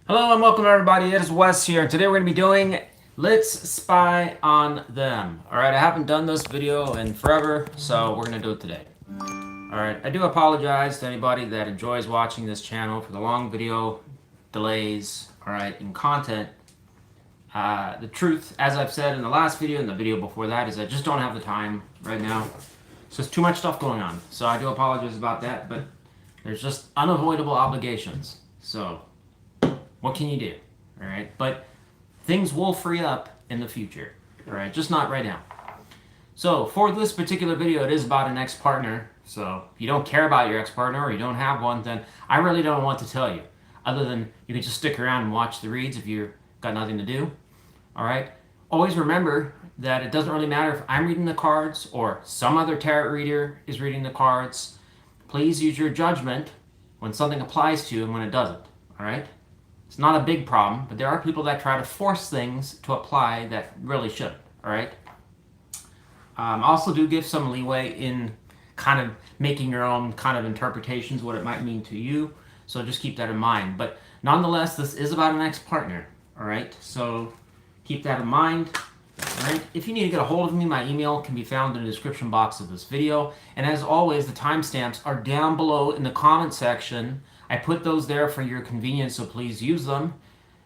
Hello and welcome everybody, it is Wes here, and today we're going to be doing Let's Spy on Them. Alright, I haven't done this video in forever, so we're going to do it today. Alright, I do apologize to anybody that enjoys watching this channel for the long video delays, alright, in content. The truth, as I've said in the last video and the video before that, is I just don't have the time right now. So there's too much stuff going on, so I do apologize about that, but there's just unavoidable obligations, so what can you do? All right, but things will free up in the future. All right, just not right now. So for this particular video, it is about an ex-partner. So if you don't care about your ex-partner or you don't have one, then I really don't want to tell you. Other than you can just stick around and watch the reads if you've got nothing to do. All right. Always remember that it doesn't really matter if I'm reading the cards or some other tarot reader is reading the cards. Please use your judgment when something applies to you and when it doesn't. All right. It's not a big problem, but there are people that try to force things to apply that really shouldn't, all right? Also do give some leeway in kind of making your own kind of interpretations, what it might mean to you, so just keep that in mind. But nonetheless, this is about an ex-partner, all right? So keep that in mind, all right? If you need to get a hold of me, my email can be found in the description box of this video. And as always, the timestamps are down below in the comment section. I put those there for your convenience, so please use them.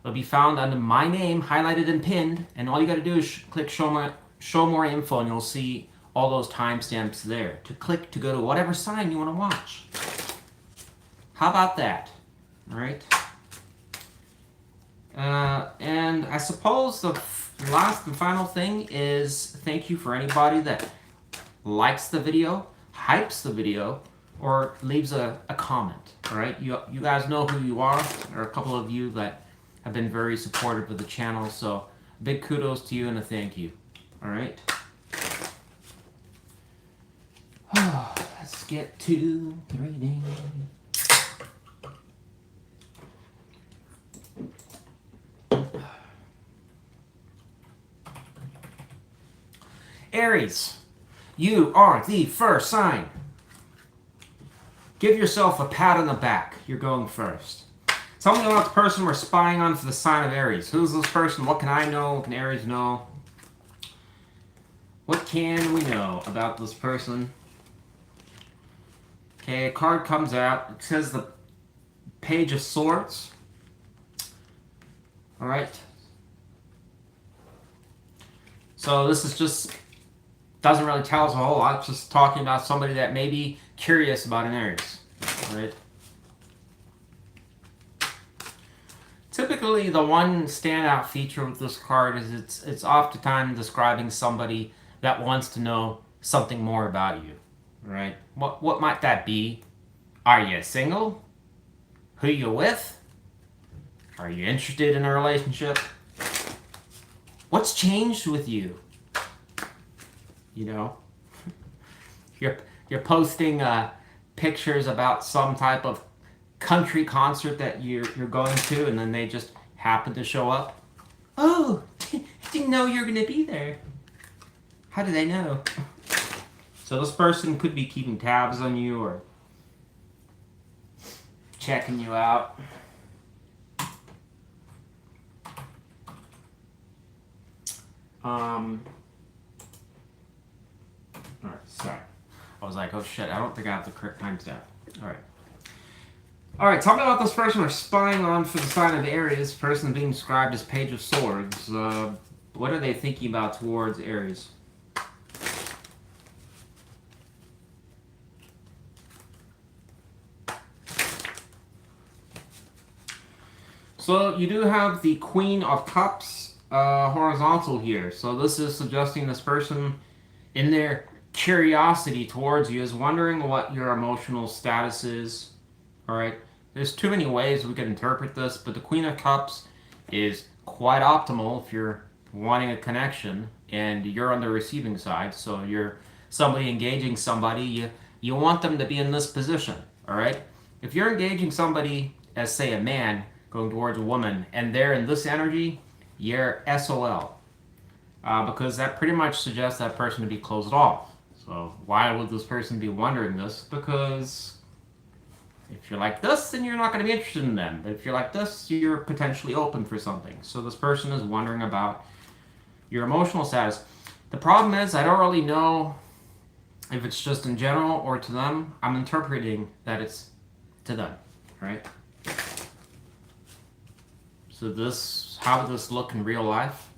It'll be found under my name, highlighted and pinned, and all you got to do is click show more info, and you'll see all those timestamps there to click to go to whatever sign you want to watch. How about that? All right. And I suppose the last and final thing is thank you for anybody that likes the video, hypes the video, or leaves a comment. All right, you guys know who you are. There are a couple of you that have been very supportive of the channel, so big kudos to you and a thank you. All right. Let's get to the reading. Aries, you are the first sign. Give yourself a pat on the back. You're going first. Tell me about the person we're spying on for the sign of Aries. Who's this person? What can I know? What can Aries know? What can we know about this person? Okay, a card comes out. It says the Page of Swords. All right. So this is just, doesn't really tell us a whole lot. It's just talking about somebody that may be curious about an Aries, right? Typically, the one standout feature with this card is it's oftentimes describing somebody that wants to know something more about you, right? What might that be? Are you single? Who you with? Are you interested in a relationship? What's changed with you? You know, you're posting pictures about some type of country concert that you're going to, and then they just happen to show up. Oh, didn't know you were going to be there. How do they know? So this person could be keeping tabs on you or checking you out. Alright, sorry. I was like, oh shit, I don't think I have the correct timestamp. Alright. Alright, tell me about this person we're spying on for the sign of Aries. Person being described as Page of Swords. What are they thinking about towards Aries? So you do have the Queen of Cups horizontal here. So this is suggesting this person in their curiosity towards you is wondering what your emotional status is. All right, there's too many ways we could interpret this, but the Queen of Cups is quite optimal if you're wanting a connection and you're on the receiving side. So you're somebody engaging somebody, you want them to be in this position. All right, if you're engaging somebody as, say, a man going towards a woman and they're in this energy, you're SOL. Because that pretty much suggests that person to be closed off. So why would this person be wondering this? Because If you're like this, then you're not going to be interested in them. But if you're like this, you're potentially open for something. So this person is wondering about your emotional status. The problem is, I don't really know if it's just in general or to them. I'm interpreting that it's to them, right? So this, how would this look in real life?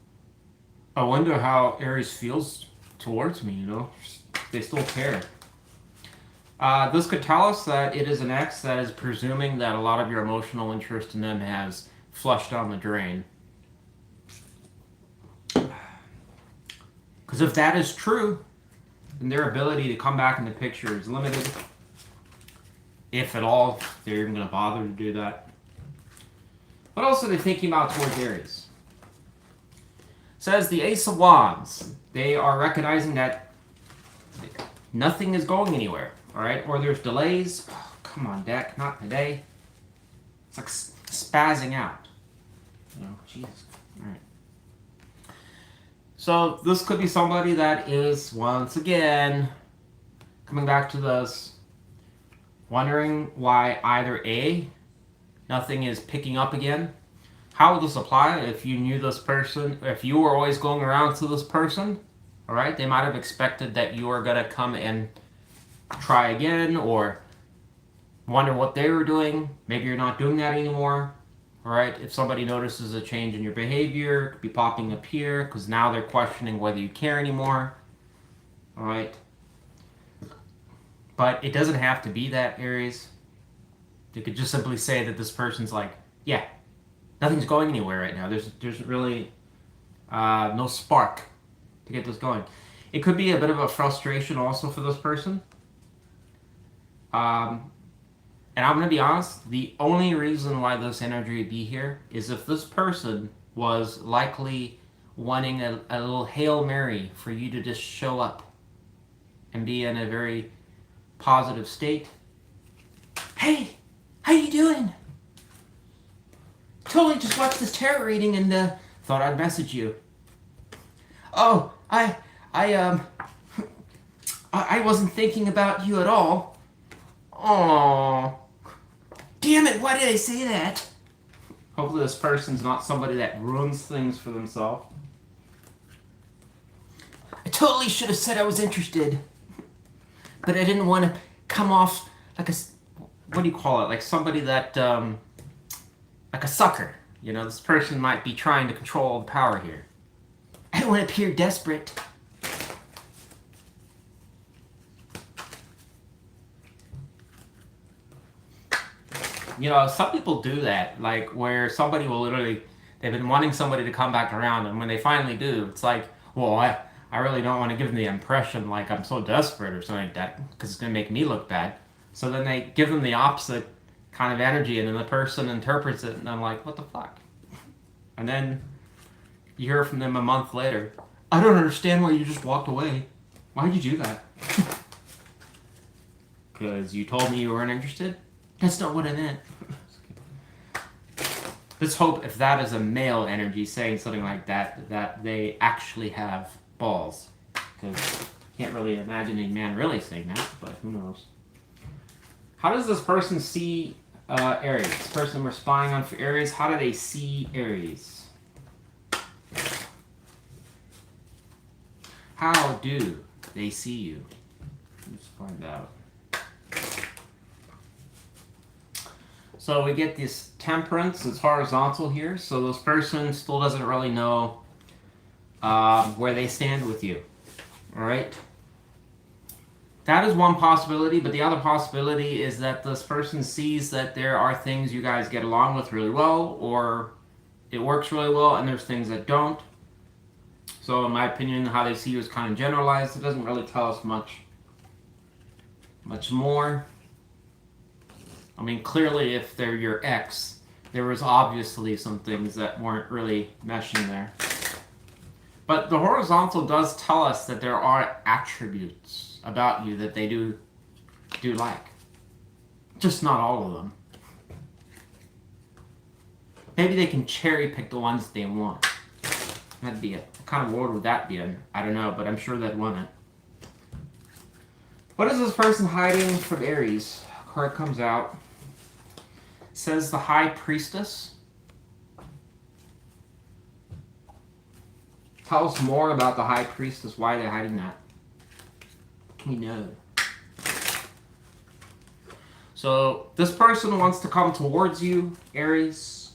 I wonder how Aries feels towards me, you know? They still care. This could tell us that it is an ex that is presuming that a lot of your emotional interest in them has flushed down the drain. Because if that is true, then their ability to come back in the picture is limited. If at all, they're even going to bother to do that. What else are they thinking about towards Aries? Says the Ace of Wands. They are recognizing that nothing is going anywhere, all right? Or there's delays. Oh, come on, deck, not today. It's like spazzing out. You know, Jesus. All right. So this could be somebody that is, once again, coming back to this, wondering why either A, nothing is picking up again. How would this apply if you knew this person, if you were always going around to this person, all right? They might have expected that you were going to come and try again or wonder what they were doing. Maybe you're not doing that anymore. All right, if somebody notices a change in your behavior, it could be popping up here because now they're questioning whether you care anymore. All right. But it doesn't have to be that, Aries. They could just simply say that this person's like, yeah, nothing's going anywhere right now. There's really no spark to get this going. It could be a bit of a frustration also for this person. And I'm going to be honest, the only reason why this energy would be here is if this person was likely wanting a little Hail Mary for you to just show up and be in a very positive state. Hey, how you doing? Totally just watched this tarot reading and thought I'd message you. Oh, I wasn't thinking about you at all. Aww. Damn it, why did I say that? Hopefully this person's not somebody that ruins things for themselves. I totally should have said I was interested. But I didn't want to come off like a, what do you call it? Like somebody that, like a sucker. You know, this person might be trying to control the power here. I don't want to appear desperate. You know, some people do that, like where somebody will literally, they've been wanting somebody to come back around, and when they finally do, it's like, well, I really don't want to give them the impression like I'm so desperate or something like that, because it's going to make me look bad. So then they give them the opposite kind of energy, and then the person interprets it, and I'm like, what the fuck? And then you hear from them a month later, I don't understand why you just walked away. Why'd you do that? Because you told me you weren't interested? That's not what I meant. Let's hope if that is a male energy saying something like that, that they actually have balls. Because I can't really imagine a man really saying that, but who knows. How does this person see Aries? This person we're spying on for Aries, how do they see Aries? How do they see you? Let's find out. So we get this Temperance, it's horizontal here, so this person still doesn't really know where they stand with you, all right? That is one possibility, but the other possibility is that this person sees that there are things you guys get along with really well, or it works really well, and there's things that don't. So in my opinion, how they see you is kind of generalized. It doesn't really tell us much more. I mean, clearly if they're your ex, there was obviously some things that weren't really meshing there. But the horizontal does tell us that there are attributes about you that they do like. Just not all of them. Maybe they can cherry pick the ones they want. That'd be it. What kind of world would that be in? I don't know, but I'm sure they'd want it. What is this person hiding from Aries? Card comes out. says the High Priestess. Tell us more about the High Priestess. Why are they hiding that? We know. So this person wants to come towards you, Aries.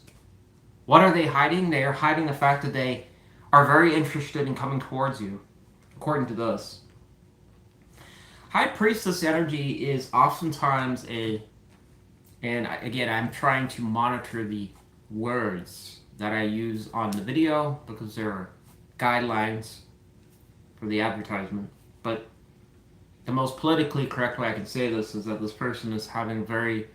What are they hiding? They are hiding the fact that they are very interested in coming towards you, according to this. High Priestess energy is oftentimes and again, I'm trying to monitor the words that I use on the video because there are guidelines for the advertisement. But the most politically correct way I can say this is that this person is having very,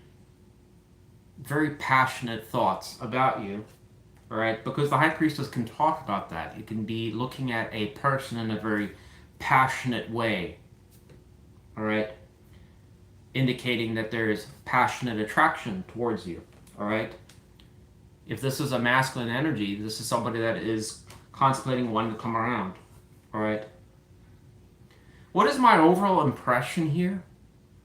very passionate thoughts about you. Alright? Because the High Priestess can talk about that. It can be looking at a person in a very passionate way. Alright? Indicating that there is passionate attraction towards you. Alright? If this is a masculine energy, this is somebody that is contemplating wanting to come around. Alright? What is my overall impression here,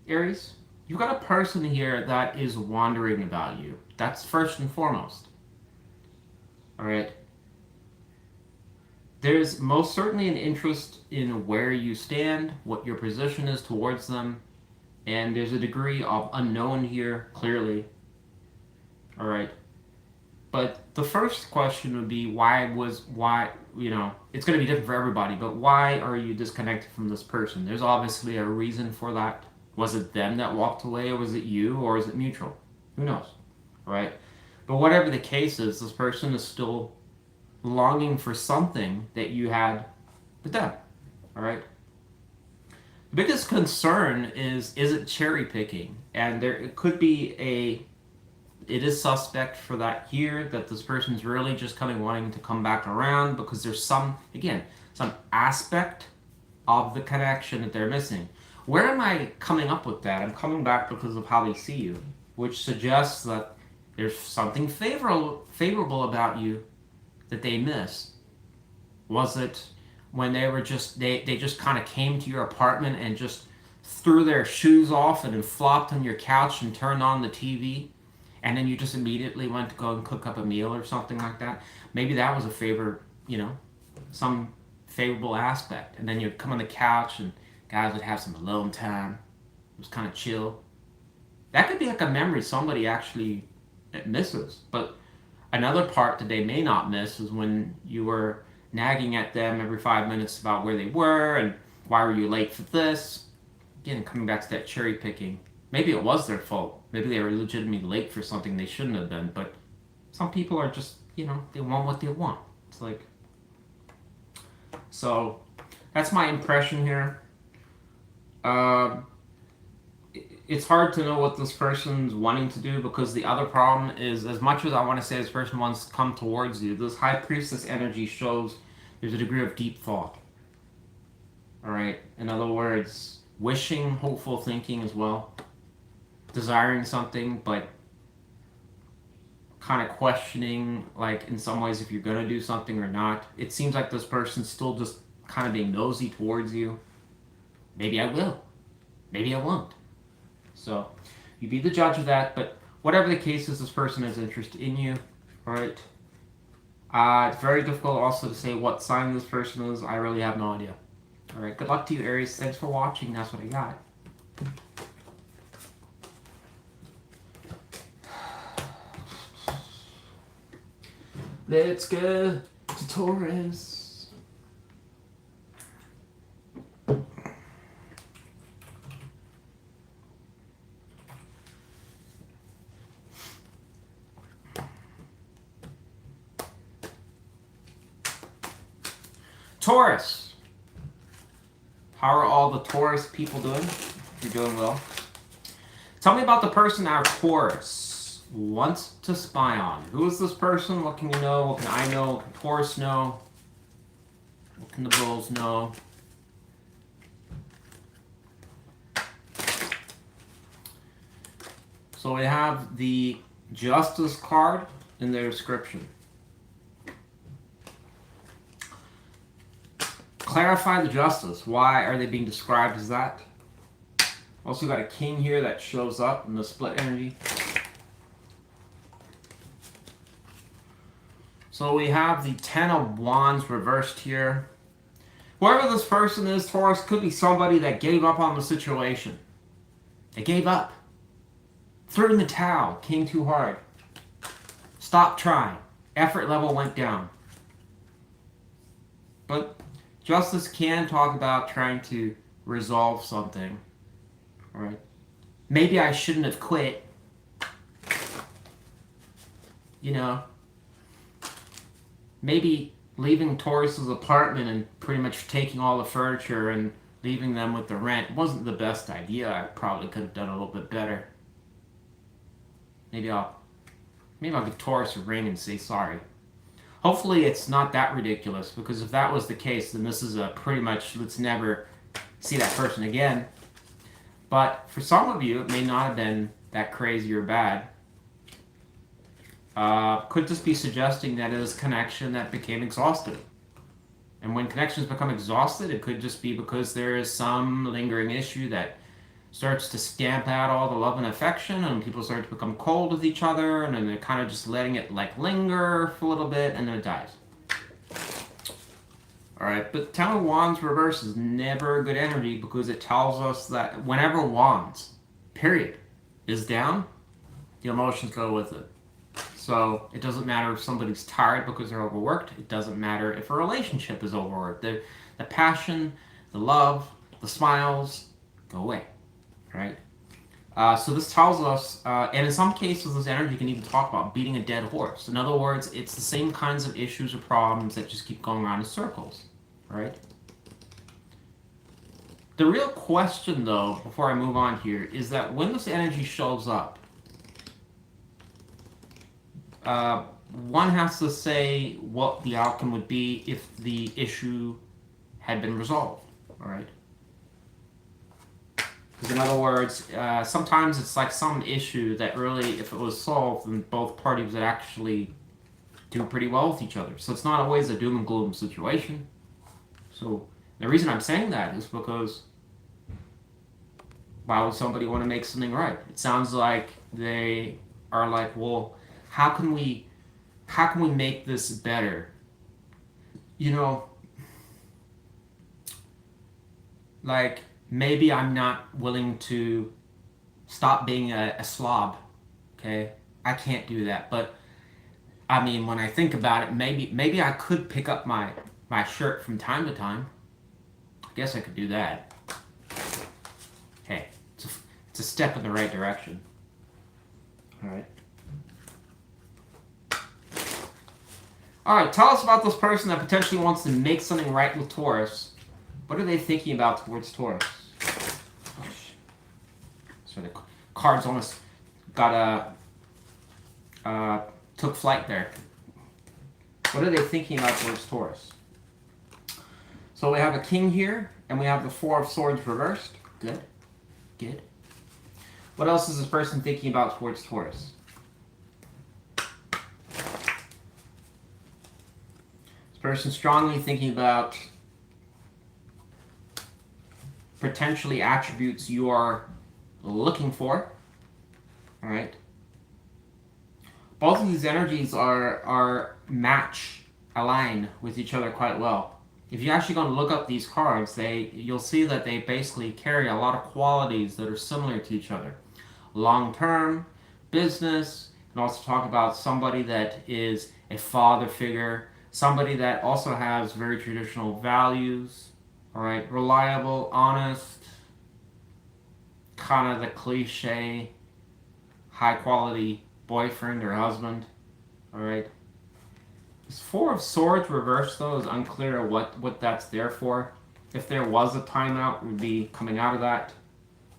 Aries? You've got a person here that is wondering about you. That's first and foremost. Alright? There's most certainly an interest in where you stand, what your position is towards them, and there's a degree of unknown here, clearly. Alright? But the first question would be, you know, it's going to be different for everybody, but why are you disconnected from this person? There's obviously a reason for that. Was it them that walked away, or was it you, or is it mutual? Who knows, right? But whatever the case is, this person is still longing for something that you had with them, all right? The biggest concern is it cherry picking? And it could be it is suspect for that here that this person's really just wanting to come back around because there's some aspect of the connection that they're missing. Where am I coming up with that? I'm coming back because of how they see you, which suggests that there's something favorable about you that they miss. Was it when they were they just kind of came to your apartment and just threw their shoes off and then flopped on your couch and turned on the TV? And then you just immediately went to go and cook up a meal or something like that. Maybe that was some favorable aspect. And then you'd come on the couch and guys would have some alone time. It was kind of chill. That could be like a memory somebody actually misses. But another part that they may not miss is when you were nagging at them every 5 minutes about where they were and why were you late for this. Again, coming back to that cherry picking. Maybe it was their fault. Maybe they were legitimately late for something they shouldn't have been. But some people are just, they want what they want. It's like... So, that's my impression here. It's hard to know what this person's wanting to do because the other problem is, as much as I want to say this person wants to come towards you, this High Priestess energy shows there's a degree of deep thought. Alright? In other words, wishing, hopeful thinking as well. Desiring something, but kind of questioning, like, in some ways if you're going to do something or not. It seems like this person's still just kind of being nosy towards you. Maybe I will. Maybe I won't. So, you be the judge of that, but whatever the case is, this person has interest in you, alright? It's very difficult also to say what sign this person is. I really have no idea. Alright, good luck to you, Aries. Thanks for watching. That's what I got. Let's go to Taurus. Taurus. How are all the Taurus people doing? You're doing well. Tell me about the person our Taurus wants to spy on. Who is this person? What can you know? What can I know? What can Taurus know? What can the Bulls know? So we have the Justice card in their description. Clarify the Justice. Why are they being described as that? Also got a King here that shows up in the split energy. So we have the Ten of Wands reversed here. Whoever this person is, Taurus, could be somebody that gave up on the situation. They gave up. Threw in the towel. Came too hard. Stopped trying. Effort level went down. But Justice can talk about trying to resolve something. Alright? Maybe I shouldn't have quit. You know, maybe leaving Taurus's apartment and pretty much taking all the furniture and leaving them with the rent wasn't the best idea. I probably could have done a little bit better. Maybe I'll give Taurus a ring and say sorry. Hopefully it's not that ridiculous, because if that was the case, then this is a pretty much let's never see that person again. But for some of you, it may not have been that crazy or bad. Could just be suggesting that it was connection that became exhausted. And when connections become exhausted, it could just be because there is some lingering issue that starts to stamp out all the love and affection, and people start to become cold with each other, and then they're kind of just letting it like linger for a little bit, and then it dies. Alright, but Ten of Wands reverse is never a good energy, because it tells us that whenever Wands, period, is down, the emotions go with it. So it doesn't matter if somebody's tired because they're overworked. It doesn't matter if a relationship is overworked. The passion, the love, the smiles go away, right? So this tells us, and in some cases this energy can even talk about beating a dead horse. In other words, it's the same kinds of issues or problems that just keep going around in circles, right? The real question, though, before I move on here, is that when this energy shows up, one has to say what the outcome would be if the issue had been resolved, all right? Because in other words, sometimes it's like some issue that really, if it was solved, then both parties would actually do pretty well with each other. So it's not always a doom and gloom situation. So the reason I'm saying that is because why would somebody want to make something right? It sounds like they are like, well, how can we make this better? You know, like maybe I'm not willing to stop being a slob, okay? I can't do that, but I mean, when I think about it, maybe I could pick up my shirt from time to time. I guess I could do that. Hey, it's a step in the right direction. All right. All right, tell us about this person that potentially wants to make something right with Taurus. What are they thinking about towards Taurus? So the cards almost got took flight there. What are they thinking about towards Taurus? So we have a king here, and we have the Four of Swords reversed. Good. Good. What else is this person thinking about towards Taurus? Person strongly thinking about potentially attributes you are looking for. All right. Both of these energies are align with each other quite well. If you're actually going to look up these cards, you'll see that they basically carry a lot of qualities that are similar to each other. Long-term, business, and also talk about somebody that is a father figure, somebody that also has very traditional values, all right, reliable, honest, kind of the cliche, high-quality boyfriend or husband, all right. This Four of Swords reversed, though, is unclear what that's there for. If there was a timeout, it would be coming out of that,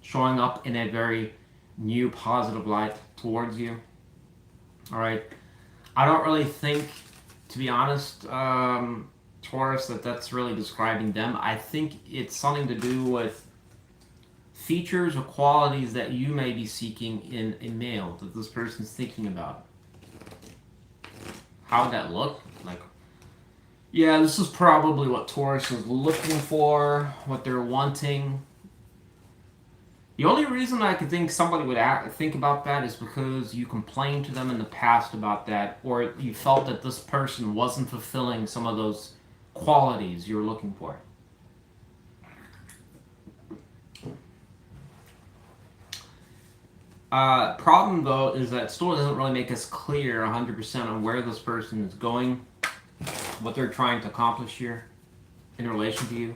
showing up in a very new, positive light towards you, all right. I don't really think, to be honest, Taurus, that's really describing them. I think it's something to do with features or qualities that you may be seeking in a male that this person's thinking about. How would that look? Like, yeah, this is probably what Taurus is looking for, what they're wanting. The only reason I could think somebody would think about that is because you complained to them in the past about that, or you felt that this person wasn't fulfilling some of those qualities you were looking for. Problem though is that still doesn't really make us clear 100% on where this person is going, what they're trying to accomplish here in relation to you.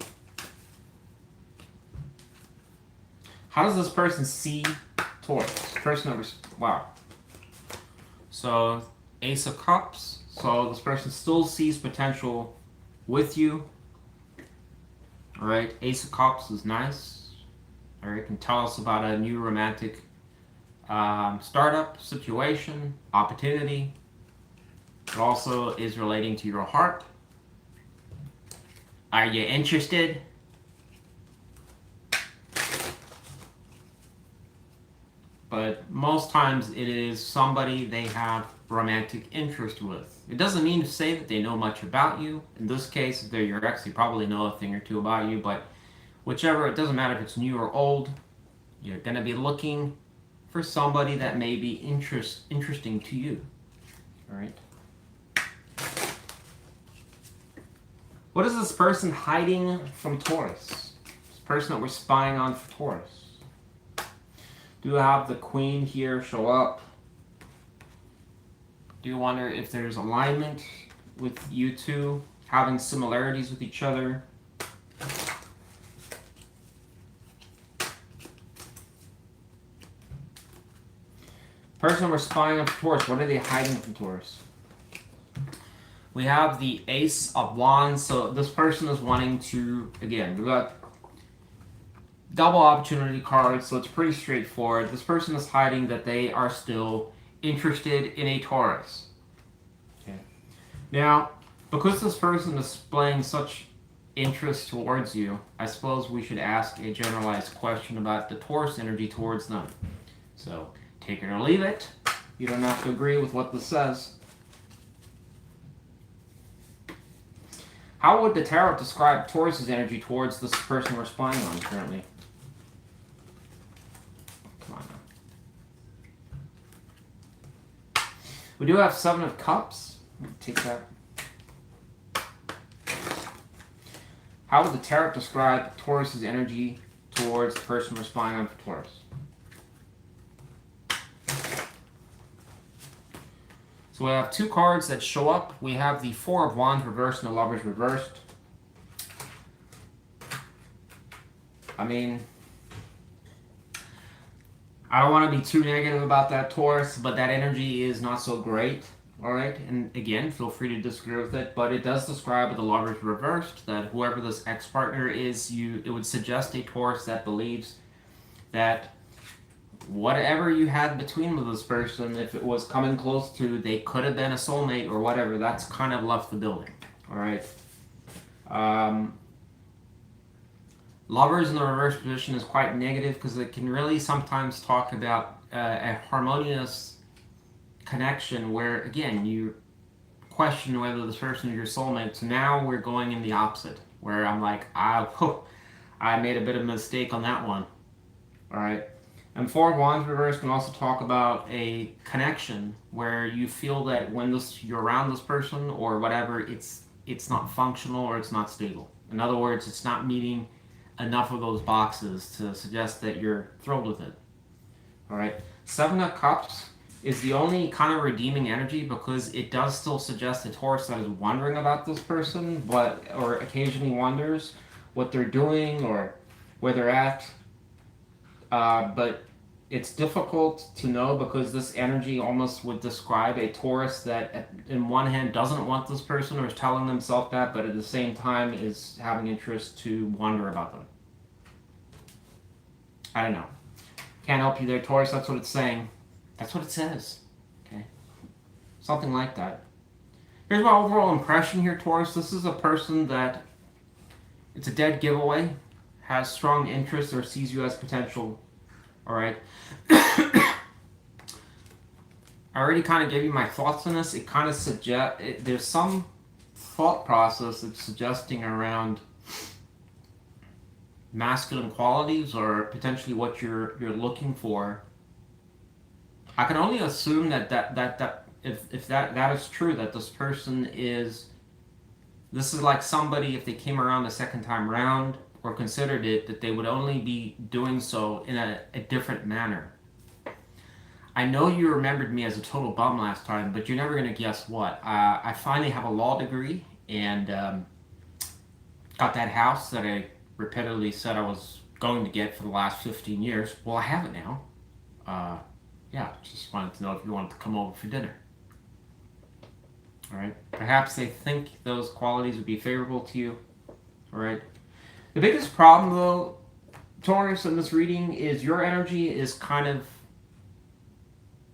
How does this person see Taurus? Person number, wow. So Ace of Cups. So this person still sees potential with you. All right, Ace of Cups is nice. All right, can tell us about a new romantic startup situation, opportunity. It also is relating to your heart. Are you interested? But most times it is somebody they have romantic interest with. It doesn't mean to say that they know much about you. In this case, if they're your ex, they probably know a thing or two about you, but whichever, it doesn't matter if it's new or old, you're going to be looking for somebody that may be interesting to you. All right. What is this person hiding from Taurus? This person that we're spying on for Taurus. Do have the Queen here show up? Do you wonder if there's alignment with you two, having similarities with each other? Person we're spying on for Taurus, what are they hiding from Taurus? We have the Ace of Wands, so this person is wanting to, again, we've got double opportunity cards, so it's pretty straightforward. This person is hiding that they are still interested in a Taurus. Okay. Now, because this person is displaying such interest towards you, I suppose we should ask a generalized question about the Taurus energy towards them. So, take it or leave it. You don't have to agree with what this says. How would the tarot describe Taurus's energy towards this person we're spying on currently? Come on now. We do have Seven of Cups. Take that. How would the tarot describe Taurus's energy towards the person we're spying on for Taurus? So we have two cards that show up. We have the Four of Wands reversed and the Lovers reversed. I mean, I don't want to be too negative about that Taurus, but that energy is not so great. All right, and again, feel free to disagree with it, but it does describe the Lovers reversed, that whoever this ex-partner is, it would suggest a Taurus that believes that whatever you had between with this person, if it was coming close to they could have been a soulmate or whatever, that's kind of left the building. All right. Lovers in the reverse position is quite negative because it can really sometimes talk about a harmonious connection where, again, you question whether this person is your soulmate. So now we're going in the opposite, where I'm like, I made a bit of a mistake on that one. All right. And Four of Wands reverse can also talk about a connection where you feel that when you're around this person or whatever, it's not functional or it's not stable. In other words, it's not meeting enough of those boxes to suggest that you're thrilled with it. All right. Seven of Cups is the only kind of redeeming energy because it does still suggest a Taurus that is wondering about this person, or occasionally wonders what they're doing or where they're at. But it's difficult to know because this energy almost would describe a Taurus that in one hand doesn't want this person or is telling themselves that, but at the same time is having interest to wonder about them. I don't know. Can't help you there, Taurus. That's what it's saying. That's what it says. Okay? Something like that. Here's my overall impression here, Taurus. This is a person that it's a dead giveaway, has strong interest or sees you as potential. All right. I already kind of gave you my thoughts on this. It kind of suggests there's some thought process that's suggesting around masculine qualities or potentially what you're looking for, I can only assume that if that is true, that this person is, this is like somebody, if they came around the second time round or considered it, that they would only be doing so in a different manner. I know you remembered me as a total bum last time, but you're never going to guess what. I finally have a law degree and got that house that I repeatedly said I was going to get for the last 15 years. Well, I have it now. Yeah, just wanted to know if you wanted to come over for dinner. All right. Perhaps they think those qualities would be favorable to you. All right. The biggest problem, though, Taurus, in this reading is your energy is kind of,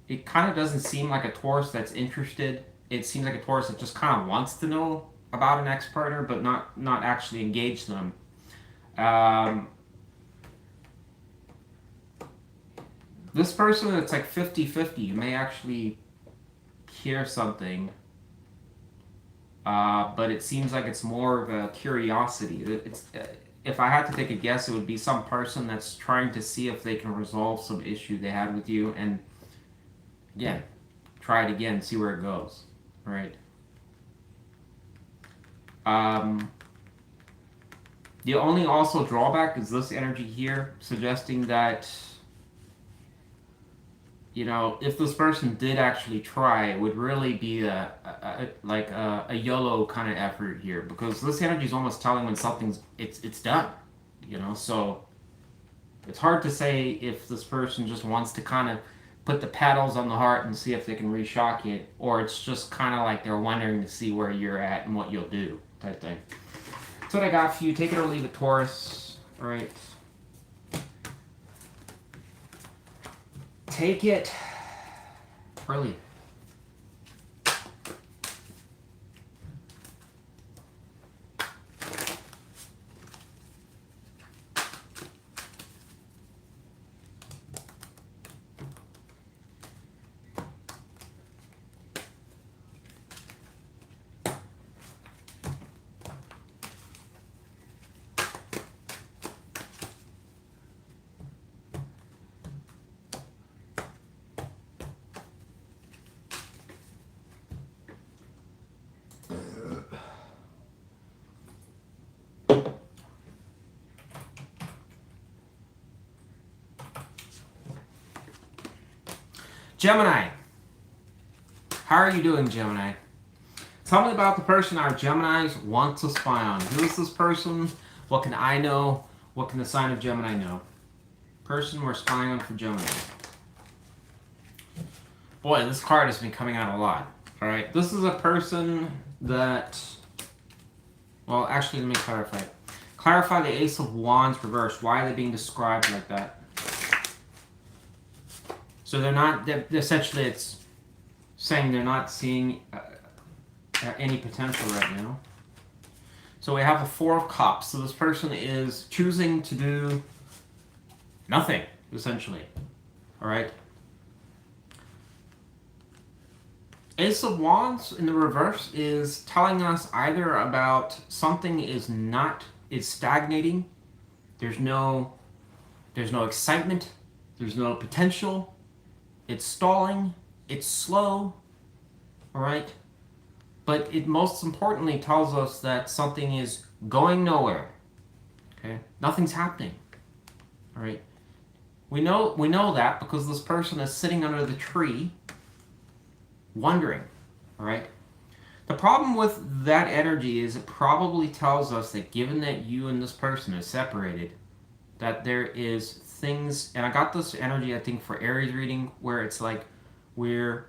it kind of doesn't seem like a Taurus that's interested. It seems like a Taurus that just kind of wants to know about an ex-partner, but not actually engage them. This person, it's like 50-50. You may actually hear something, but it seems like it's more of a curiosity. If I had to take a guess, it would be some person that's trying to see if they can resolve some issue they had with you, and again, try it again, see where it goes, right? The only also drawback is this energy here, suggesting that, you know, if this person did actually try, it would really be a YOLO kind of effort here, because this energy is almost telling when something's it's done, you know. So it's hard to say if this person just wants to kind of put the paddles on the heart and see if they can reshock it, or it's just kind of like they're wondering to see where you're at and what you'll do, type thing. That's what I got for you. Take it or leave it, Taurus. All right. Take it or leave it. Gemini. How are you doing, Gemini? Tell me about the person our Geminis want to spy on. Who is this person? What can I know? What can the sign of Gemini know? Person we're spying on for Gemini. Boy, this card has been coming out a lot. All right, this is a person that, well, actually, let me clarify. Clarify the Ace of Wands reversed. Why are they being described like that? So essentially it's saying they're not seeing any potential right now. So we have a Four of Cups. So this person is choosing to do nothing, essentially. All right. Ace of Wands in the reverse is telling us either about something is stagnating. There's no excitement. There's no potential. It's stalling, it's slow, all right? But it most importantly tells us that something is going nowhere, okay? Nothing's happening, all right? We know that because this person is sitting under the tree wondering, all right? The problem with that energy is it probably tells us that given that you and this person are separated, that there is things, and I got this energy, I think, for Aries reading, where it's like we're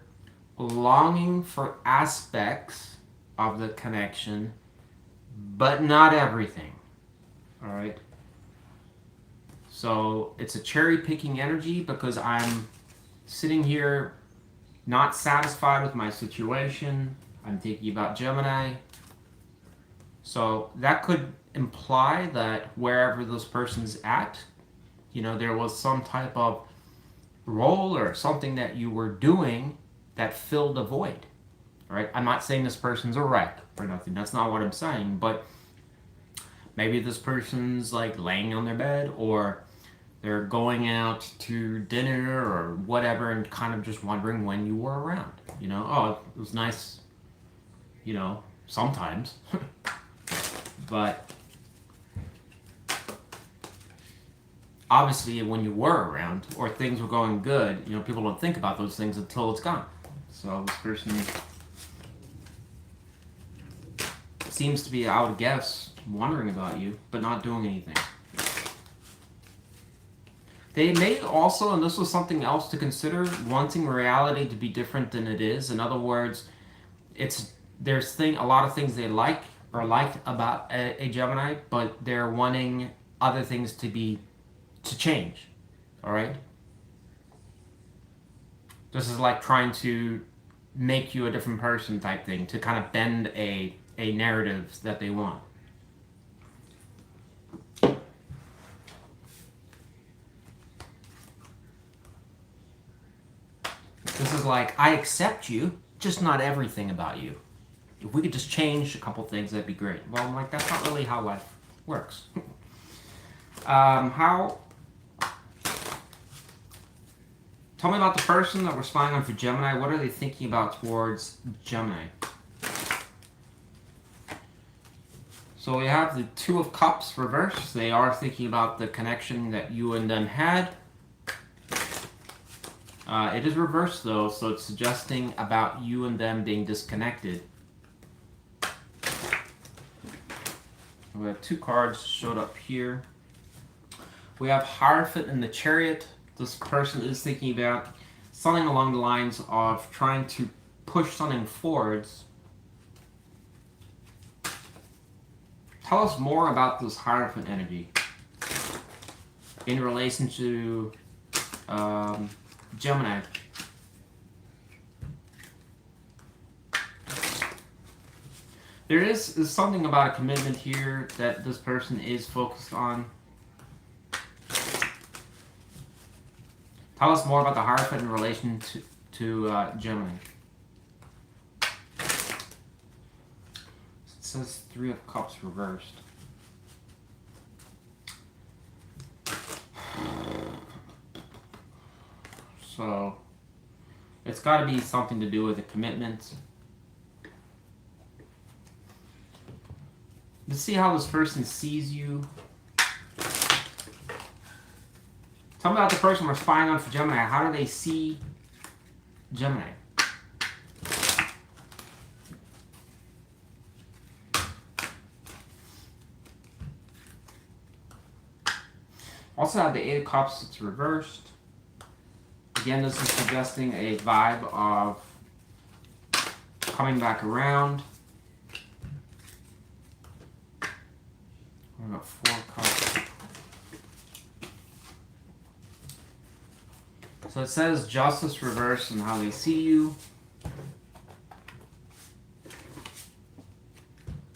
longing for aspects of the connection, but not everything. All right. So it's a cherry picking energy because I'm sitting here not satisfied with my situation. I'm thinking about Gemini. So that could imply that wherever this person's at, you know, there was some type of role or something that you were doing that filled a void, right? I'm not saying this person's a wreck or nothing. That's not what I'm saying. But Maybe this person's like laying on their bed, or they're going out to dinner or whatever, and kind of just wondering when you were around. You know, oh, it was nice, you know, sometimes. But obviously when you were around or things were going good, you know, people don't think about those things until it's gone. So this person seems to be, I would guess, wondering about you, but not doing anything. They may also, and this was something else to consider, wanting reality to be different than it is. In other words, there's a lot of things they like or liked about a Gemini, but they're wanting other things to change. All right? This is like trying to make you a different person type thing, to kind of bend a narrative that they want. This is like, I accept you, just not everything about you. If we could just change a couple things, that'd be great. Well, I'm like, that's not really how life works. Tell me about the person that we're spying on for Gemini. What are they thinking about towards Gemini? So we have the Two of Cups reversed. They are thinking about the connection that you and them had. It is reversed though, so it's suggesting about you and them being disconnected. We have two cards showed up here. We have Hierophant in the Chariot. This person is thinking about something along the lines of trying to push something forwards. Tell us more about this Hierophant energy in relation to Gemini. There is something about a commitment here that this person is focused on. Tell us more about the Hierophant in relation to Gemini. It says Three of Cups reversed. So it's got to be something to do with a commitment. Let's see how this person sees you. Tell me about the person we're spying on for Gemini. How do they see Gemini? Also have the Eight of Cups, it's reversed. Again, this is suggesting a vibe of coming back around. We've got Four of Cups. So it says Justice reversed and how they see you.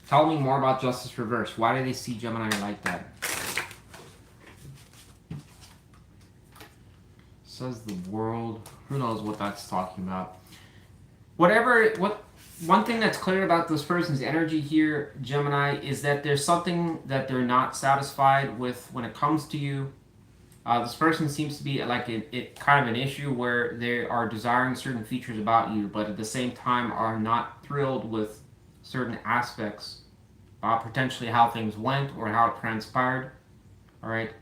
Tell me more about Justice reversed. Why do they see Gemini like that? Says the World. Who knows what that's talking about? One thing that's clear about this person's energy here, Gemini, is that there's something that they're not satisfied with when it comes to you. This person seems to be like kind of an issue where they are desiring certain features about you, but at the same time are not thrilled with certain aspects, potentially how things went or how it transpired. All right.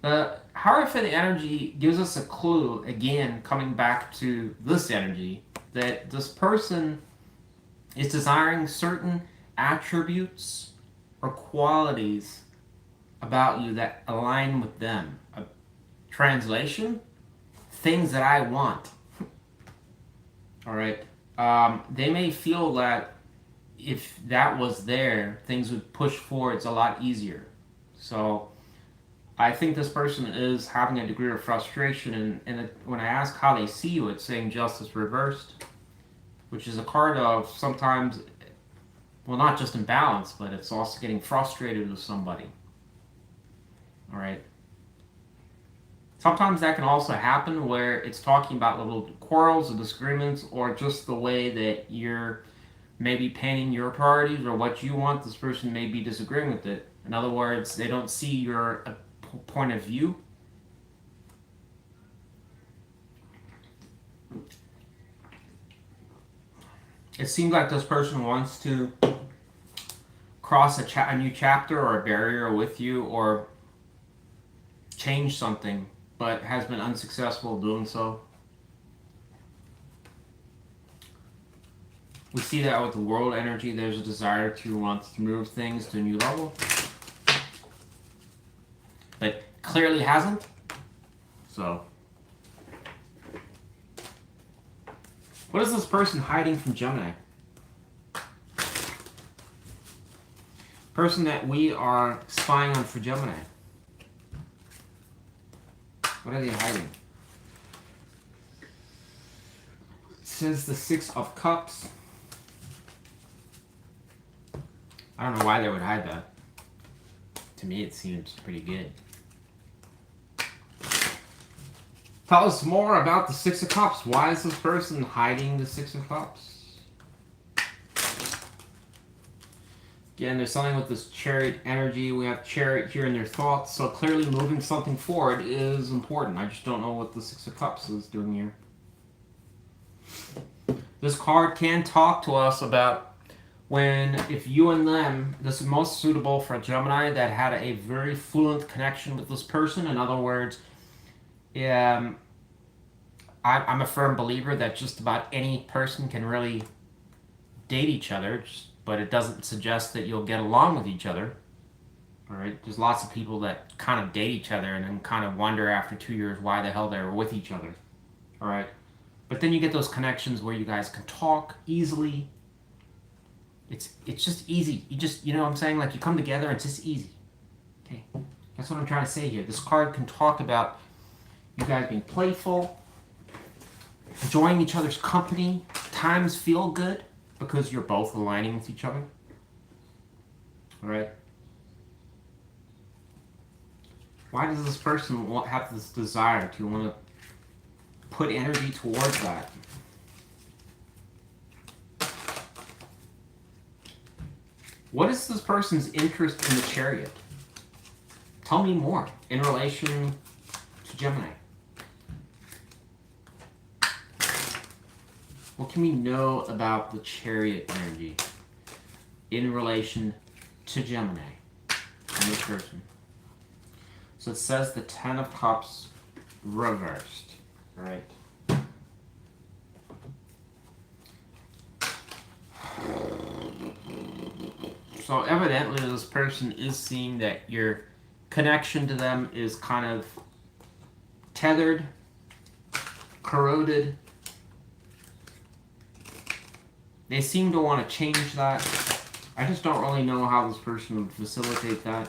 The Hierophant energy gives us a clue, again, coming back to this energy, that this person is desiring certain attributes or qualities about you that align with them. A translation, things that I want. All right. They may feel that if that was there, things would push forwards a lot easier. So I think this person is having a degree of frustration, and when I ask how they see you, it's saying Justice reversed, which is a card of sometimes, well, not just imbalance, but it's also getting frustrated with somebody. All right. Sometimes that can also happen where it's talking about little quarrels or disagreements, or just the way that you're may be painting your priorities or what you want. This person may be disagreeing with it. In other words, they don't see your point of view. It seems like this person wants to cross a new chapter or a barrier with you, or change something, but has been unsuccessful doing so. We see that with the world energy. There's a desire to want to move things to a new level, but clearly hasn't. So, what is this person hiding from Gemini? Person that we are spying on for Gemini. What are they hiding? It says the Six of Cups. I don't know why they would hide that. To me, it seems pretty good. Tell us more about the Six of Cups. Why is this person hiding the Six of Cups? Again, there's something with this Chariot energy. We have Chariot here in their thoughts. So clearly moving something forward is important. I just don't know what the Six of Cups is doing here. This card can talk to us about when, if you and them, this is most suitable for a Gemini that had a very fluent connection with this person. In other words, I'm a firm believer that just about any person can really date each other, but it doesn't suggest that you'll get along with each other. All right, there's lots of people that kind of date each other and then kind of wonder after 2 years why the hell they were with each other. All right, but then you get those connections where you guys can talk easily. It's just easy. You know what I'm saying? Like, you come together and it's just easy. Okay, that's what I'm trying to say here. This card can talk about you guys being playful, enjoying each other's company. Times feel good because you're both aligning with each other. All right. Why does this person have this desire to want to put energy towards that? What is this person's interest in the Chariot? Tell me more in relation to Gemini. What can we know about the Chariot energy in relation to Gemini and this person? So it says the Ten of Cups reversed, right? So evidently this person is seeing that your connection to them is kind of tethered, corroded. They seem to want to change that. I just don't really know how this person would facilitate that.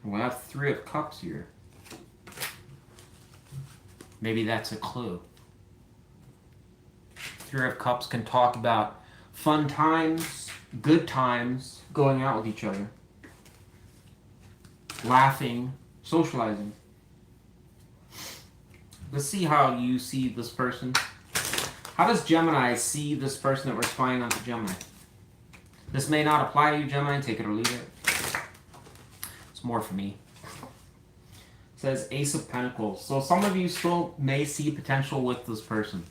We have Three of Cups here. Maybe that's a clue. Three of Cups can talk about fun times, good times, going out with each other, laughing, socializing. Let's see how you see this person. How does Gemini see this person that we're spying on to Gemini? This may not apply to you, Gemini. Take it or leave it. It's more for me. It says Ace of Pentacles. So some of you still may see potential with this person.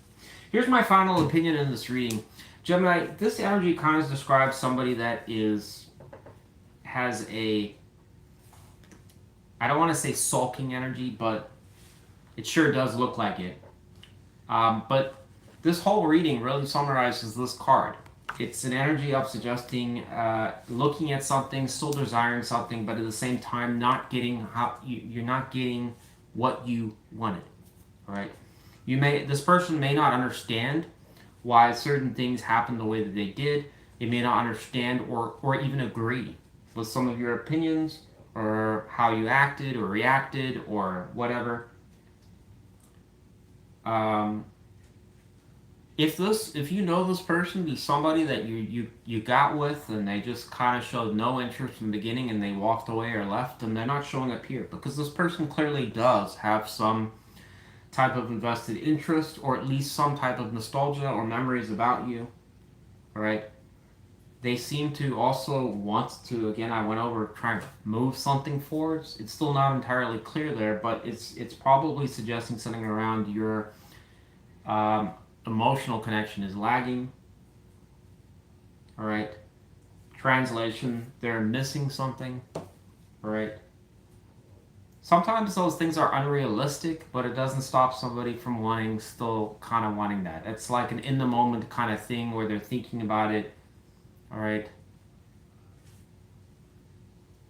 Here's my final opinion in this reading. Gemini, this energy kind of describes somebody that has a, I don't want to say sulking energy, but it sure does look like it. But this whole reading really summarizes this card. It's an energy of suggesting looking at something, still desiring something, but at the same time not getting you're not getting what you wanted. All right. This person may not understand why certain things happened the way that they did. They may not understand or even agree with some of your opinions or how you acted or reacted or whatever. If you know this person is somebody that you got with and they just kind of showed no interest from the beginning and they walked away or left, then they're not showing up here because this person clearly does have some type of invested interest, or at least some type of nostalgia or memories about you. All right. They seem to also want to, again, I went over trying to move something forward. It's still not entirely clear there, but it's probably suggesting something around your emotional connection is lagging. All right. Translation, they're missing something. All right. Sometimes those things are unrealistic, but it doesn't stop somebody from still kind of wanting that. It's like an in the moment kind of thing where they're thinking about it. All right.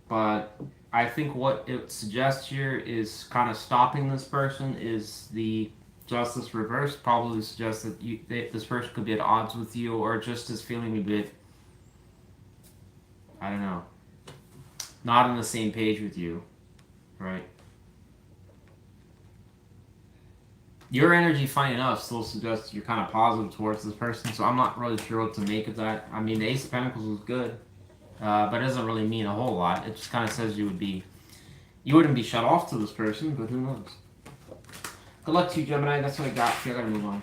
But I think what it suggests here is kind of stopping this person is the Justice reverse. Probably suggests that this person could be at odds with you, or just is feeling a bit, I don't know, not on the same page with you. Right. Your energy, funny enough, still suggests you're kind of positive towards this person, so I'm not really sure what to make of that. I mean, the Ace of Pentacles was good, but it doesn't really mean a whole lot. It just kind of says you wouldn't be shut off to this person, but who knows. Good luck to you, Gemini. That's what I got. I gotta move on.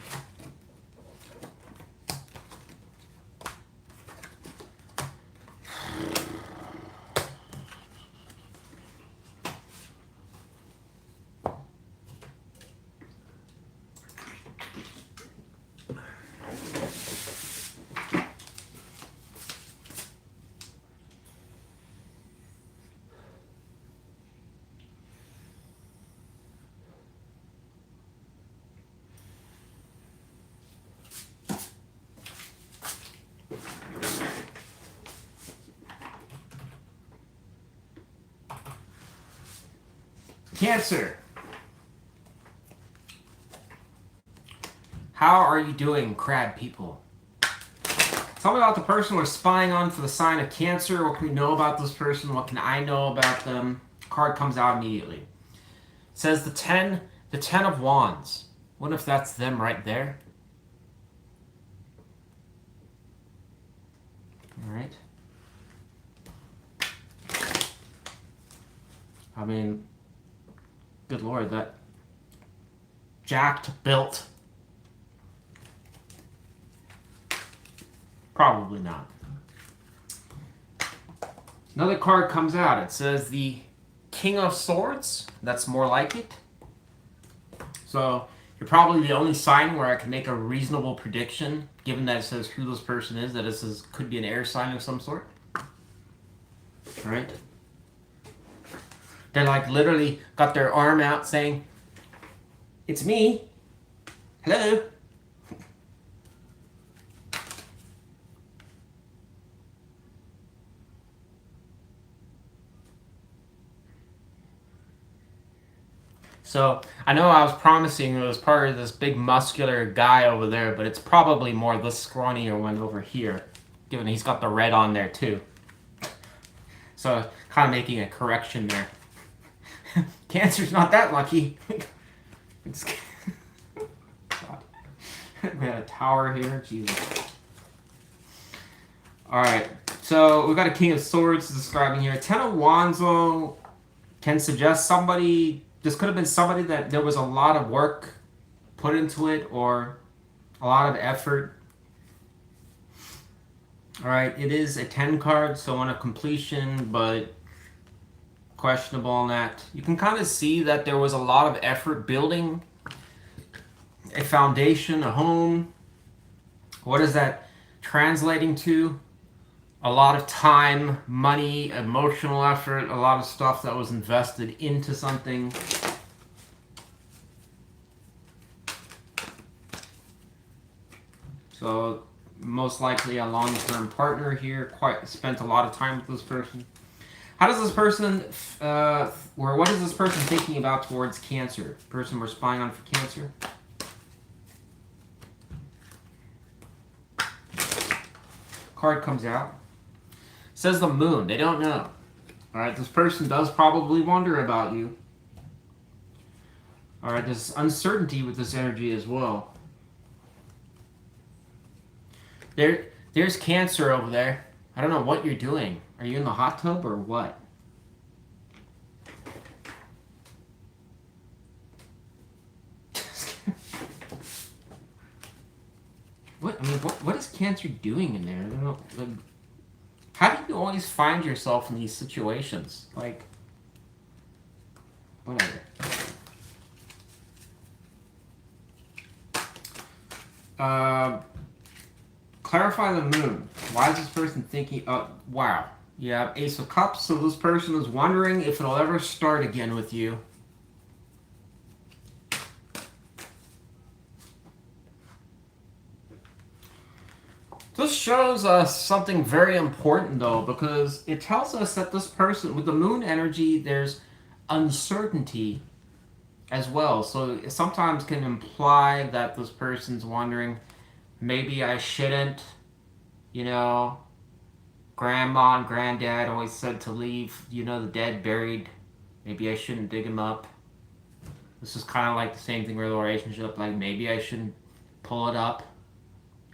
Cancer. How are you doing, crab people? Tell me about the person we're spying on for the sign of Cancer. What can we know about this person? What can I know about them? Card comes out immediately. It says the 10 of Wands. What if that's them right there? All right. I mean, good Lord, that jacked built. Probably not. Another card comes out. It says the King of Swords. That's more like it. So you're probably the only sign where I can make a reasonable prediction, given that it says who this person is, that it could be an air sign of some sort. All right. They're like literally got their arm out saying, "It's me. Hello." So I know I was promising it was part of this big muscular guy over there, but it's probably more this scrawnier one over here, given he's got the red on there too. So kind of making a correction there. Cancer's not that lucky. We got a tower here. Jesus. Alright, so we've got a King of Swords describing here. 10 of Wands, though, can suggest somebody. This could have been somebody that there was a lot of work put into it, or a lot of effort. Alright, it is a 10 card, so on a completion, but questionable on that. You can kind of see that there was a lot of effort building a foundation, a home. What is that translating to? A lot of time, money, emotional effort, a lot of stuff that was invested into something. So most likely a long-term partner here, spent a lot of time with this person. How does this person, or what is this person thinking about towards Cancer? Person we're spying on for Cancer? Card comes out. Says the Moon. They don't know. Alright, this person does probably wonder about you. Alright, there's uncertainty with this energy as well. There's Cancer over there. I don't know what you're doing. Are you in the hot tub or what? I mean, what is Cancer doing in there? I don't know. Like, how do you always find yourself in these situations? Like, whatever. Clarify the moon. Why is this person thinking? Wow. You have Ace of Cups, so this person is wondering if it'll ever start again with you. This shows us something very important, though, because it tells us that this person, with the moon energy, there's uncertainty as well. So it sometimes can imply that this person's wondering, maybe I shouldn't, you know, grandma and granddad always said to leave, you know, the dead buried. Maybe I shouldn't dig him up. This is kind of like the same thing with a relationship. Like, maybe I shouldn't pull it up.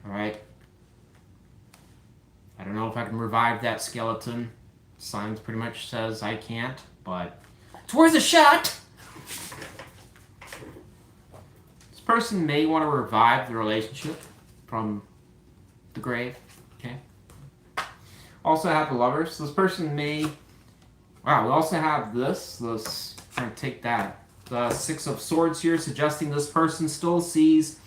All right. I don't know if I can revive that skeleton. Science pretty much says I can't, but it's worth a shot. This person may want to revive the relationship from the grave. Okay. Also have the Lovers. So this person may... Wow, we also have this. I'm going to take that. The Six of Swords here, suggesting this person still sees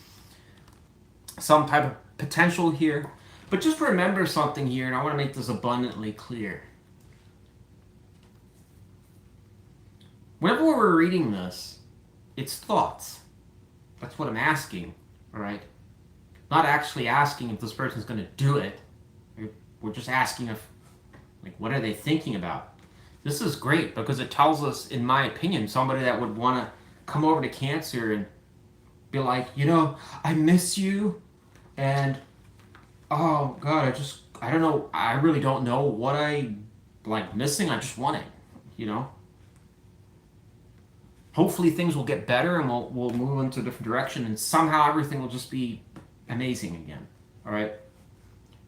some type of potential here. But just remember something here, and I want to make this abundantly clear. Whenever we're reading this, it's thoughts. That's what I'm asking, all right? Not actually asking if this person's going to do it. We're just asking if, like, what are they thinking about? This is great because it tells us, in my opinion, somebody that would want to come over to Cancer and be like, you know, I miss you, and oh God, I don't know, I really don't know what I like missing. I just want it, you know. Hopefully things will get better and we'll move into a different direction, and somehow everything will just be amazing again. All right.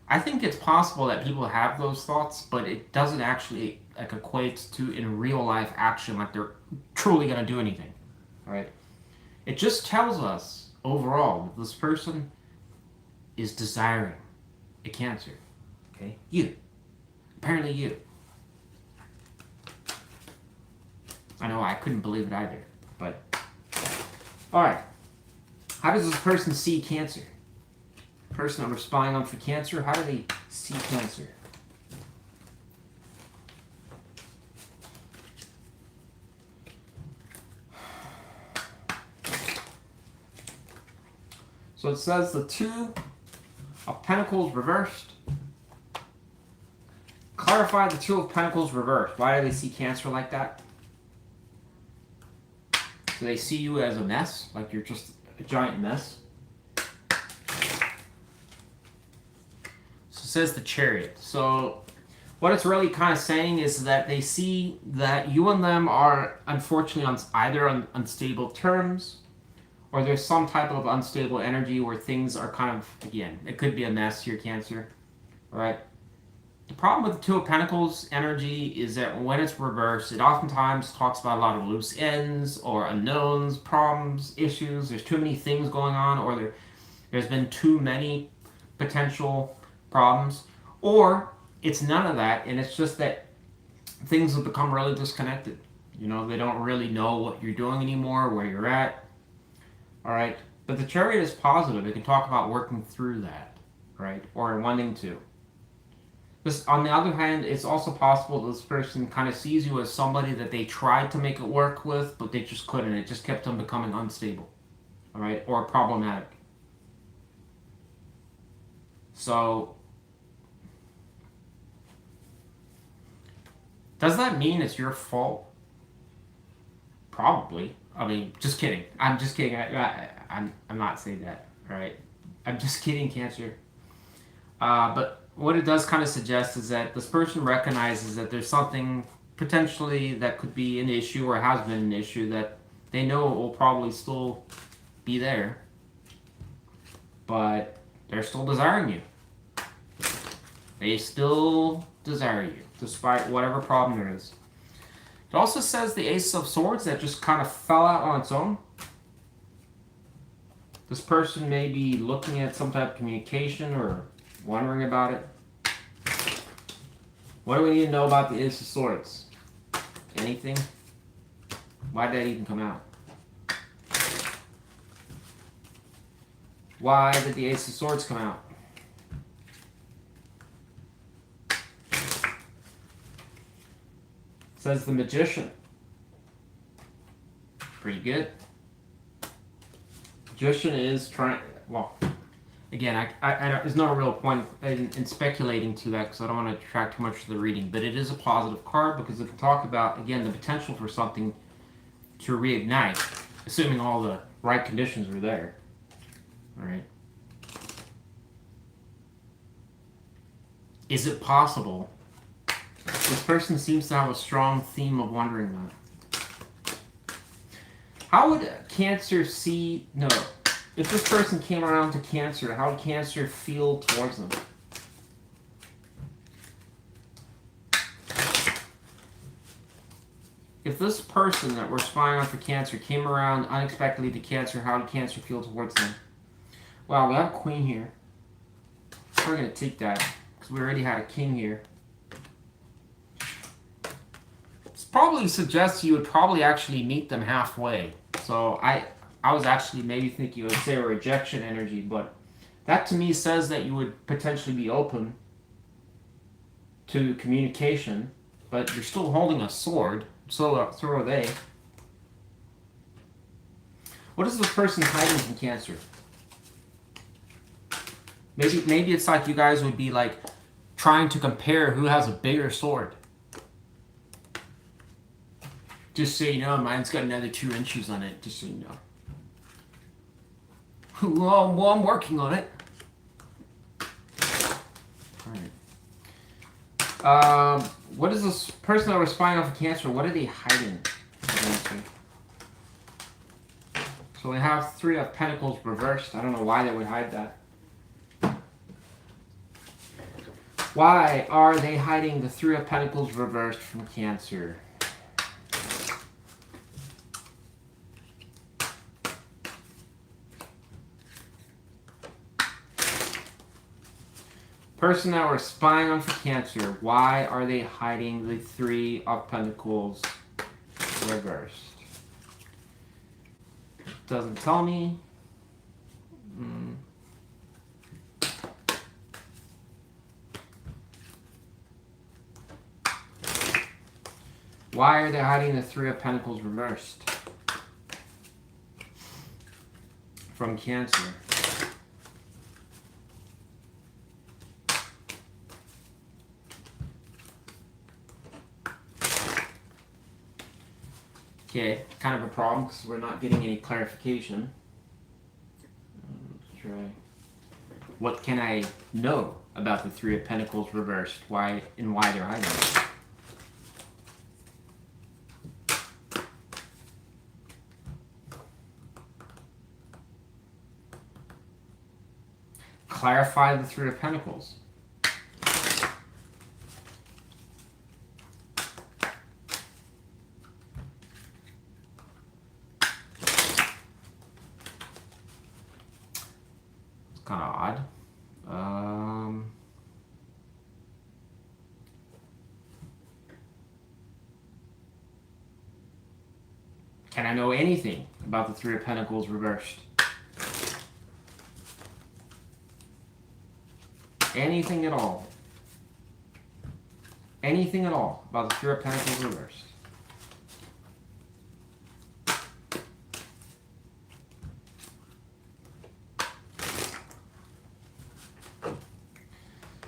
I think it's possible that people have those thoughts, but it doesn't actually like equate to in real life action, like they're truly gonna do anything. All right. It just tells us overall that this person is desiring a Cancer. Okay? You. Apparently you. I know I couldn't believe it either, but... Alright. How does this person see Cancer? Person that we're spying on for Cancer, how do they see Cancer? So it says the Two of Pentacles reversed. Clarify the Two of Pentacles reversed. Why do they see Cancer like that? Do they see you as a mess? Like you're just a giant mess? So it says the Chariot. So what it's really kind of saying is that they see that you and them are unfortunately on either on unstable terms, or there's some type of unstable energy where things are kind of, again, it could be a mess here, Cancer. All right? The problem with the Two of Pentacles energy is that when it's reversed, it oftentimes talks about a lot of loose ends or unknowns, problems, issues. There's too many things going on, or there's been too many potential problems. Or it's none of that, and it's just that things have become really disconnected. You know, they don't really know what you're doing anymore, where you're at. All right, but the Chariot is positive. It can talk about working through that, right, or wanting to. This, on the other hand, it's also possible this person kind of sees you as somebody that they tried to make it work with, but they just couldn't. It just kept them becoming unstable, all right, or problematic. So, does that mean it's your fault? Probably. I mean, just kidding. I'm just kidding. I'm not saying that, all right? I'm just kidding, Cancer. But what it does kind of suggest is that this person recognizes that there's something potentially that could be an issue or has been an issue that they know it will probably still be there, but they're still desiring you. They still desire you, despite whatever problem there is. It also says the Ace of Swords that just kind of fell out on its own. This person may be looking at some type of communication or wondering about it. What do we need to know about the Ace of Swords? Anything? Why did that even come out? Why did the Ace of Swords come out? Says the Magician. Pretty good. Magician is trying, well, again, there's no real point in speculating to that because I don't want to detract too much of the reading, but it is a positive card because it can talk about, again, the potential for something to reignite, assuming all the right conditions are there. All right. Is it possible? This person seems to have a strong theme of wondering that. How would Cancer see... No. If this person came around to Cancer, how would Cancer feel towards them? If this person that we're spying on for Cancer came around unexpectedly to Cancer, how would Cancer feel towards them? Wow, we have a Queen here. We're going to take that because we already had a King here. This probably suggests you would probably actually meet them halfway. So I was actually maybe thinking you would say a rejection energy, but that to me says that you would potentially be open to communication, but you're still holding a sword. So are they. What is this person hiding from Cancer? Maybe it's like you guys would be like trying to compare who has a bigger sword. Just so you know, mine's got another 2 inches on it, just so you know. Well, I'm working on it. Alright. What is this person that we're spying off of Cancer? What are they hiding? So we have 3 of Pentacles reversed. I don't know why they would hide that. Why are they hiding the 3 of Pentacles reversed from Cancer? Person that we're spying on for Cancer, why are they hiding the 3 of Pentacles reversed? Doesn't tell me. Why are they hiding the 3 of Pentacles reversed from Cancer? Okay, kind of a problem because we're not getting any clarification. Let's try. What can I know about the 3 of Pentacles reversed? Why and why they're hiding it? Clarify the 3 of Pentacles. Kind of odd. Can I know anything about the 3 of Pentacles reversed? Anything at all? Anything at all about the 3 of Pentacles reversed?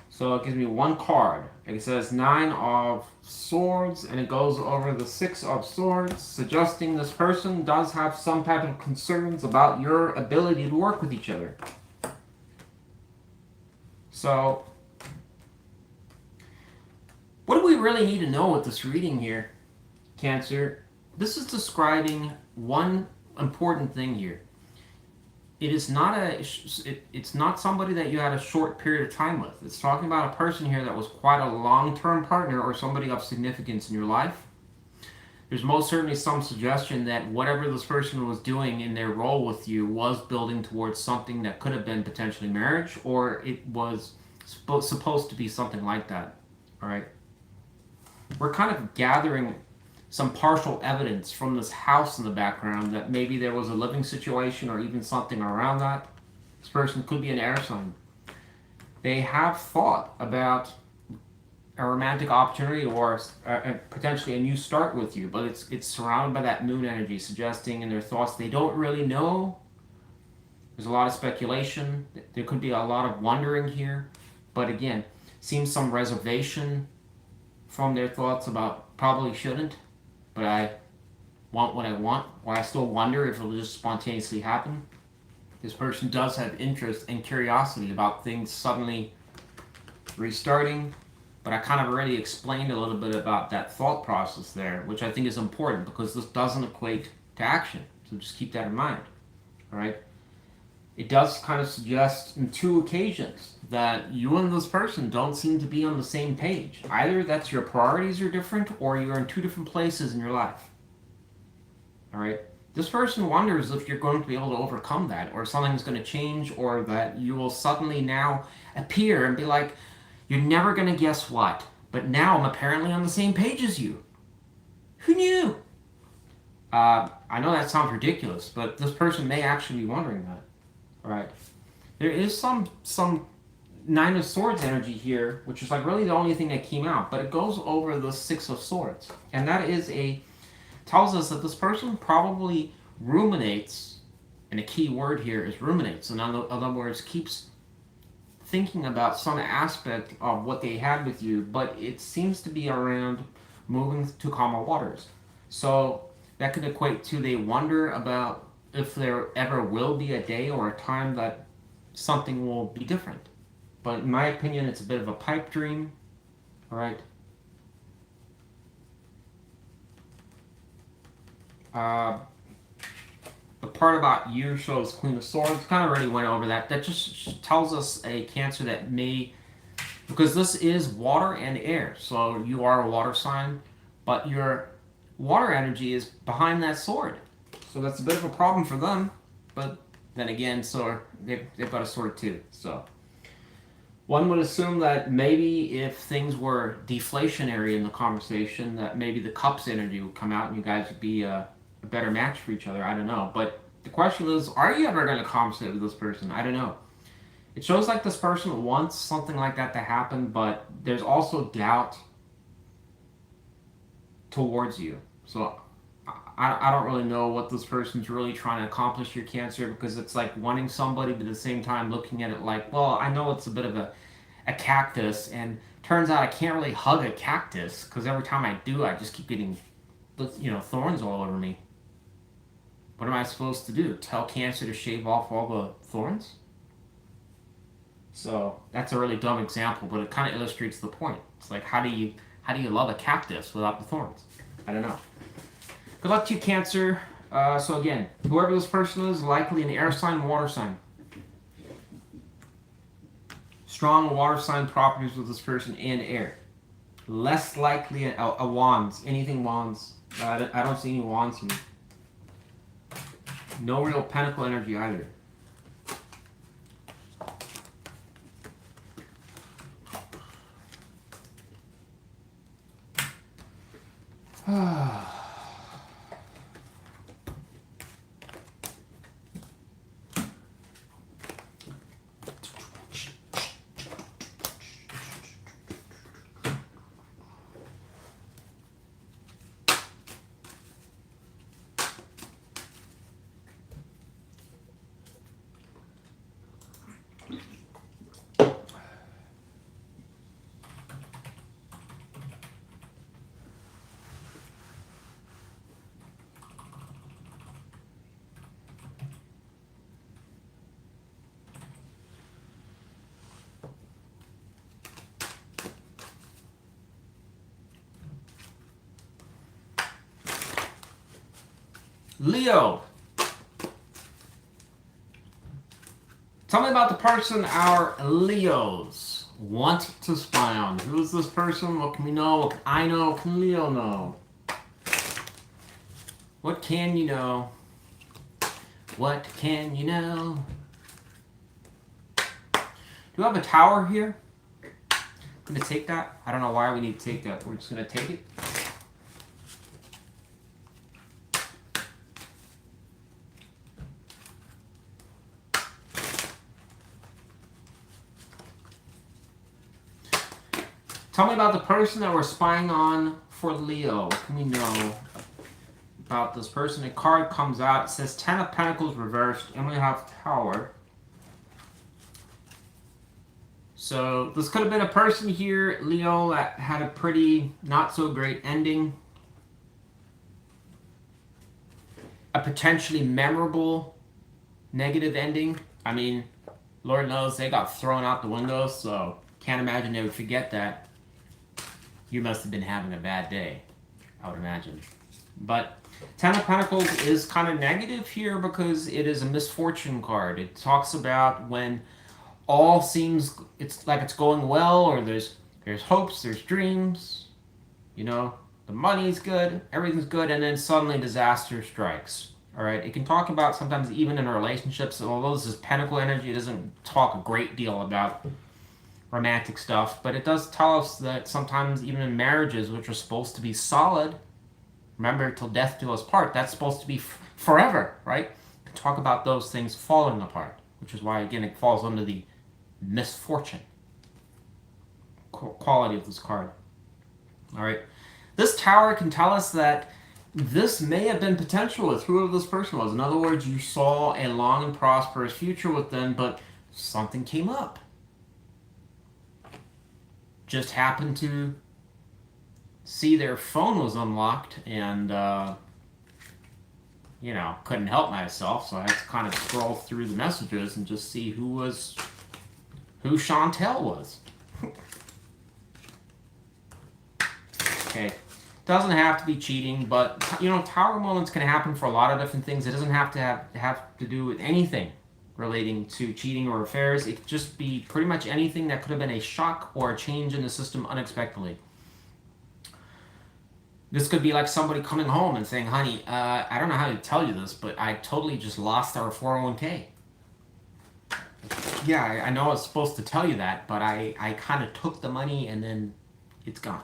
So it gives me 1 card. It says 9 of Swords, and it goes over the 6 of Swords, suggesting this person does have some type of concerns about your ability to work with each other. So, what do we really need to know with this reading here, Cancer? This is describing one important thing here. It is not it's not somebody that you had a short period of time with. It's talking about a person here that was quite a long-term partner or somebody of significance in your life. there's most certainly some suggestion that whatever this person was doing in their role with you was building towards something that could have been potentially marriage, or it was supposed to be something like that. All right. We're kind of gathering some partial evidence from this house in the background that maybe there was a living situation or even something around that. This person could be an air sign. They have thought about a romantic opportunity or potentially a new start with you, but it's surrounded by that moon energy, suggesting in their thoughts they don't really know. There's a lot of speculation. There could be a lot of wondering here, but again, seems some reservation from their thoughts about probably shouldn't, but I want what I want, or I still wonder if it'll just spontaneously happen. This person does have interest and curiosity about things suddenly restarting, but I kind of already explained a little bit about that thought process there, which I think is important because this doesn't equate to action. So just keep that in mind. All right. It does kind of suggest in two occasions that you and this person don't seem to be on the same page. Either that's your priorities are different or you're in two different places in your life. All right. This person wonders if you're going to be able to overcome that, or something's going to change, or that you will suddenly now appear and be like, you're never going to guess what, but now I'm apparently on the same page as you. Who knew? I know that sounds ridiculous, but this person may actually be wondering that. All right. There is some Nine of Swords energy here, which is like really the only thing that came out, but it goes over the Six of Swords. And that is tells us that this person probably ruminates, and a key word here is ruminates. In other words, keeps thinking about some aspect of what they had with you, but it seems to be around moving to calmer waters. So that could equate to they wonder about if there ever will be a day or a time that something will be different. But in my opinion, it's a bit of a pipe dream. All right. The part about you shows Queen of Swords. Kind of already went over that. That just tells us a Cancer that may, because this is water and air, so you are a water sign, but your water energy is behind that sword. So that's a bit of a problem for them. But then again, so they've got a sword too. So one would assume that maybe if things were deflationary in the conversation, that maybe the Cups energy would come out and you guys would be a better match for each other. I don't know. But the question is, are you ever going to conversate with this person? I don't know. It shows like this person wants something like that to happen, but there's also doubt towards you. So I don't really know what this person's really trying to accomplish here, Cancer, because it's like wanting somebody, but at the same time looking at it like, well, I know it's a bit of a cactus, and turns out I can't really hug a cactus because every time I do, I just keep getting, thorns all over me. What am I supposed to do? Tell Cancer to shave off all the thorns? So that's a really dumb example, but it kind of illustrates the point. It's like, how do you love a cactus without the thorns? I don't know. Good luck to you, Cancer. So again, whoever this person is, likely an air sign, water sign. Strong water sign properties with this person and air. Less likely a wands, anything wands. I don't see any wands here. No real pentacle energy either. Leo. Tell me about the person our Leos want to spy on. Who is this person? What can we know? What can I know? What can Leo know? What can you know? What can you know? Do you have a tower here? I'm going to take that. I don't know why we need to take that. We're just going to take it. Tell me about the person that we're spying on for Leo. What can we know about this person? A card comes out. It says 10 of Pentacles reversed, and we have Tower. So this could have been a person here, Leo, that had a pretty not so great ending. A potentially memorable negative ending. I mean, Lord knows they got thrown out the window, so can't imagine they would forget that. You must have been having a bad day, I would imagine. But 10 of Pentacles is kind of negative here because it is a misfortune card. It talks about when all seems it's like it's going well, or there's hopes, there's dreams, you know, the money's good, everything's good, and then suddenly disaster strikes. All right, it can talk about sometimes even in relationships, although this is Pentacle energy, it doesn't talk a great deal about romantic stuff, but it does tell us that sometimes even in marriages, which are supposed to be solid, remember, till death do us part, that's supposed to be forever, right? Talk about those things falling apart, which is why, again, it falls under the misfortune quality of this card. All right, this Tower can tell us that this may have been potential with whoever this person was. In other words, you saw a long and prosperous future with them, but something came up. Just happened to see their phone was unlocked, and you know, couldn't help myself, so I had to kind of scroll through the messages and just see who Chantel was. Okay, doesn't have to be cheating, but you know, Tower moments can happen for a lot of different things. It doesn't have to do with anything relating to cheating or affairs. It could just be pretty much anything that could have been a shock or a change in the system unexpectedly. This could be like somebody coming home and saying, honey, I don't know how to tell you this, but I totally just lost our 401k. Yeah, I know I was supposed to tell you that, but I kind of took the money and then it's gone.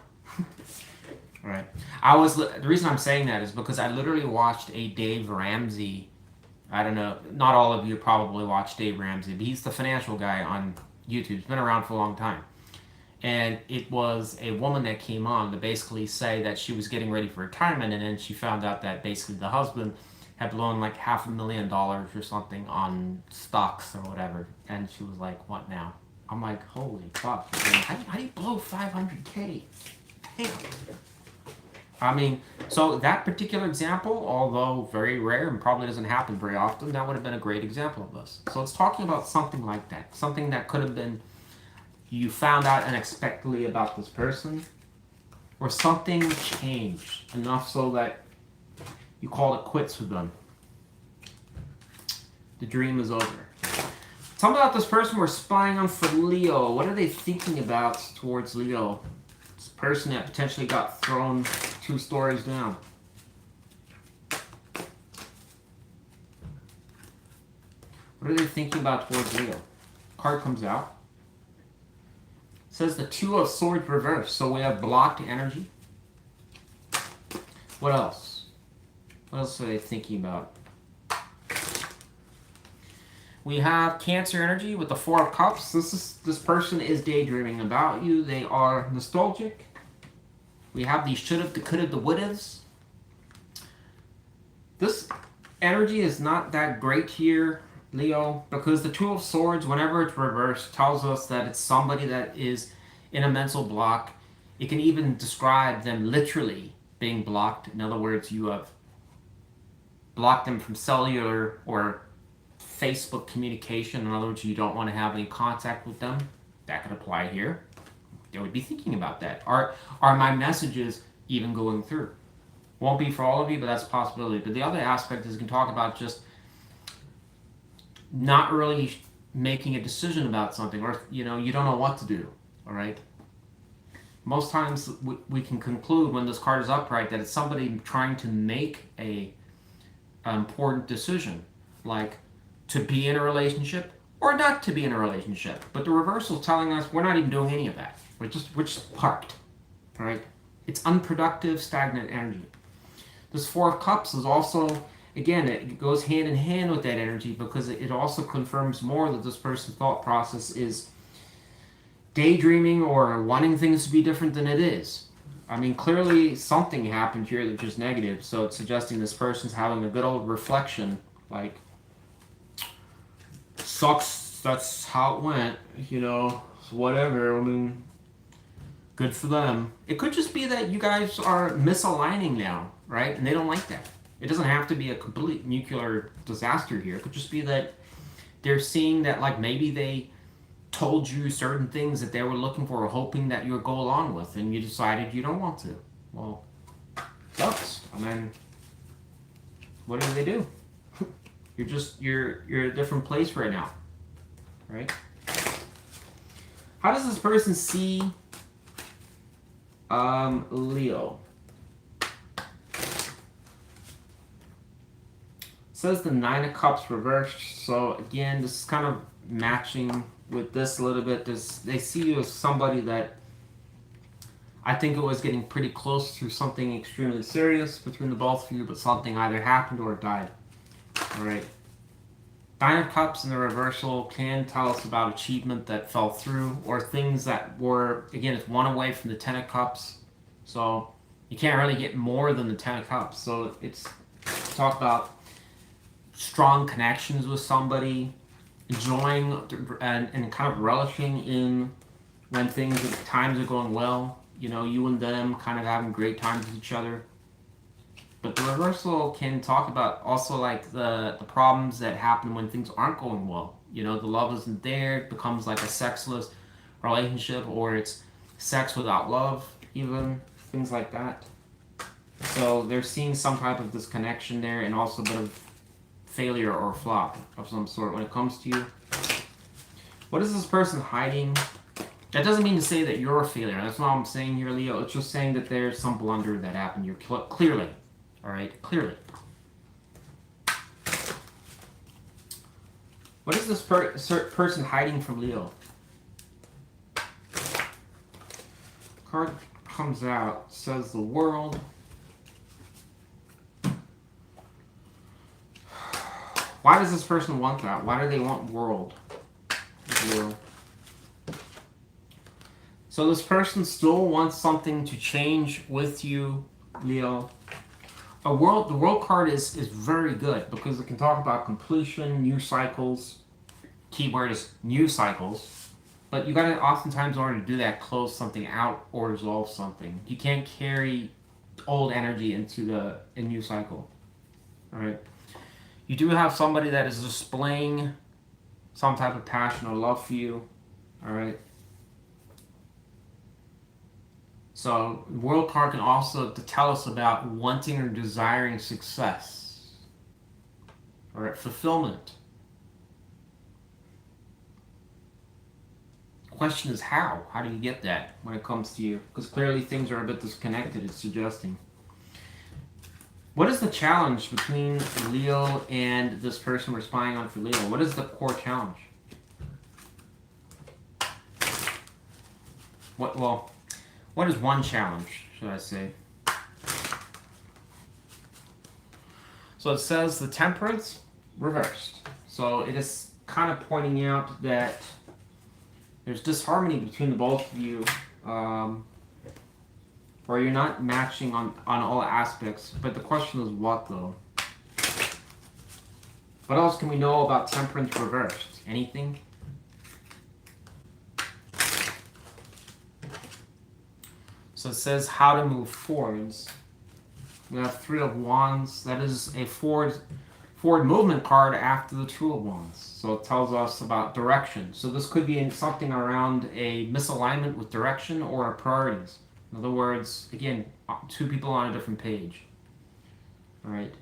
Right. The reason I'm saying that is because I literally watched a Dave Ramsey. I don't know, not all of you probably watch Dave Ramsey, but he's the financial guy on YouTube. He's been around for a long time. And it was a woman that came on to basically say that she was getting ready for retirement, and then she found out that basically the husband had blown like $500,000 or something on stocks or whatever. And she was like, what now? I'm like, holy fuck. How do you blow 500K? Damn. I mean, so that particular example, although very rare and probably doesn't happen very often, that would have been a great example of this. So it's talking about something like that. Something that could have been, you found out unexpectedly about this person, or something changed enough so that you called it quits with them. The dream is over. Tell me about this person we're spying on for Leo. What are they thinking about towards Leo? This person that potentially got thrown 2 stories down. What are they thinking about towards Leo? Card comes out. It says the 2 of Swords reversed. So we have blocked energy. What else? What else are they thinking about? We have Cancer energy with the 4 of Cups. This person is daydreaming about you. They are nostalgic. We have the should have, the could have, the would haves. This energy is not that great here, Leo, because the 2 of Swords, whenever it's reversed, tells us that it's somebody that is in a mental block. It can even describe them literally being blocked. In other words, you have blocked them from cellular or Facebook communication. In other words, you don't want to have any contact with them. That could apply here. They would be thinking about that. Are my messages even going through? Won't be for all of you, but that's a possibility. But the other aspect is you can talk about just not really making a decision about something, or you know, you don't know what to do. All right. Most times we can conclude when this card is upright that it's somebody trying to make a an important decision, like to be in a relationship or not to be in a relationship. But the reversal is telling us we're not even doing any of that. We're just parked, right? It's unproductive, stagnant energy. This Four of Cups is also, again, it goes hand in hand with that energy because it also confirms more that this person's thought process is daydreaming or wanting things to be different than it is. I mean, clearly something happened here that's just negative, so it's suggesting this person's having a good old reflection, like, sucks, that's how it went, you know, whatever, I mean, good for them. It could just be that you guys are misaligning now, right? And they don't like that. It doesn't have to be a complete nuclear disaster here. It could just be that they're seeing that, like, maybe they told you certain things that they were looking for or hoping that you would go along with, and you decided you don't want to. Well, sucks. I mean, what do they do? you're a different place right now, right? How does this person see Leo? It says the Nine of Cups reversed. So again, this is kind of matching with this a little bit. They see you as somebody that I think it was getting pretty close to something extremely serious between the both of you, but something either happened or died. All right. Nine of Cups in the reversal can tell us about achievement that fell through or things that were, again, it's one away from the Ten of Cups. So you can't really get more than the Ten of Cups. So it's talk about strong connections with somebody, enjoying and kind of relishing in when times are going well. You know, you and them kind of having great times with each other. But the reversal can talk about also like the problems that happen when things aren't going well. You know, the love isn't there. It becomes like a sexless relationship, or it's sex without love, even things like that. So they're seeing some type of disconnection there, and also a bit of failure or flop of some sort when it comes to you. What is this person hiding? That doesn't mean to say that you're a failure. That's not what I'm saying here, Leo. It's just saying that there's some blunder that happened here, clearly. All right, clearly. What is this person hiding from Leo? Card comes out, says the World. Why does this person want that? Why do they want World? So this person still wants something to change with you, Leo. The World card is very good because it can talk about completion, new cycles. Keyword is new cycles. But you gotta oftentimes, in order to do that, close something out or resolve something. You can't carry old energy into a new cycle. Alright? You do have somebody that is displaying some type of passion or love for you. Alright? So, World card can also tell us about wanting or desiring success. Alright, fulfillment. The question is how? How do you get that when it comes to you? Because clearly things are a bit disconnected, it's suggesting. What is the challenge between Leo and this person we're spying on for Leo? What is the core challenge? What is one challenge, should I say? So it says the Temperance reversed. So it is kind of pointing out that there's disharmony between the both of you, or you're not matching on all aspects. But the question is what, though? What else can we know about Temperance reversed? Anything? So it says how to move forwards. We have Three of Wands. That is a forward movement card after the Two of Wands. So it tells us about direction. So this could be something around a misalignment with direction or priorities. In other words, again, two people on a different page. All right.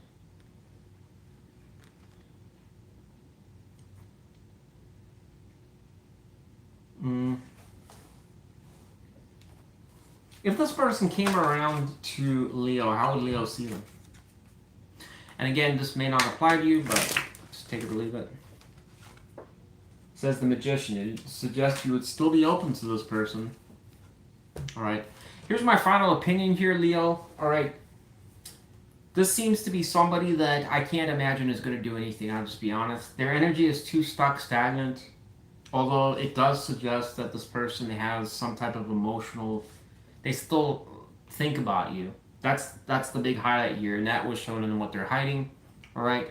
If this person came around to Leo, how would Leo see them? And again, this may not apply to you, but just take it or leave it. Says the Magician. It suggests you would still be open to this person. All right. Here's my final opinion here, Leo. All right. This seems to be somebody that I can't imagine is going to do anything. I'll just be honest. Their energy is too stuck, stagnant. Although it does suggest that this person has some type of emotional... They still think about you. That's the big highlight here, and that was shown in what they're hiding. All right.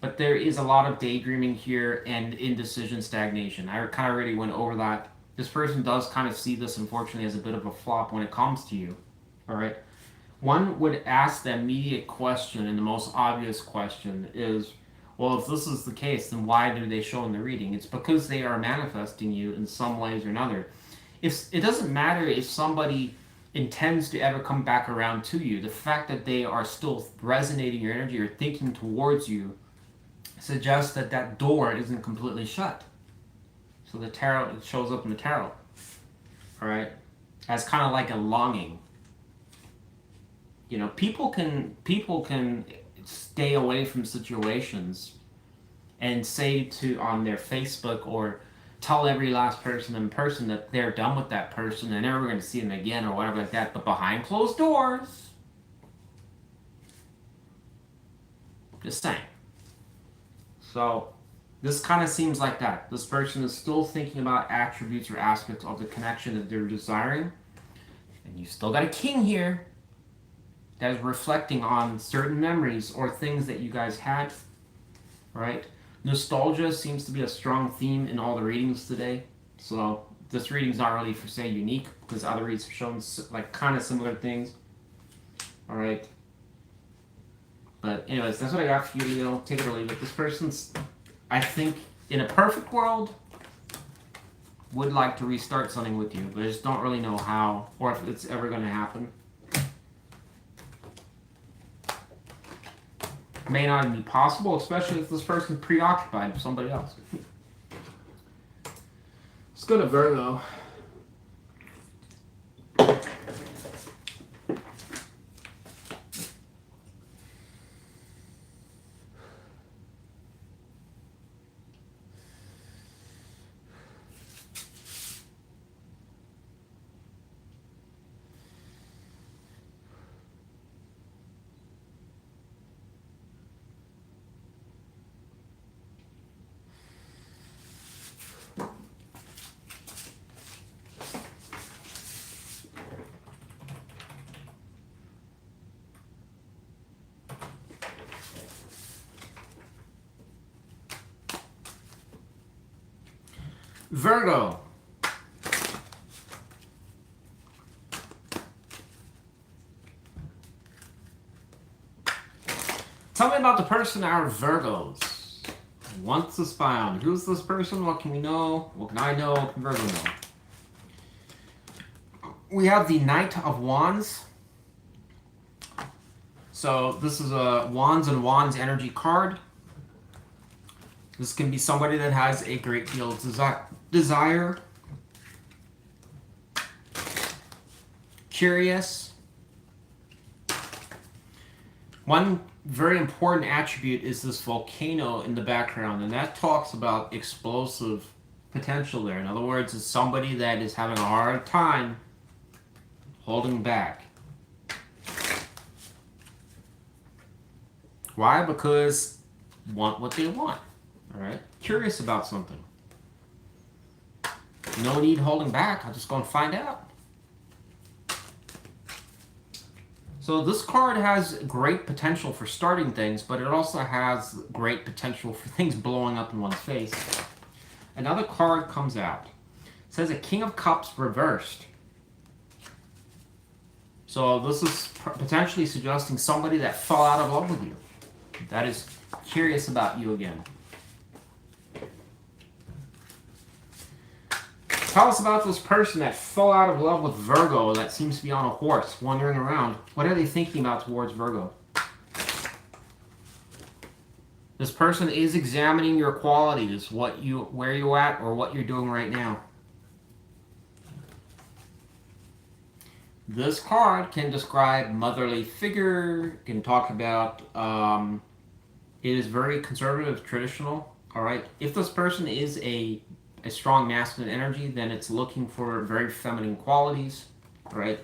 But there is a lot of daydreaming here and indecision, stagnation. I kind of already went over that. This person does kind of see this, unfortunately, as a bit of a flop when it comes to you. All right. One would ask the immediate question, and the most obvious question is, well, if this is the case, then why do they show in the reading? It's because they are manifesting you in some ways or another. If it doesn't matter if somebody intends to ever come back around to you, the fact that they are still resonating your energy or thinking towards you suggests that that door isn't completely shut. So the tarot, it shows up in the tarot, all right, as kind of like a longing. You know, people can stay away from situations and say to on their Facebook or tell every last person in person that they're done with that person and never going to see them again or whatever like that. But behind closed doors, just saying. So this kind of seems like that. This person is still thinking about attributes or aspects of the connection that they're desiring. And you still got a king here that is reflecting on certain memories or things that you guys had, right? Nostalgia seems to be a strong theme in all the readings today. So this reading's not really, for say, unique, because other reads have shown like kind of similar things. All right. But anyways, that's what I got for you, Leo. Take it or leave it. This person's, I think, in a perfect world, would like to restart something with you, but I just don't really know how or if it's ever going to happen. May not even be possible, especially if this person's preoccupied with somebody else. Let's go to Virgo. Virgo. Tell me about the person our Virgos wants to spy on. Who's this person? What can we know? What can I know? What can Virgo know? We have the Knight of Wands. So this is a Wands and Wands energy card. This can be somebody that has a great deal of desire, curious. One very important attribute is this volcano in the background, and that talks about explosive potential there. In other words, it's somebody that is having a hard time holding back. Why? Because want what they want. All right, curious about something. No need holding back. I'll just go and find out. So this card has great potential for starting things, but it also has great potential for things blowing up in one's face. Another card comes out. It says a King of Cups reversed. So this is potentially suggesting somebody that fell out of love with you. That is curious about you again. Tell us about this person that fell out of love with Virgo that seems to be on a horse, wandering around. What are they thinking about towards Virgo? This person is examining your qualities, where you're at or what you're doing right now. This card can describe motherly figure, can talk about It is very conservative, traditional. All right. If this person is a strong masculine energy, then it's looking for very feminine qualities. All right.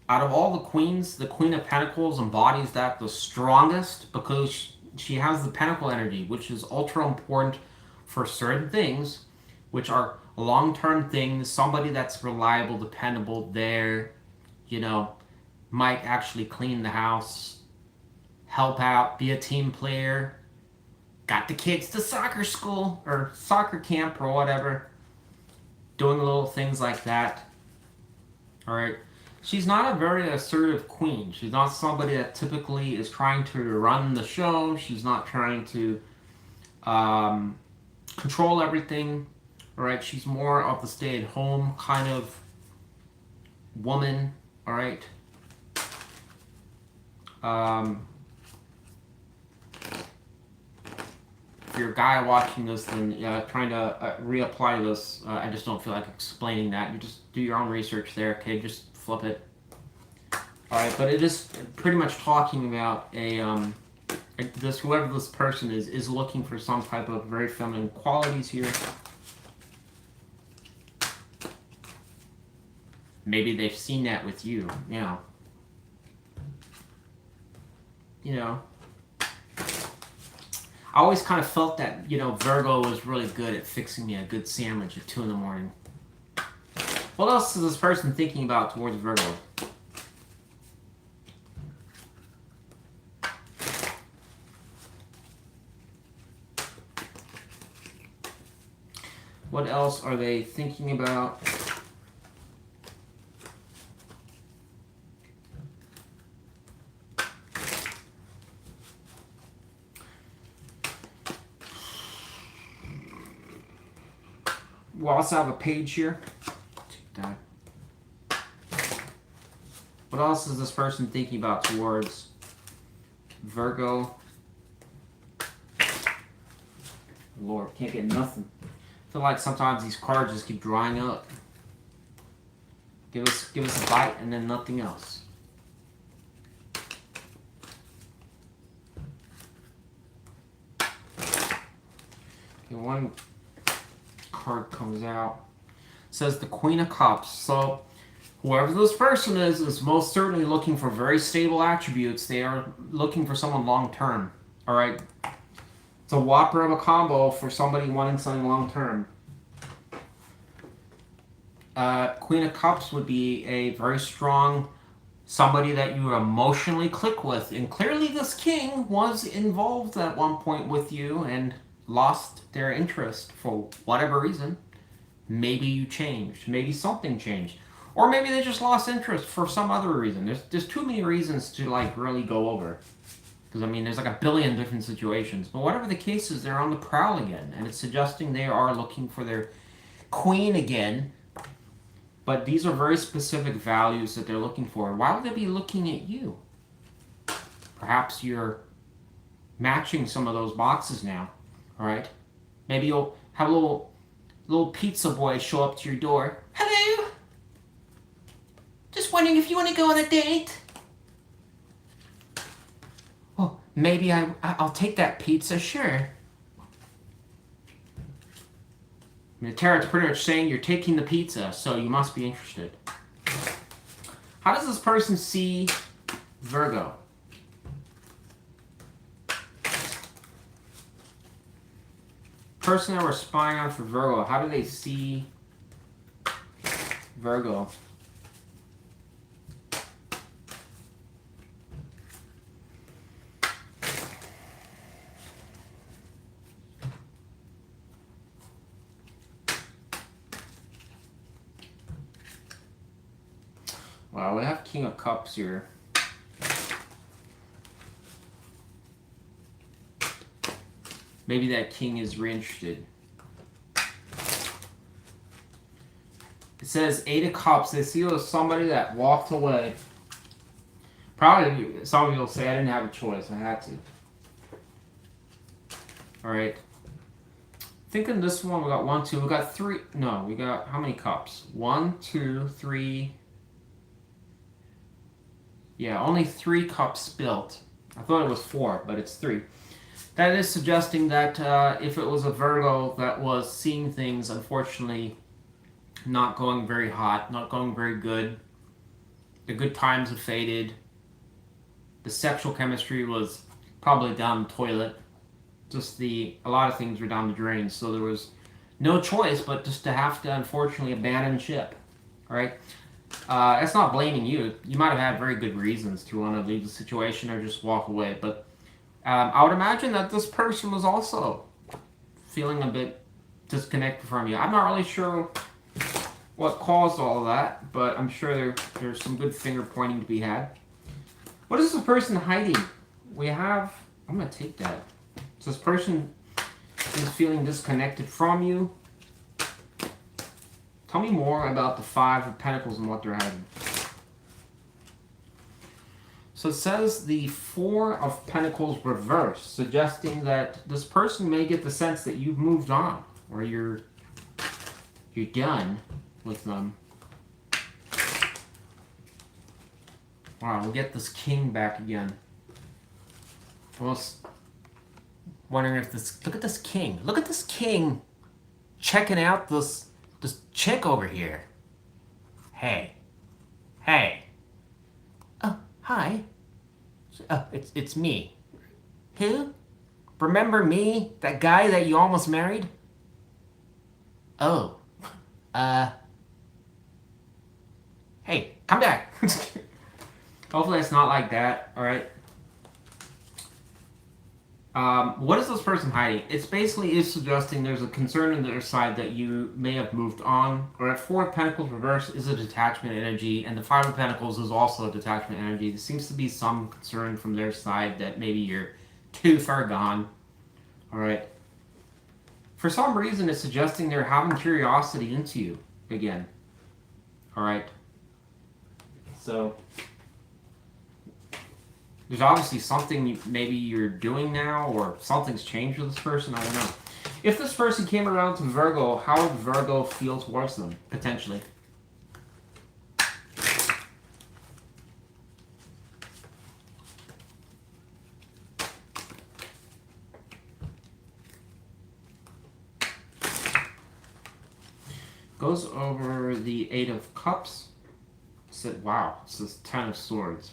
Out of all the queens, the Queen of Pentacles embodies that the strongest because she has the Pentacle energy, which is ultra important for certain things, which are long-term things. Somebody that's reliable, dependable, there, you know, might actually clean the house, help out, be a team player, got the kids to soccer school or soccer camp or whatever, doing little things like that. All right. She's not a very assertive queen. She's not somebody that typically is trying to run the show. She's not trying to control everything. All right. She's more of the stay-at-home kind of woman. All right. If you're a guy watching this, then trying to reapply this, I just don't feel like explaining that. You just do your own research there, okay? Just flip it. Alright, but it is pretty much talking about whoever this person is looking for some type of very feminine qualities here. Maybe they've seen that with you, you know. I always kind of felt that, Virgo was really good at fixing me a good sandwich at 2 in the morning. What else is this person thinking about towards Virgo? What else are they thinking about? We also have a page here. Take that. What else is this person thinking about towards Virgo? Lord, can't get nothing. I feel like sometimes these cards just keep drying up. Give us a bite and then nothing else. Okay, one card comes out. It says the Queen of Cups. So whoever this person is most certainly looking for very stable attributes. They are looking for someone long term. All right. It's a whopper of a combo for somebody wanting something long term. Queen of Cups would be a very strong somebody that you emotionally click with. And clearly this king was involved at one point with you and lost their interest for whatever reason. Maybe you changed. Maybe something changed. Or maybe they just lost interest for some other reason. There's too many reasons to really go over. Because, there's like a billion different situations. But whatever the case is, they're on the prowl again. And it's suggesting they are looking for their queen again. But these are very specific values that they're looking for. Why would they be looking at you? Perhaps you're matching some of those boxes now. All right? Maybe you'll have a little pizza boy show up to your door. Hello? Just wondering if you want to go on a date? Well, maybe I'll take that pizza, sure. The tarot's pretty much saying you're taking the pizza, so you must be interested. How does this person see Virgo? Person that we're spying on for Virgo, how do they see Virgo? Wow, we have King of Cups here. Maybe that king is reinterested. It says 8 of Cups. They see it as somebody that walked away. Probably some of you will say, I didn't have a choice. I had to. Alright. Thinking this one, we got 1, 2. We got 3. No, we got how many cups? 1, 2, 3. Yeah, only 3 cups spilt. I thought it was 4, but it's 3. That is suggesting that if it was a Virgo that was seeing things, unfortunately, not going very hot, not going very good, the good times have faded, the sexual chemistry was probably down the toilet, just a lot of things were down the drain, so there was no choice but just to have to, unfortunately, abandon ship, all right? That's not blaming you. You might have had very good reasons to want to leave the situation or just walk away, but I would imagine that this person was also feeling a bit disconnected from you. I'm not really sure what caused all of that, but I'm sure there's some good finger pointing to be had. What is this person hiding? We have... I'm going to take that. So this person is feeling disconnected from you. Tell me more about the 5 of Pentacles and what they're hiding. So it says the 4 of Pentacles reversed, suggesting that this person may get the sense that you've moved on, or you're done with them. Wow, we'll get this king back again. I was wondering if this... Look at this king. Look at this king checking out this chick over here. Hey. Hey. Oh, hi. It's me. Who? Remember me? That guy that you almost married? Oh. Hey, come back. Hopefully it's not like that, alright? What is this person hiding? It's basically is suggesting there's a concern on their side that you may have moved on. Or at 4 of Pentacles reverse is a detachment energy, and the 5 of Pentacles is also a detachment energy. There seems to be some concern from their side that maybe you're too far gone. Alright. For some reason, it's suggesting they're having curiosity into you again. Alright. So... there's obviously something maybe you're doing now, or something's changed with this person, I don't know. If this person came around to Virgo, how would Virgo feel towards them, potentially? Goes over the 8 of Cups. Said, wow, this is 10 of Swords.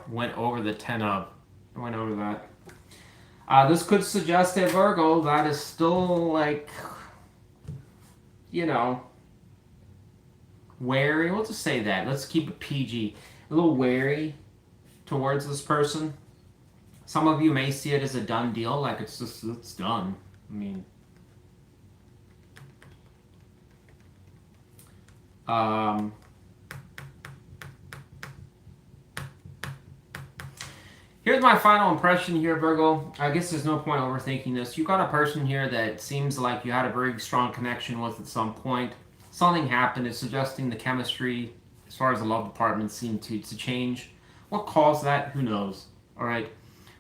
Went over the 10 of. Went over that. This could suggest a Virgo that is still, like, you know, wary. We'll just say that. Let's keep it PG. A little wary towards this person. Some of you may see it as a done deal, like it's done. I mean, here's my final impression here, Virgo. I guess there's no point overthinking this. You got a person here that seems like you had a very strong connection with at some point. Something happened. It's suggesting the chemistry, as far as the love department, seemed to change. What caused that? Who knows? All right.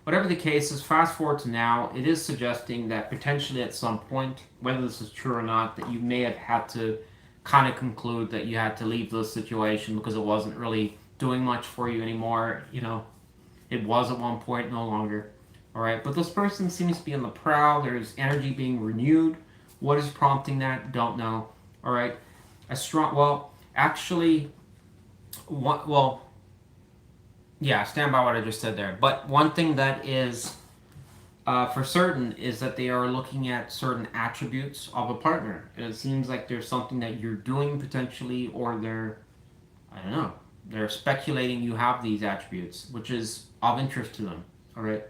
Whatever the case is, fast forward to now, it is suggesting that potentially at some point, whether this is true or not, that you may have had to kind of conclude that you had to leave this situation because it wasn't really doing much for you anymore, you know. It was at one point, no longer. Alright, but this person seems to be on the prowl. There's energy being renewed. What is prompting that? Don't know. Alright. A strong, well, actually, yeah, stand by what I just said there. But one thing that is for certain is that they are looking at certain attributes of a partner. And it seems like there's something that you're doing potentially, or they're, I don't know, they're speculating you have these attributes, which is of interest to them. All right.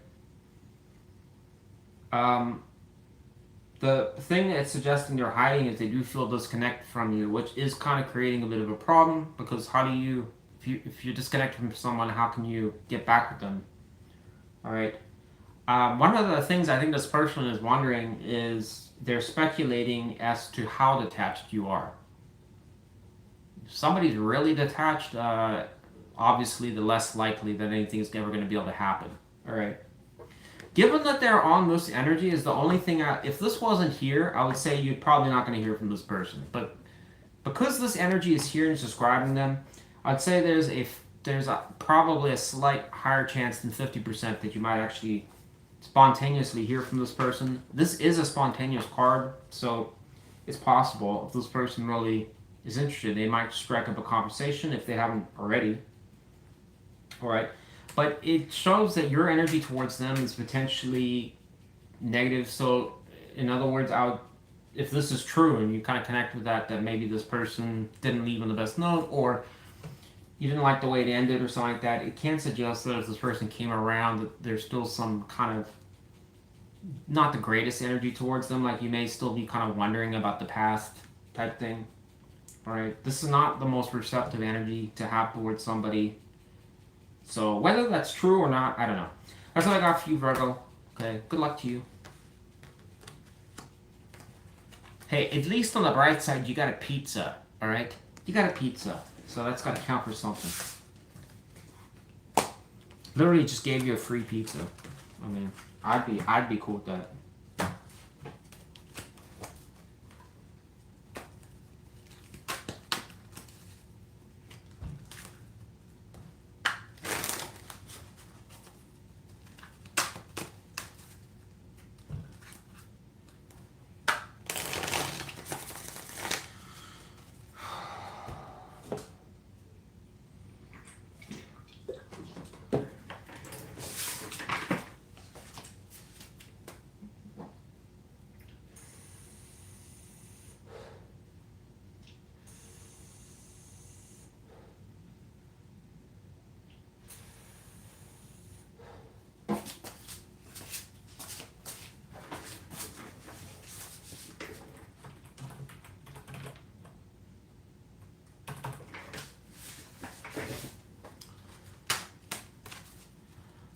The thing that's suggesting they're hiding is they do feel disconnected from you, which is kind of creating a bit of a problem, because how do you, if you're disconnected from someone, how can you get back with them? All right. One of the things I think this person is wondering is they're speculating as to how detached you are. If somebody's really detached, obviously the less likely that anything's ever going to be able to happen. All right. Given that they're on this energy is the only thing, if this wasn't here, I would say you're probably not going to hear from this person. But because this energy is here and it's describing them, I'd say there's a there's probably a slight higher chance than 50% that you might actually spontaneously hear from this person. This is a spontaneous card, so it's possible if this person really is interested, they might strike up a conversation if they haven't already. All right, but it shows that your energy towards them is potentially negative. So, in other words, if this is true and you kind of connect with that maybe this person didn't leave on the best note, or you didn't like the way it ended or something like that, it can suggest that if this person came around, that there's still some kind of not the greatest energy towards them. Like you may still be kind of wondering about the past type thing. All right, this is not the most receptive energy to have towards somebody. So whether that's true or not, I don't know. That's what I got for you, Virgo. Okay, good luck to you. Hey, at least on the bright side, you got a pizza, all right? You got a pizza, so that's got to count for something. Literally just gave you a free pizza. I mean, I'd be cool with that.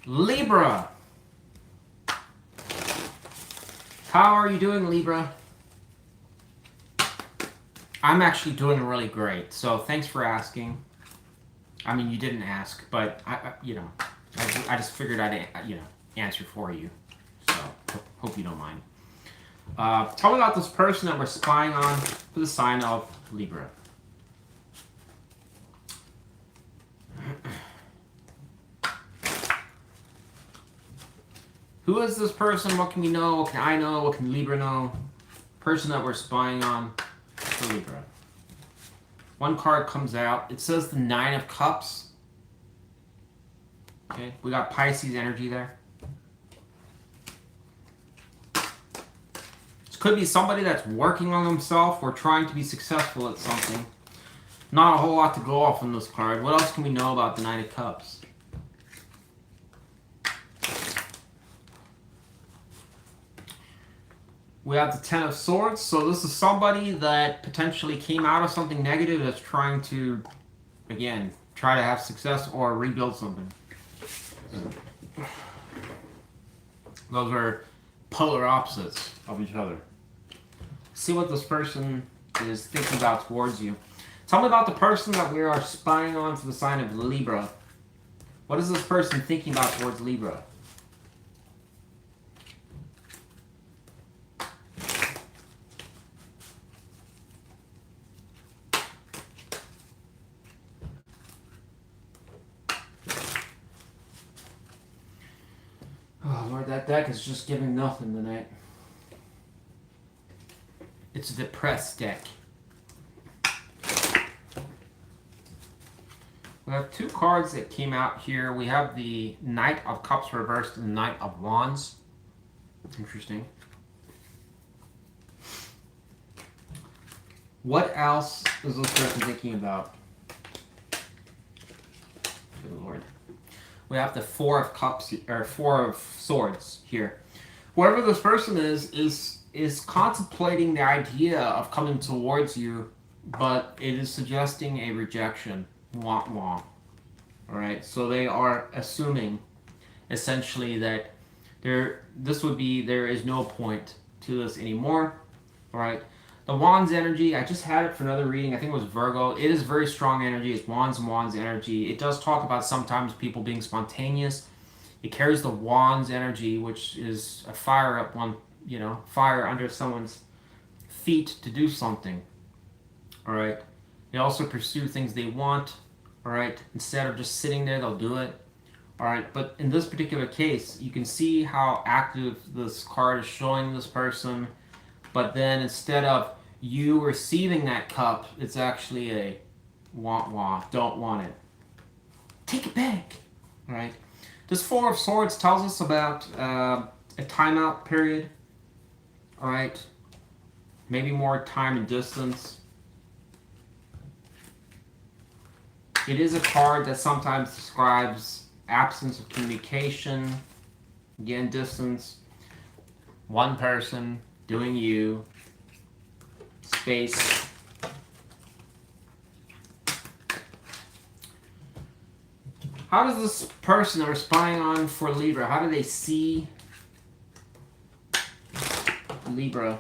Libra. How are you doing, Libra? I'm actually doing really great, so thanks for asking. I mean, you didn't ask, but I just figured I'd answer for you. So hope you don't mind. Tell me about this person that we're spying on for the sign of Libra. Who is this person? What can we know? What can I know? What can Libra know? Person that we're spying on for Libra. One card comes out. It says the Nine of Cups. Okay, we got Pisces energy there. This could be somebody that's working on themselves or trying to be successful at something. Not a whole lot to go off on this card. What else can we know about the Nine of Cups? We have the Ten of Swords, so this is somebody that potentially came out of something negative that's trying to, again, try to have success or rebuild something. Those are polar opposites of each other. See what this person is thinking about towards you. Tell me about the person that we are spying on for the sign of Libra. What is this person thinking about towards Libra? Oh Lord, that deck is just giving nothing tonight. It's a depressed deck. We have two cards that came out here. We have the Knight of Cups reversed and the Knight of Wands. Interesting. What else is this person thinking about? Good Lord. We have the Four of Cups, or Four of Swords here. Whoever this person is contemplating the idea of coming towards you, but it is suggesting a rejection. Wah wah. Alright, so they are assuming essentially that there is no point to this anymore. Alright. The Wands energy, I just had it for another reading. I think it was Virgo. It is very strong energy. It's Wands and Wands energy. It does talk about sometimes people being spontaneous. It carries the Wands energy, which is a fire up one, fire under someone's feet to do something. All right. They also pursue things they want. All right, instead of just sitting there, they'll do it. All right, but in this particular case, you can see how active this card is showing this person. But then instead of you receiving that cup, it's actually a wah, don't want it. Take it back. All right. This Four of Swords tells us about a timeout period. All right. Maybe more time and distance. It is a card that sometimes describes absence of communication. Again, distance. One person doing you. Space. How does this person that we're spying on for Libra, how do they see Libra?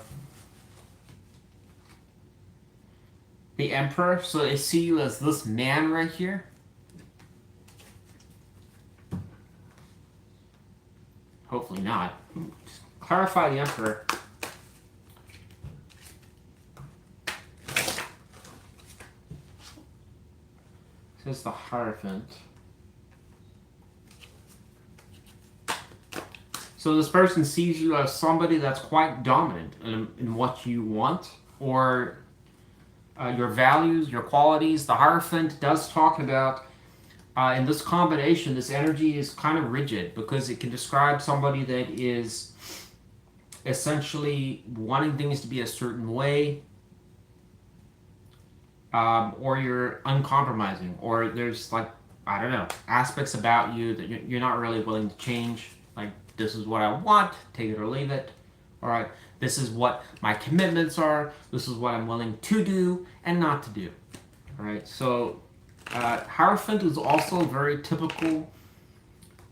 The Emperor, so they see you as this man right here. Hopefully not. Just clarify the Emperor. It says the Hierophant. So this person sees you as somebody that's quite dominant in what you want, or your values, your qualities. The Hierophant does talk about, in this combination, this energy is kind of rigid because it can describe somebody that is essentially wanting things to be a certain way, or you're uncompromising, or there's like, I don't know, aspects about you that you're not really willing to change. Like, this is what I want, take it or leave it. All right, this is what my commitments are. This is what I'm willing to do and not to do. All right, so Hierophant is also very typical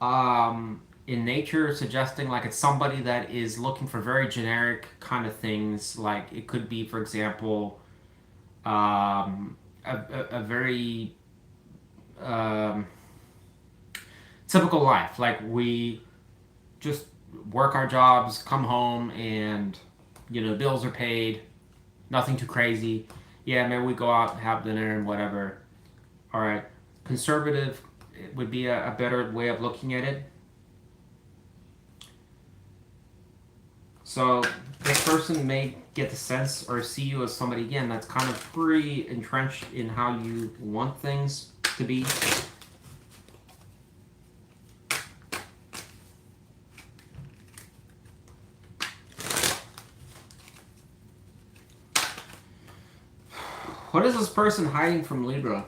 in nature, suggesting like it's somebody that is looking for very generic kind of things. Like it could be, for example, a very typical life. Like we just work our jobs, come home, and bills are paid. Nothing too crazy. Yeah, maybe we go out and have dinner and whatever. All right, conservative would be a better way of looking at it. So this person may get the sense or see you as somebody, again, that's kind of pretty entrenched in how you want things to be. What is this person hiding from Libra?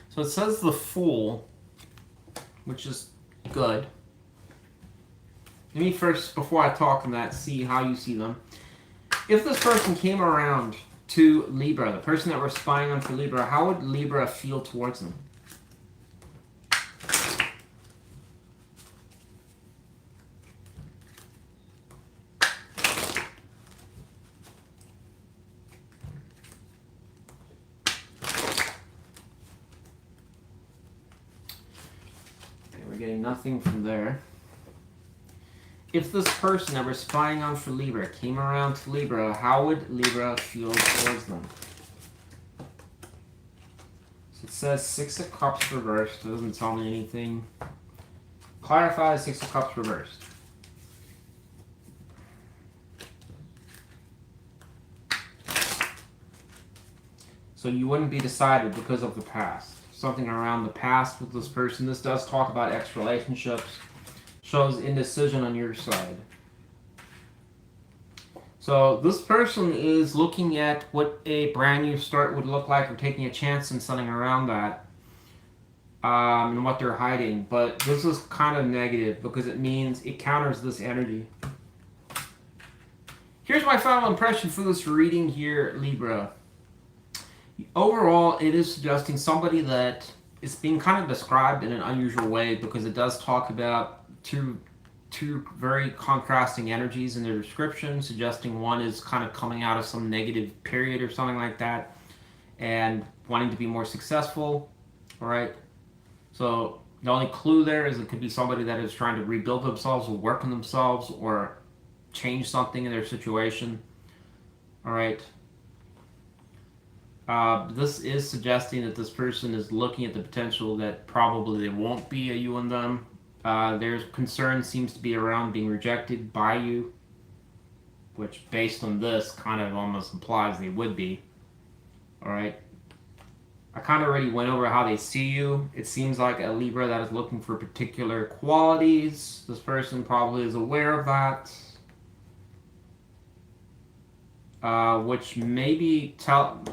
So it says the Fool, which is good. Let me first, before I talk on that, see how you see them. If this person came around to Libra, the person that we're spying on for Libra, how would Libra feel towards them? Getting nothing from there. If this person that we're spying on for Libra came around to Libra, how would Libra feel towards them? So it says Six of Cups reversed. It doesn't tell me anything. Clarify Six of Cups reversed. So you wouldn't be decided because of the past. Something around the past with this person. This does talk about ex-relationships. Shows indecision on your side. So this person is looking at what a brand new start would look like, or taking a chance in something around that, and what they're hiding. But this is kind of negative because it means it counters this energy. Here's my final impression for this reading here, Libra. Overall, it is suggesting somebody that is being kind of described in an unusual way, because it does talk about two very contrasting energies in their description, suggesting one is kind of coming out of some negative period or something like that and wanting to be more successful. All right, so the only clue there is it could be somebody that is trying to rebuild themselves or work on themselves or change something in their situation. All right. This is suggesting that this person is looking at the potential that probably there won't be a you and them. Their concern seems to be around being rejected by you, which based on this kind of almost implies they would be. Alright. I kind of already went over how they see you. It seems like a Libra that is looking for particular qualities. This person probably is aware of that. Which maybe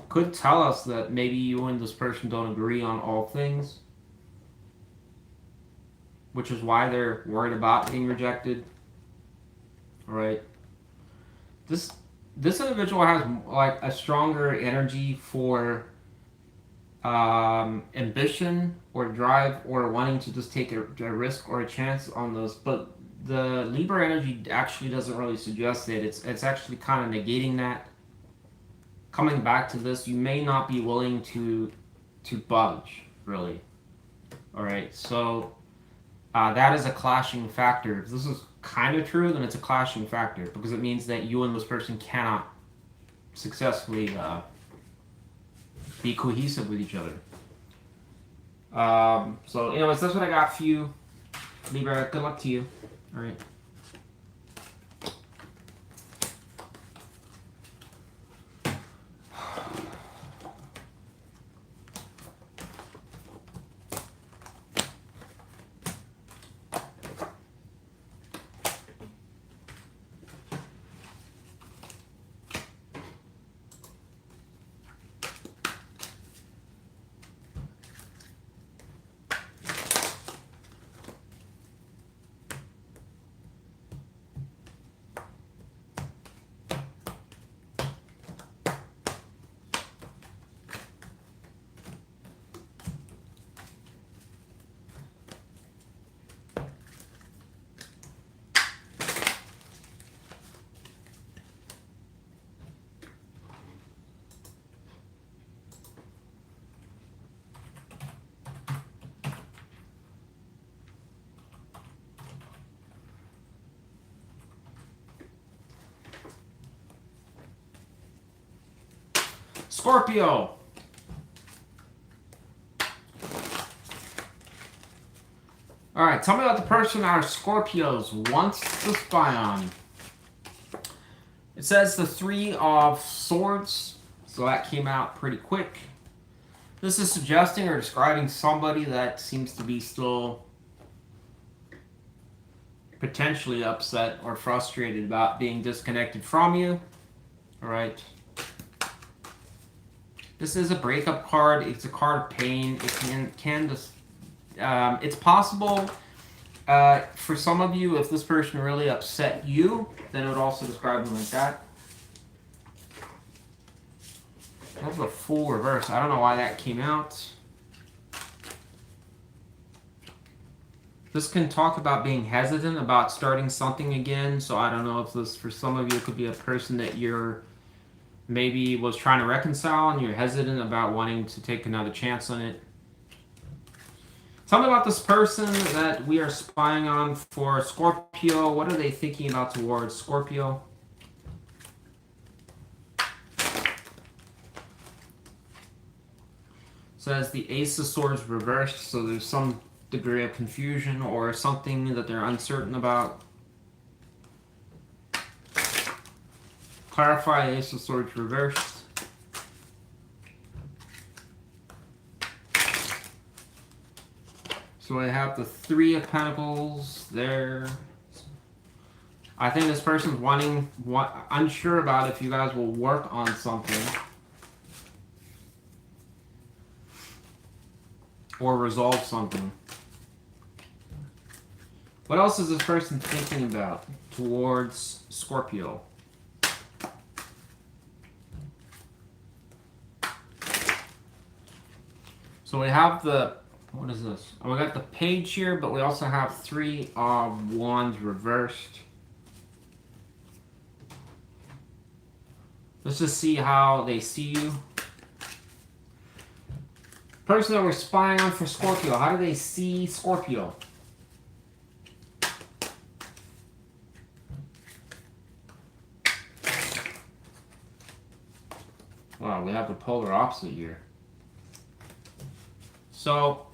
could tell us that maybe you and this person don't agree on all things. Which is why they're worried about being rejected. Alright. This individual has like a stronger energy for ambition or drive or wanting to just take a risk or a chance on those, but the Libra energy actually doesn't really suggest it. It's actually kind of negating that. Coming back to this, you may not be willing to budge, really. Alright, so that is a clashing factor. If this is kind of true, then it's a clashing factor, because it means that you and this person cannot successfully be cohesive with each other. So anyways, that's what I got for you, Libra. Good luck to you. All right. Scorpio. Alright, tell me about the person our Scorpios wants to spy on. It says the Three of Swords, so that came out pretty quick. This is suggesting or describing somebody that seems to be still potentially upset or frustrated about being disconnected from you. Alright. This is a breakup card. It's a card of pain. It can just... it's possible for some of you, if this person really upset you, then it would also describe them like that. That's a Fool reverse. I don't know why that came out. This can talk about being hesitant about starting something again. So I don't know if this, for some of you, could be a person that you're maybe was trying to reconcile and you're hesitant about wanting to take another chance on it. Tell me about this person that we are spying on for Scorpio. What are they thinking about towards Scorpio? Says the Ace of Swords reversed, so there's some degree of confusion or something that they're uncertain about. Clarify Ace of Swords reversed. So I have the Three of Pentacles there. I think this person's unsure about if you guys will work on something or resolve something. What else is this person thinking about towards Scorpio? So we have the, what is this? Oh, we got the Page here, but we also have Three of Wands reversed. Let's just see how they see you. Person that we're spying on for Scorpio, how do they see Scorpio? Wow, we have the polar opposite here. So,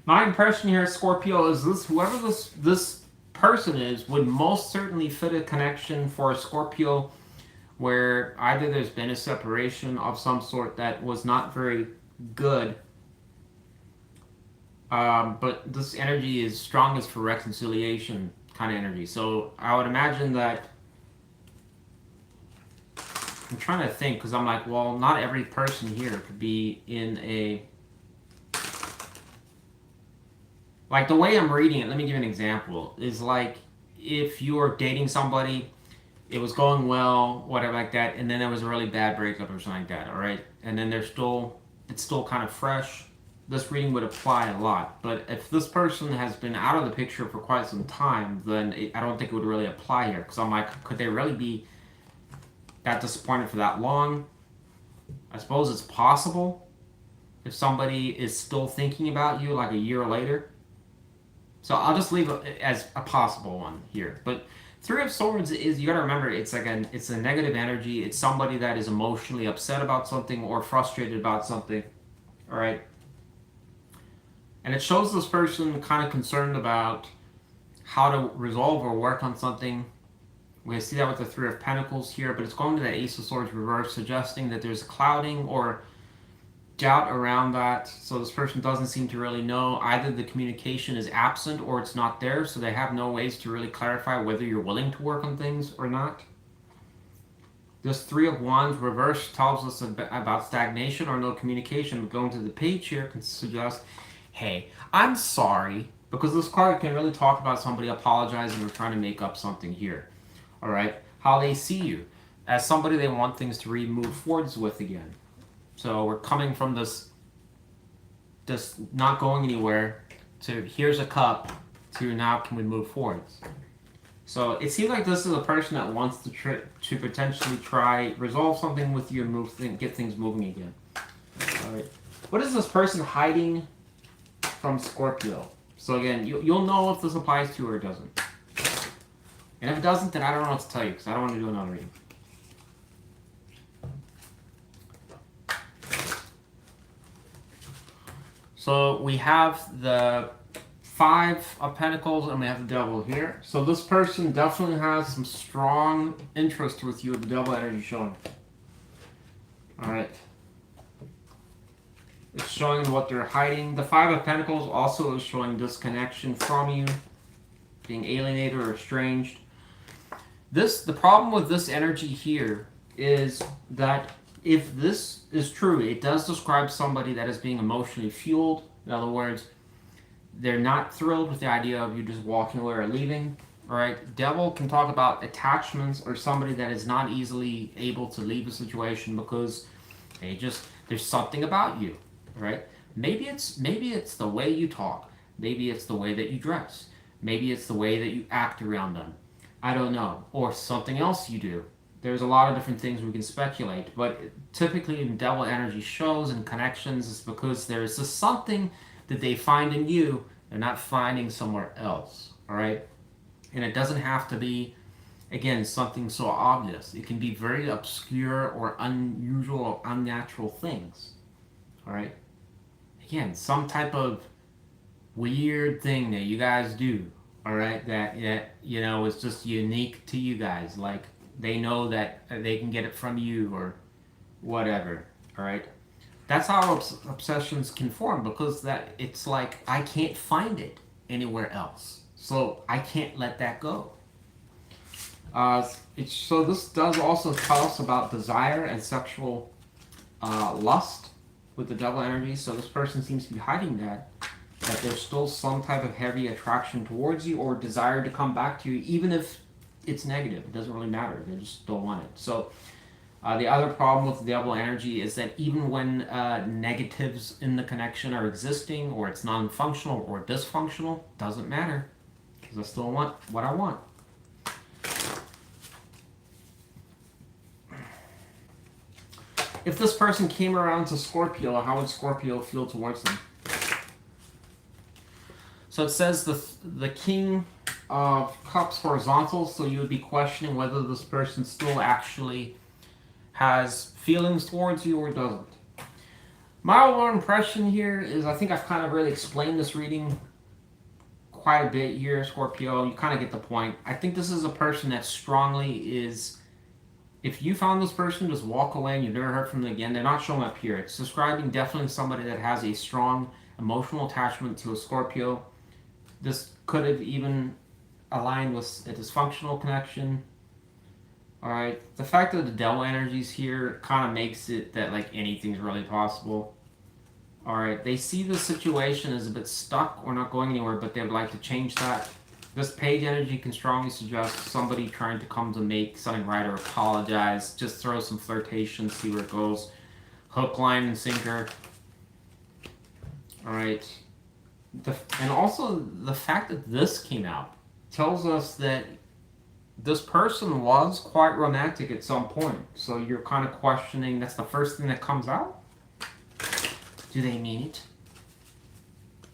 my impression here, Scorpio, is this whoever this person is would most certainly fit a connection for a Scorpio where either there's been a separation of some sort that was not very good, but this energy is strongest for reconciliation kind of energy. So I would imagine that, I'm trying to think, because I'm like, well, not every person here could be in a, like the way I'm reading it, let me give you an example, is like if you were dating somebody, it was going well, whatever like that, and then there was a really bad breakup or something like that, all right? And then it's still kind of fresh. This reading would apply a lot. But if this person has been out of the picture for quite some time, then I don't think it would really apply here. Because I'm like, could they really be that disappointed for that long? I suppose it's possible if somebody is still thinking about you like a year later. So I'll just leave it as a possible one here. But Three of Swords is, you gotta remember, it's a negative energy. It's somebody that is emotionally upset about something or frustrated about something. All right. And it shows this person kind of concerned about how to resolve or work on something. We see that with the Three of Pentacles here, but it's going to the Ace of Swords reverse, suggesting that there's clouding or doubt around that. So this person doesn't seem to really know. Either the communication is absent or it's not there, so they have no ways to really clarify whether you're willing to work on things or not. This Three of Wands reverse tells us about stagnation or no communication. Going to the page here can suggest, hey, I'm sorry, because this card can really talk about somebody apologizing or trying to make up something here. All right, how they see you as somebody they want things to really move forwards with again. So we're coming from this not going anywhere to here's a cup to now can we move forwards. So it seems like this is a person that wants to potentially try resolve something with you and get things moving again. All right. What is this person hiding from Scorpio? So again, you'll know if this applies to you or it doesn't. And if it doesn't, then I don't know what to tell you because I don't want to do another reading. So we have the Five of Pentacles and we have the Devil here. So this person definitely has some strong interest with you with the Devil energy showing. Alright. It's showing what they're hiding. The Five of Pentacles also is showing disconnection from you, being alienated or estranged. The problem with this energy here is that if this is true, it does describe somebody that is being emotionally fueled. In other words, they're not thrilled with the idea of you just walking away or leaving. All right, Devil can talk about attachments or somebody that is not easily able to leave a situation because there's something about you. Right? Maybe it's the way you talk. Maybe it's the way that you dress. Maybe it's the way that you act around them. I don't know. Or something else you do. There's a lot of different things we can speculate, but typically in Devil energy shows and connections, it's because there's just something that they find in you they're not finding somewhere else, all right? And it doesn't have to be, again, something so obvious. It can be very obscure or unusual or unnatural things, all right? Again, some type of weird thing that you guys do, all right, that you know is just unique to you guys, like they know that they can get it from you or whatever, all right? That's how obsessions can form because it's like I can't find it anywhere else, so I can't let that go. So this does also tell us about desire and sexual lust with the Devil energy. So this person seems to be hiding that there's still some type of heavy attraction towards you or desire to come back to you, even if it's negative. It doesn't really matter. They just don't want it. So the other problem with the Devil energy is that even when negatives in the connection are existing or it's non-functional or dysfunctional, doesn't matter because I still want what I want. If this person came around to Scorpio, how would Scorpio feel towards them? So it says the King of Cups horizontal, so you would be questioning whether this person still actually has feelings towards you or doesn't. My overall impression here is, I think I've kind of really explained this reading quite a bit here, Scorpio. You kind of get the point. I think this is a person that strongly is, if you found this person, just walk away and you've never heard from them again. They're not showing up here. It's describing definitely somebody that has a strong emotional attachment to a Scorpio. This could have even aligned with a dysfunctional connection. All right, the fact that the devil energies here kind of makes it that like anything's really possible. All right, they see the situation as a bit stuck or not going anywhere, but they would like to change that. This page energy can strongly suggest somebody trying to come to make something right or apologize. Just throw some flirtation, see where it goes. Hook, line, and sinker. All right. And also the fact that this came out tells us that this person was quite romantic at some point. So you're kind of questioning, that's the first thing that comes out? Do they mean it?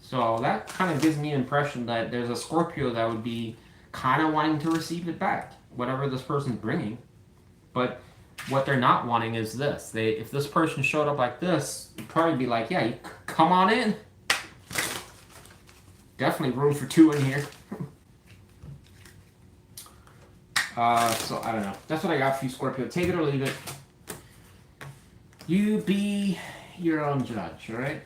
So that kind of gives me an impression that there's a Scorpio that would be kind of wanting to receive it back, whatever this person's bringing. But what they're not wanting is this. If this person showed up like this, it'd probably be like, yeah, you come on in. Definitely room for two in here. So I don't know. That's what I got for you, Scorpio. Take it or leave it. You be your own judge, all right?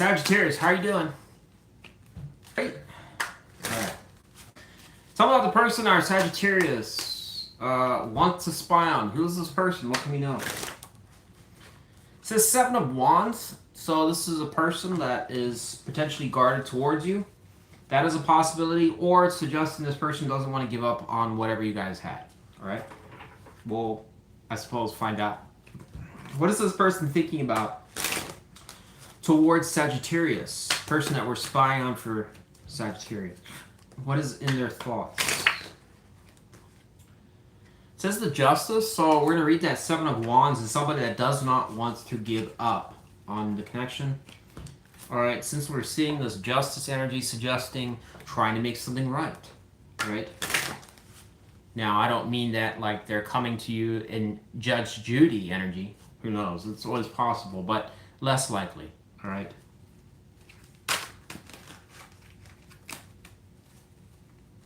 Sagittarius, how are you doing? Great. Alright. Tell me about the person our Sagittarius wants to spy on. Who's this person? What can we know? It says Seven of Wands. So this is a person that is potentially guarded towards you. That is a possibility. Or it's suggesting this person doesn't want to give up on whatever you guys had. Alright? We'll, I suppose, find out. What is this person thinking about towards Sagittarius? Person that we're spying on for Sagittarius. What is in their thoughts? It says the Justice, so we're going to read that Seven of Wands as somebody that does not want to give up on the connection. Alright, since we're seeing this Justice energy suggesting trying to make something right. Right? Now, I don't mean that like they're coming to you in Judge Judy energy. Who knows? It's always possible, but less likely. All right.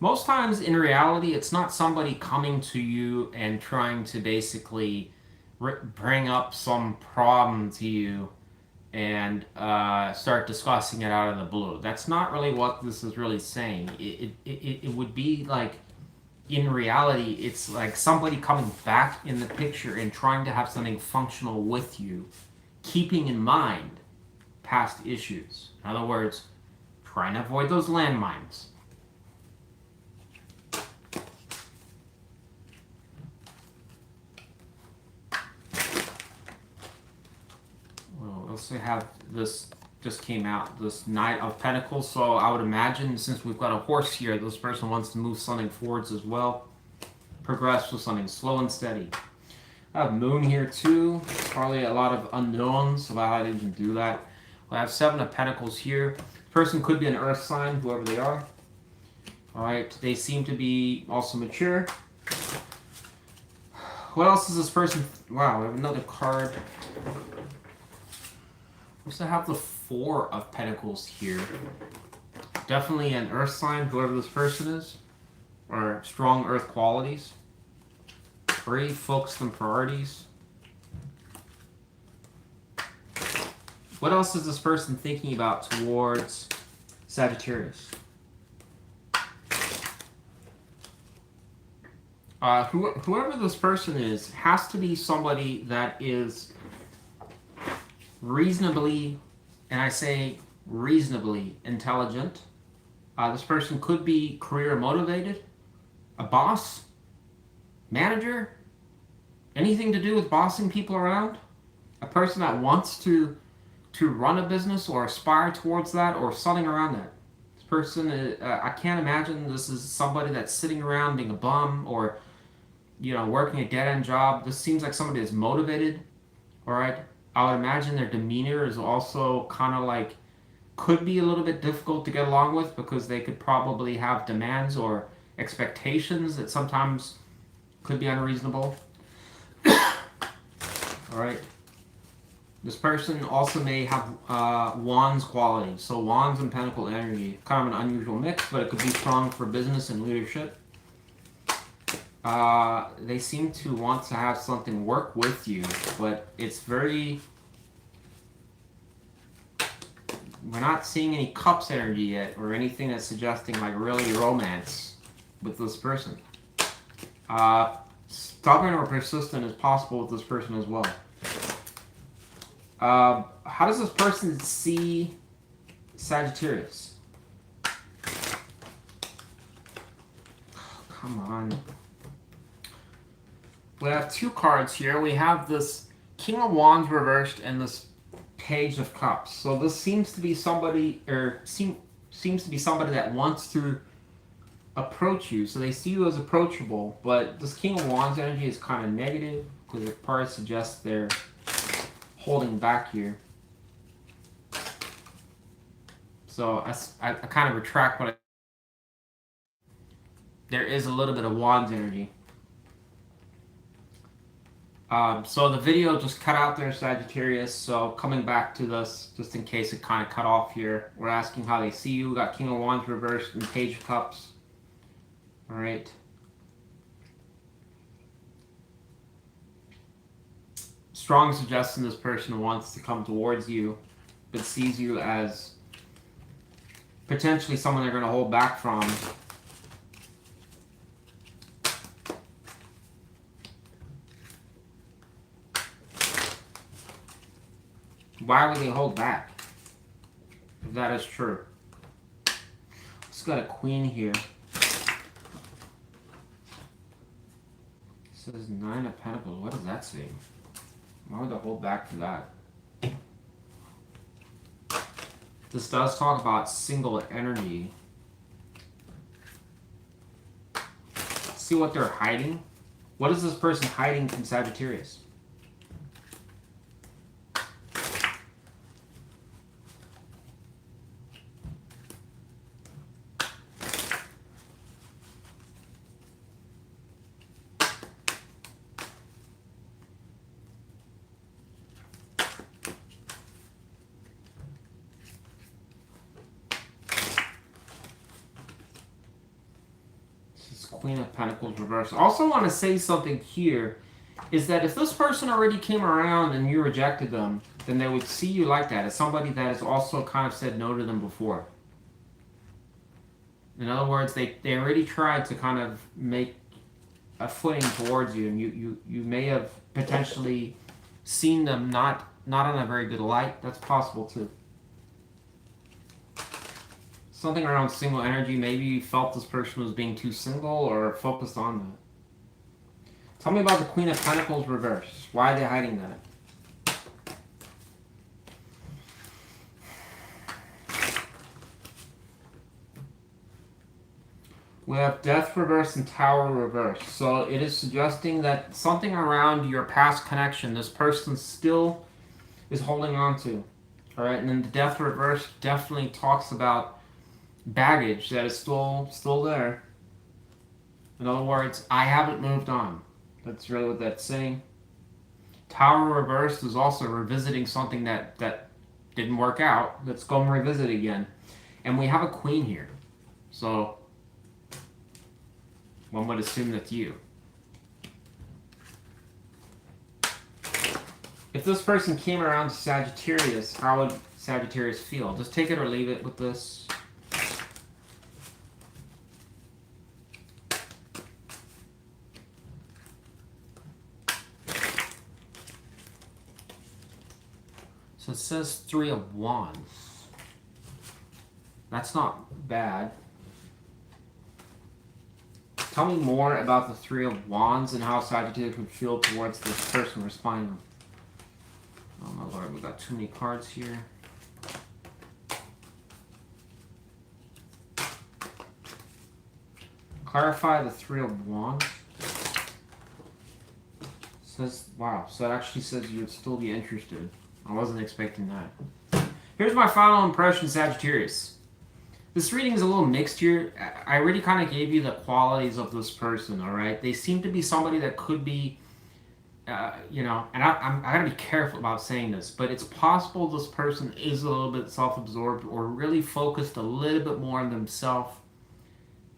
Most times in reality, it's not somebody coming to you and trying to basically bring up some problem to you and start discussing it out of the blue. That's not really what this is really saying. It would be like, in reality, it's like somebody coming back in the picture and trying to have something functional with you, keeping in mind past issues. In other words, trying to avoid those landmines. Well, let's say have this just came out, this Knight of Pentacles. So I would imagine, since we've got a horse here, this person wants to move something forwards as well. Progress with something slow and steady. I have Moon here too. Probably a lot of unknowns about how to even do that. I have Seven of Pentacles here. This person could be an earth sign, whoever they are. All right, they seem to be also mature. What else is this person? Wow, we have another card. We also have the Four of Pentacles here. Definitely an earth sign, whoever this person is, or strong earth qualities. Very focused on priorities. What else is this person thinking about towards Sagittarius? Whoever this person is has to be somebody that is reasonably, and I say reasonably intelligent. This person could be career motivated, a boss, manager, anything to do with bossing people around, a person that wants to run a business or aspire towards that or something around that. This person, I can't imagine this is somebody that's sitting around being a bum or, you know, working a dead-end job. This seems like somebody that's motivated, all right? I would imagine their demeanor is also kind of like, could be a little bit difficult to get along with because they could probably have demands or expectations that sometimes could be unreasonable. All right. This person also may have Wands qualities. So Wands and Pentacle energy, kind of an unusual mix, but it could be strong for business and leadership. They seem to want to have something work with you, but it's very... We're not seeing any Cups energy yet, or anything that's suggesting like really romance with this person. Stubborn or persistent is possible with this person as well. How does this person see Sagittarius? Come on. We have two cards here. We have this King of Wands reversed and this Page of Cups. So this seems to be somebody, or seems to be somebody that wants to approach you. So they see you as approachable, but this King of Wands energy is kind of negative because it probably suggests they're holding back here. So I kind of retract what there is a little bit of Wands energy. So the video just cut out there, Sagittarius. So coming back to this, just in case it kind of cut off here, we're asking how they see you. We got King of Wands reversed and Page of Cups. All right. Strong suggestion this person wants to come towards you, but sees you as potentially someone they're going to hold back from. Why would they hold back? If that is true. It's got a Queen here. It says 9 of Pentacles. What does that say? Why would they hold back for that? This does talk about single energy. Let's see what they're hiding. What is this person hiding from Sagittarius? Queen of Pentacles reversed. I also want to say something here, is that if this person already came around and you rejected them, then they would see you like that, as somebody that has also kind of said no to them before. In other words, they already tried to kind of make a footing towards you, and you may have potentially seen them not in a very good light. That's possible too. Something around single energy. Maybe you felt this person was being too single or focused on that. Tell me about the Queen of Pentacles reversed. Why are they hiding that? We have Death reversed and Tower reversed. So it is suggesting that something around your past connection, this person still is holding on to. All right, and then the Death reversed definitely talks about baggage that is still there. In other words, I haven't moved on. That's really what that's saying. Tower reversed is also revisiting something that didn't work out. Let's go and revisit again. And we have a queen here. So one would assume that's you. If this person came around to Sagittarius, how would Sagittarius feel? Just take it or leave it with this. So it says 3 of Wands. That's not bad. Tell me more about the 3 of Wands and how Sagittarius would feel towards this person responding. Oh my lord, we got too many cards here. Clarify the 3 of Wands. Says, wow, so it actually says you would still be interested. I wasn't expecting that. Here's my final impression, Sagittarius. This reading is a little mixed here. I already kind of gave you the qualities of this person, all right? They seem to be somebody that could be, you know, and I gotta be careful about saying this, but it's possible this person is a little bit self-absorbed or really focused a little bit more on themselves.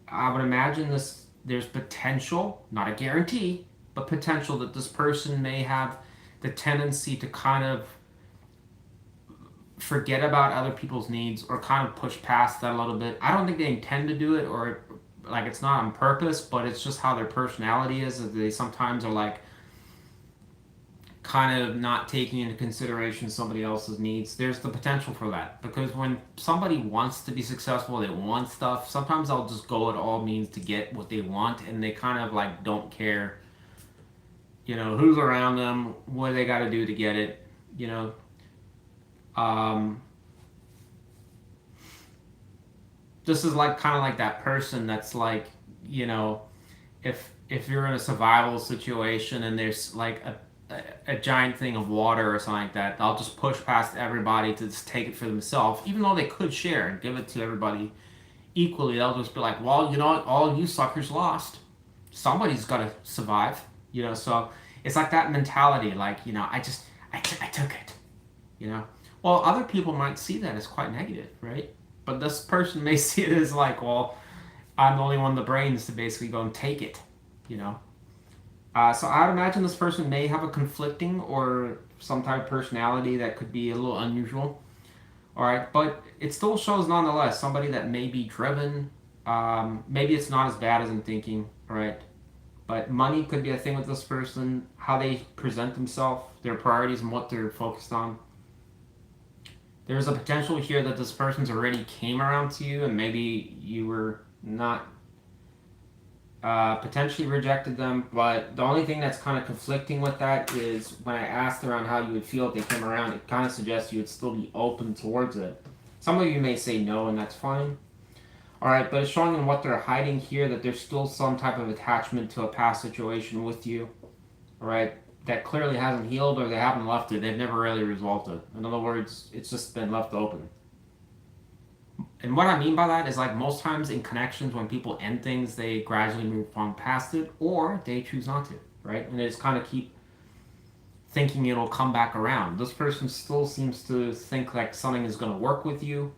I would imagine there's potential, not a guarantee, but potential that this person may have the tendency to kind of forget about other people's needs or kind of push past that a little bit. I don't think they intend to do it or like it's not on purpose, but it's just how their personality is. That they sometimes are like kind of not taking into consideration somebody else's needs. There's the potential for that because when somebody wants to be successful, they want stuff, sometimes they'll just go at all means to get what they want and they kind of like don't care, you know, who's around them, what they got to do to get it, you know. This is like kind of like that person that's like, you know, if you're in a survival situation and there's like a giant thing of water or something like that, they'll just push past everybody to just take it for themselves, even though they could share and give it to everybody equally. They'll just be like, well, you know what, all you suckers lost. Somebody's got to survive, you know. So it's like that mentality, like, you know, I took it, you know. Well, other people might see that as quite negative, right? But this person may see it as like, well, I'm the only one with the brains to basically go and take it, you know. So I would imagine this person may have a conflicting or some type of personality that could be a little unusual. All right, but it still shows nonetheless somebody that may be driven. Maybe it's not as bad as I'm thinking, all right? But money could be a thing with this person, how they present themselves, their priorities and what they're focused on. There's a potential here that this person's already came around to you and maybe you were not potentially rejected them, but the only thing that's kind of conflicting with that is when I asked around how you would feel if they came around, it kind of suggests you would still be open towards it. Some of you may say no, and that's fine. All right, but it's showing in what they're hiding here that there's still some type of attachment to a past situation with you, all right, that clearly hasn't healed or they haven't left it. They've never really resolved it. In other words, it's just been left open. And what I mean by that is like most times in connections when people end things, they gradually move on past it or they choose not to, right? And they just kind of keep thinking it'll come back around. This person still seems to think like something is going to work with you,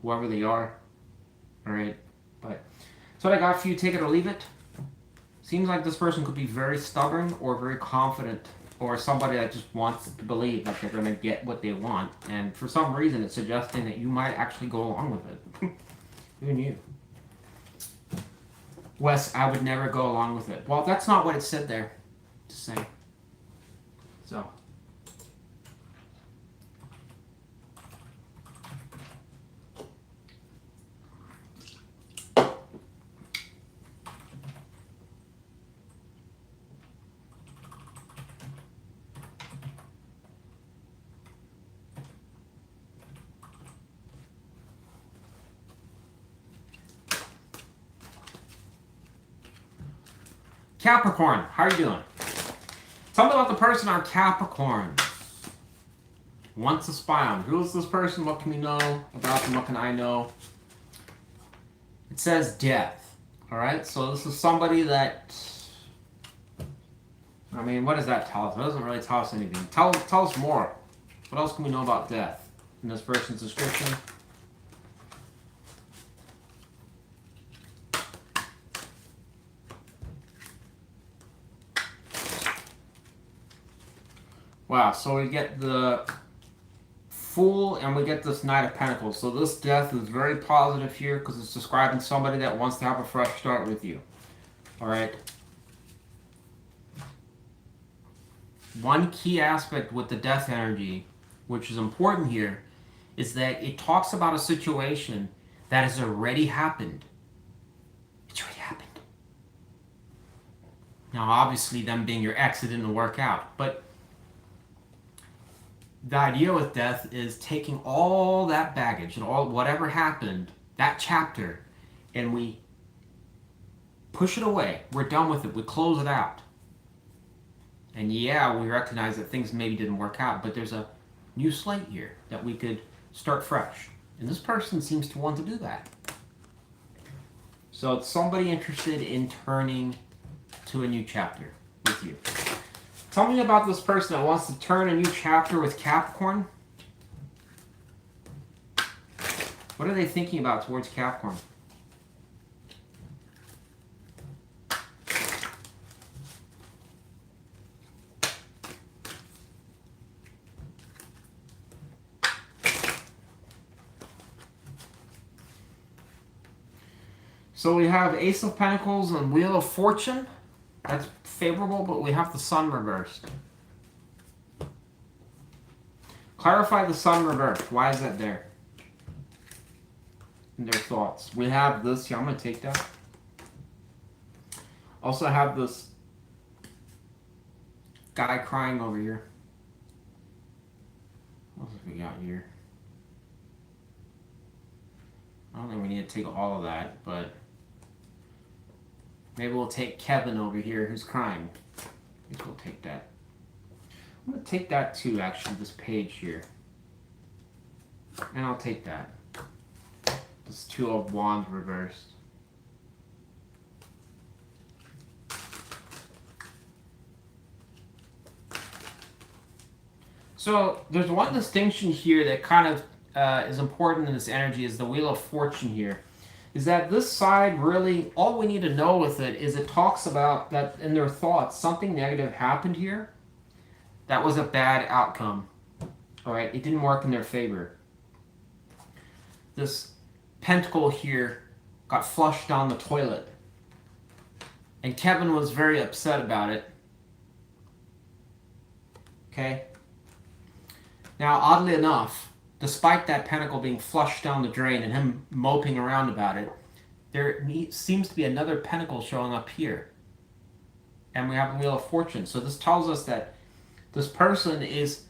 whoever they are, all right? But that's what I got for you. Take it or leave it. Seems like this person could be very stubborn or very confident or somebody that just wants to believe that they're going to get what they want. And for some reason, it's suggesting that you might actually go along with it. Who knew? Wes, I would never go along with it. Well, that's not what it said there. Just saying. So. Capricorn, how are you doing? Tell me about the person on Capricorn. Wants to spy on. Who is this person? What can we know about them? What can I know? It says death. All right, so this is somebody that, I mean, what does that tell us? It doesn't really tell us anything. Tell us more. What else can we know about death in this person's description? Wow, so we get the Fool and we get this Knight of Pentacles. So this death is very positive here because it's describing somebody that wants to have a fresh start with you. Alright? One key aspect with the death energy, which is important here, is that it talks about a situation that has already happened. It's already happened. Now, obviously, them being your ex, it didn't work out. But the idea with death is taking all that baggage and all whatever happened, that chapter, and we push it away. We're done with it. We close it out. And yeah, we recognize that things maybe didn't work out, but there's a new slate here that we could start fresh. And this person seems to want to do that. So it's somebody interested in turning to a new chapter with you. Tell me about this person that wants to turn a new chapter with Capricorn. What are they thinking about towards Capricorn? So we have Ace of Pentacles and Wheel of Fortune. That's favorable, but we have the Sun reversed. Clarify the Sun reversed. Why is that there? In their thoughts. We have this here. I'm going to take that. Also have this guy crying over here. What else have we got here? I don't think we need to take all of that, but maybe we'll take Kevin over here who's crying. I think we'll take that. I'm going to take that too, actually, this page here. And I'll take that. This Two of Wands reversed. So there's one distinction here that kind of is important in this energy is the Wheel of Fortune here. Is that this side really, all we need to know with it is it talks about that in their thoughts, something negative happened here. That was a bad outcome. Alright, it didn't work in their favor. This pentacle here got flushed down the toilet. And Kevin was very upset about it. Okay? Now, oddly enough, despite that pentacle being flushed down the drain and him moping around about it, there seems to be another pentacle showing up here. And we have a Wheel of Fortune. So this tells us that this person is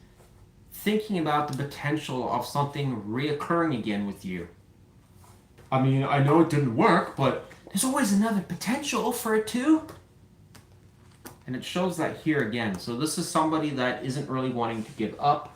thinking about the potential of something reoccurring again with you. I mean, I know it didn't work, but there's always another potential for it too. And it shows that here again. So this is somebody that isn't really wanting to give up.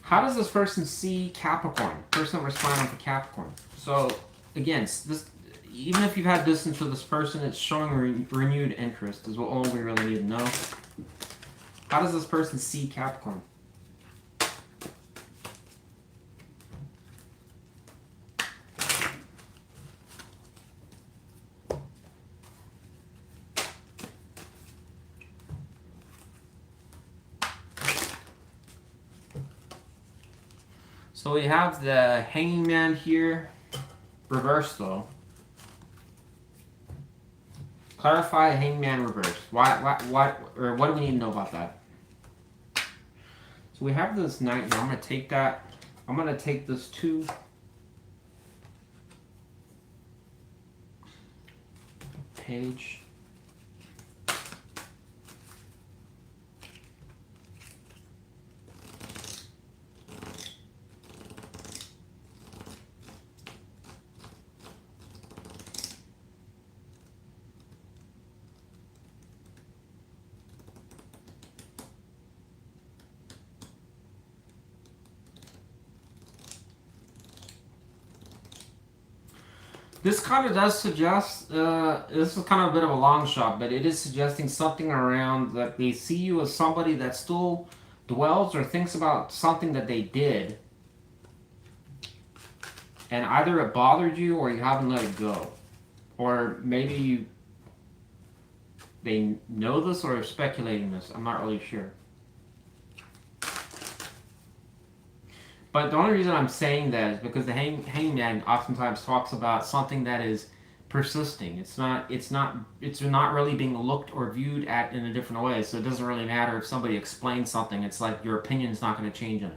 How does this person see Capricorn? Person responding for Capricorn. So again, this, even if you've had distance with this person, it's showing renewed interest is all we really need to know. How does this person see Capricorn? So we have the Hanging Man here, reversed though. Clarify Hanging Man reversed. Why, or what do we need to know about that? So we have this Knight here. I'm going to take that. I'm going to take this too. Page. This kind of does suggest, this is kind of a bit of a long shot, but it is suggesting something around that they see you as somebody that still dwells or thinks about something that they did, and either it bothered you or you haven't let it go. Or maybe they know this or are speculating this. I'm not really sure. But the only reason I'm saying that is because the hangman oftentimes talks about something that is persisting. It's not really being looked or viewed at in a different way. So it doesn't really matter if somebody explains something. It's like your opinion's not going to change on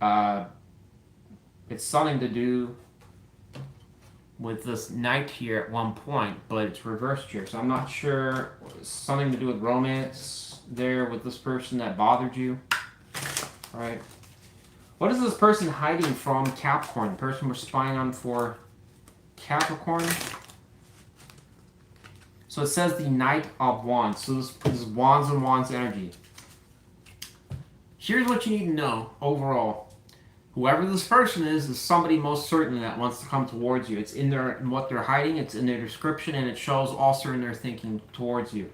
it. It's something to do with this knight here at one point, but it's reversed here. So I'm not sure. Something to do with romance there with this person that bothered you. All right. What is this person hiding from Capricorn? The person we're spying on for Capricorn. So it says the Knight of Wands. So this is Wands and Wands energy. Here's what you need to know overall. Whoever this person is somebody most certainly that wants to come towards you. It's in what they're hiding. It's in their description, and it shows also in their thinking towards you.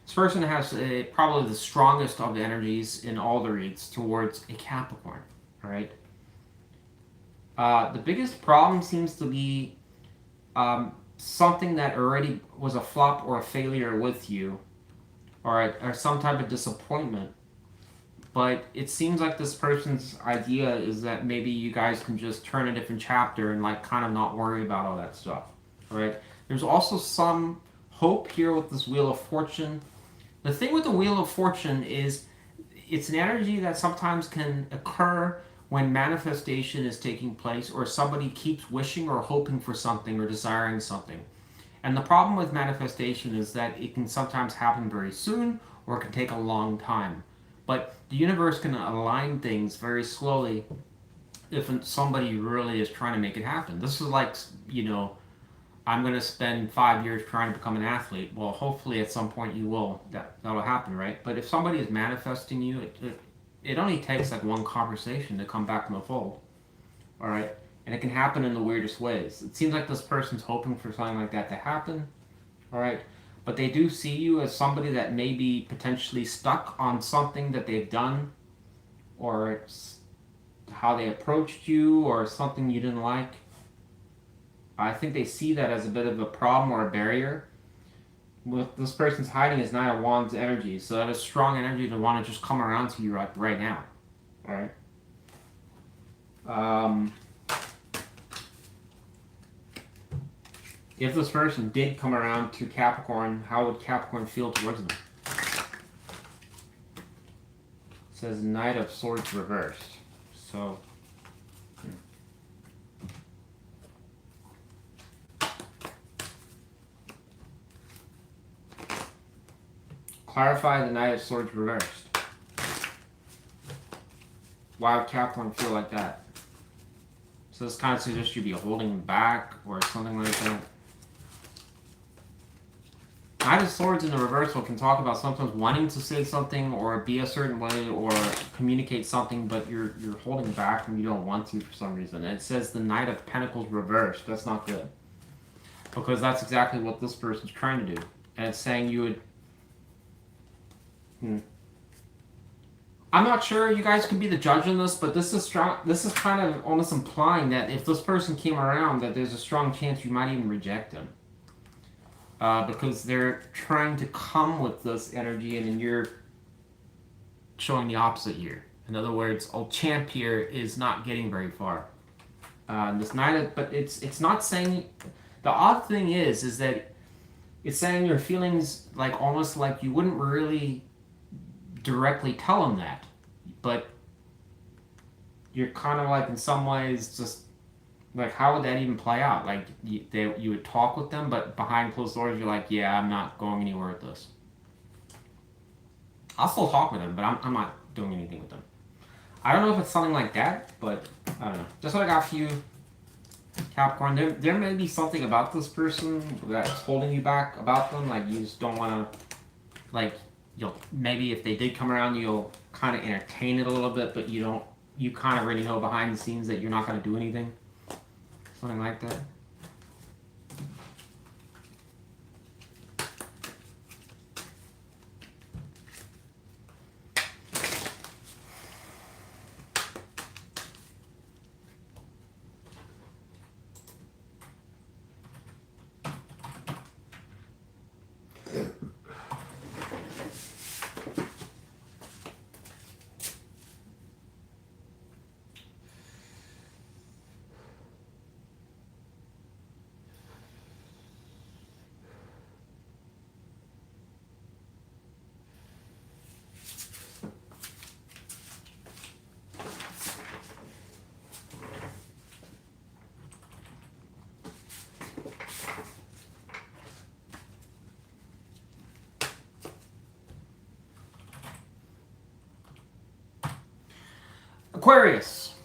This person has probably the strongest of the energies in all the reads towards a Capricorn. All right. The biggest problem seems to be something that already was a flop or a failure with you, or some type of disappointment. But it seems like this person's idea is that maybe you guys can just turn a different chapter and like kind of not worry about all that stuff. All right. There's also some hope here with this Wheel of Fortune. The thing with the Wheel of Fortune is it's an energy that sometimes can occur when manifestation is taking place or somebody keeps wishing or hoping for something or desiring something. And the problem with manifestation is that it can sometimes happen very soon or it can take a long time. But the universe can align things very slowly if somebody really is trying to make it happen. This is like, I'm going to spend 5 years trying to become an athlete. Well, hopefully at some point you will. That'll happen, right? But if somebody is manifesting you, it only takes like one conversation to come back in the fold. All right? And it can happen in the weirdest ways. It seems like this person's hoping for something like that to happen. All right? But they do see you as somebody that may be potentially stuck on something that they've done, or how they approached you, or something you didn't like. I think they see that as a bit of a problem or a barrier. With this person's hiding is Knight of Wands energy, so that is strong energy to want to just come around to you right now. All right. If this person did come around to Capricorn, how would Capricorn feel towards them? It says Knight of Swords reversed. So, clarify the Knight of Swords reversed. Why would Capricorn feel like that? So this kind of suggests you'd be holding back or something like that. Knight of Swords in the reversal can talk about sometimes wanting to say something or be a certain way or communicate something, but you're holding back and you don't want to for some reason. And it says the Knight of Pentacles reversed. That's not good. Because that's exactly what this person's trying to do. And it's saying you would... I'm not sure you guys can be the judge on this, but this is strong. This is kind of almost implying that if this person came around, that there's a strong chance you might even reject them. Because they're trying to come with this energy, and then you're showing the opposite here. In other words, old champ here is not getting very far. This Knight, but it's not saying. The odd thing is that it's saying your feelings like almost like you wouldn't really directly tell them that, but you're kind of like in some ways just. Like, how would that even play out? Like, you would talk with them, but behind closed doors, you're like, yeah, I'm not going anywhere with this. I'll still talk with them, but I'm not doing anything with them. I don't know if it's something like that, but I don't know. That's what I got for you, Capricorn. There may be something about this person that's holding you back about them. Like, you just don't want to, like, maybe if they did come around, you'll kind of entertain it a little bit, but you kind of already know behind the scenes that you're not going to do anything. Something like that. Aquarius.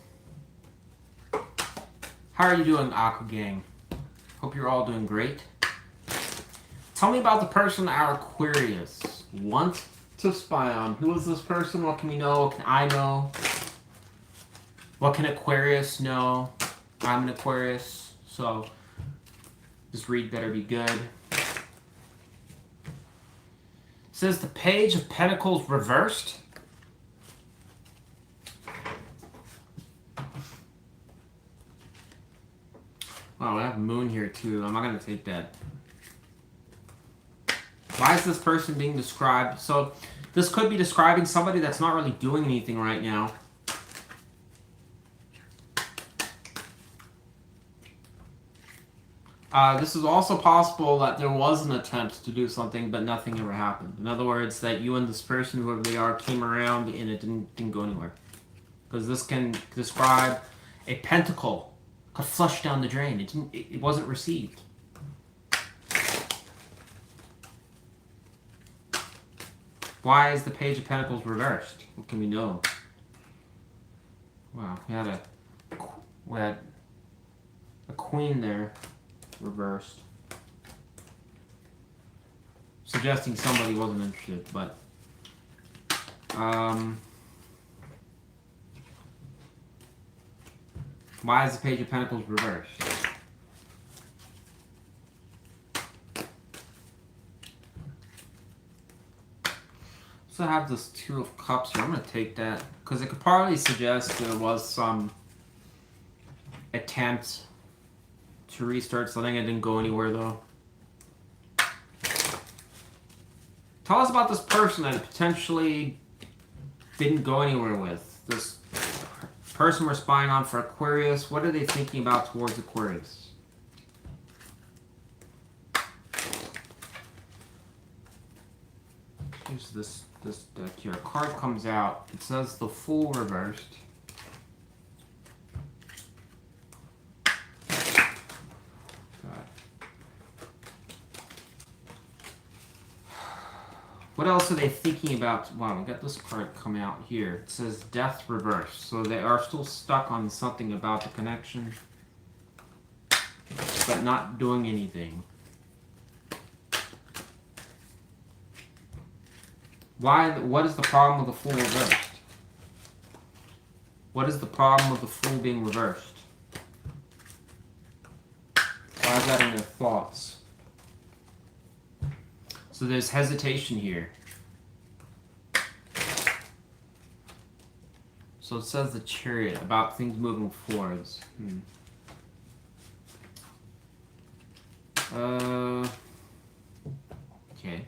How are you doing, Aqua Gang? Hope you're all doing great. Tell me about the person our Aquarius wants to spy on. Who is this person? What can we know? What can I know? What can Aquarius know? I'm an Aquarius, so this read better be good. It says the Page of Pentacles reversed. Oh, I have Moon here too. I'm not going to take that. Why is this person being described? So, this could be describing somebody that's not really doing anything right now. This is also possible that there was an attempt to do something, but nothing ever happened. In other words, that you and this person, whoever they are, came around and it didn't go anywhere. Because this can describe a pentacle got flushed down the drain. It wasn't received. Why is the Page of Pentacles reversed? What can we know? Wow, we had a Queen there reversed, suggesting somebody wasn't interested. But why is the Page of Pentacles reversed? So I have this Two of Cups here. I'm going to take that because it could probably suggest there was some attempt to restart something. It didn't go anywhere though. Tell us about this person that potentially didn't go anywhere with. This person we're spying on for Aquarius, what are they thinking about towards Aquarius? Here's this deck here. A card comes out. It says the Fool reversed. What else are they thinking about? Wow, we got this card come out here. It says Death reversed. So they are still stuck on something about the connection, but not doing anything. Why? What is the problem with the Fool reversed? What is the problem with the Fool being reversed? Why is that in their thoughts? So there's hesitation here. So it says the Chariot, about things moving forwards. Okay.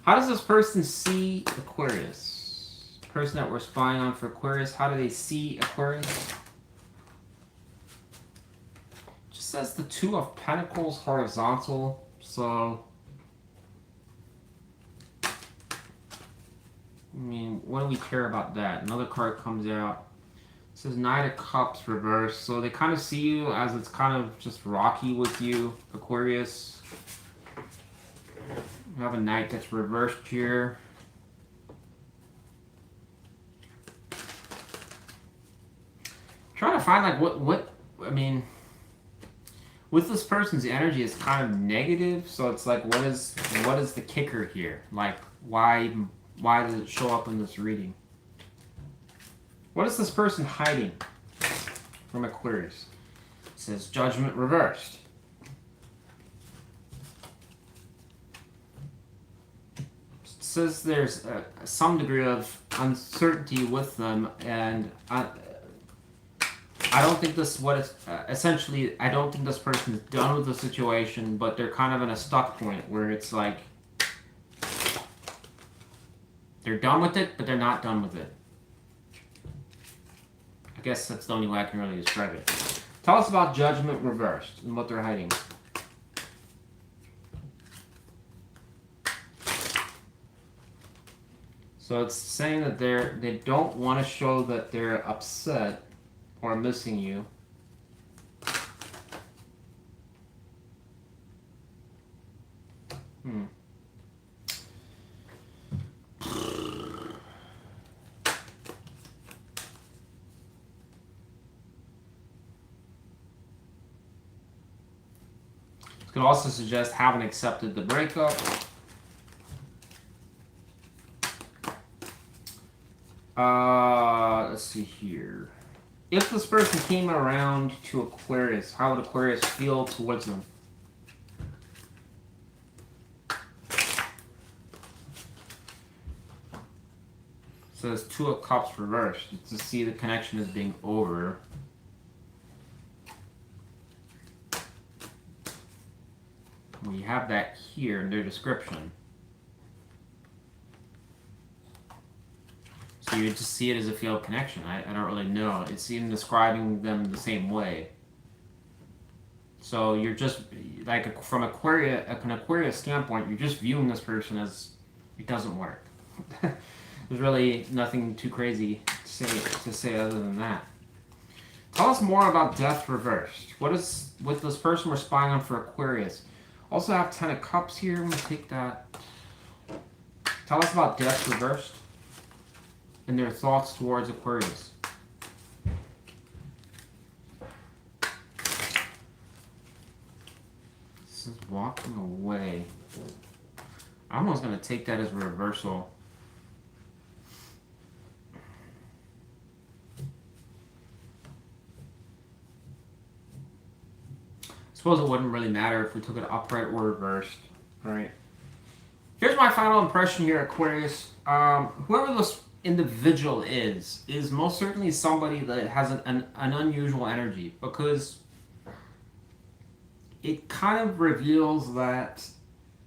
How does this person see Aquarius? The person that we're spying on for Aquarius, how do they see Aquarius? It just says the Two of Pentacles horizontal, so I mean, what do we care about that? Another card comes out. It says Knight of Cups reversed. So they kind of see you as it's kind of just rocky with you, Aquarius. We have a Knight that's reversed here. Trying to find like what I mean, with this person's energy is kind of negative, so it's like what is the kicker here? Like why does it show up in this reading? What is this person hiding from Aquarius? It says Judgment reversed. It says there's some degree of uncertainty with them, and I don't think this essentially I don't think this person is done with the situation, but they're kind of in a stuck point where it's like they're done with it, but they're not done with it. I guess that's the only way I can really describe it. Tell us about Judgment reversed and what they're hiding. So it's saying that they don't want to show that they're upset or missing you. Could also suggest haven't accepted the breakup. Let's see here. If this person came around to Aquarius, how would Aquarius feel towards them? So it's Two of Cups reversed. To see the connection as being over. We have that here in their description. So you just see it as a failed connection. I don't really know. It's even describing them the same way. So you're just, like, from an Aquarius standpoint, you're just viewing this person as it doesn't work. There's really nothing too crazy to say other than that. Tell us more about Death reversed. What is with this person we're spying on for Aquarius? Also have 10 of Cups here. I'm going to take that. Tell us about Death reversed and their thoughts towards Aquarius. This is walking away. I'm almost going to take that as a reversal. I suppose it wouldn't really matter if we took it upright or reversed. Alright. Here's my final impression here, Aquarius. Whoever this individual is most certainly somebody that has an unusual energy, because it kind of reveals that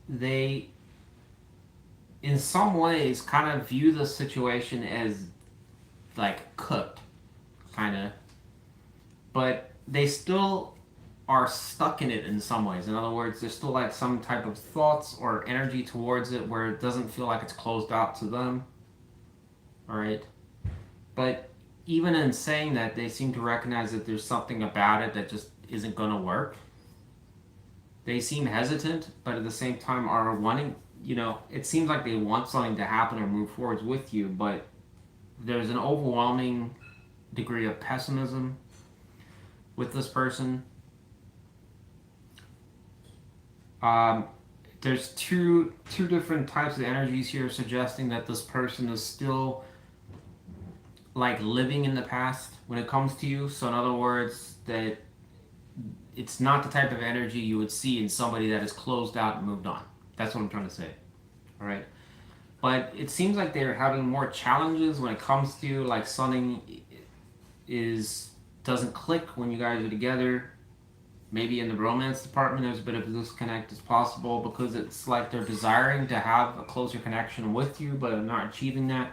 they, in some ways, kind of view the situation as, like, cooked, kind of. But they still are stuck in it in some ways. In other words, there's still like some type of thoughts or energy towards it where it doesn't feel like it's closed out to them. Alright? But even in saying that, they seem to recognize that there's something about it that just isn't going to work. They seem hesitant, but at the same time are wanting, you know, it seems like they want something to happen or move forwards with you, but there's an overwhelming degree of pessimism with this person. There's two different types of energies here suggesting that this person is still like living in the past when it comes to you. So in other words, that it's not the type of energy you would see in somebody that is closed out and moved on. That's what I'm trying to say. All right. But it seems like they're having more challenges when it comes to like something doesn't click when you guys are together. Maybe in the romance department there's a bit of a disconnect as possible because it's like they're desiring to have a closer connection with you but not achieving that.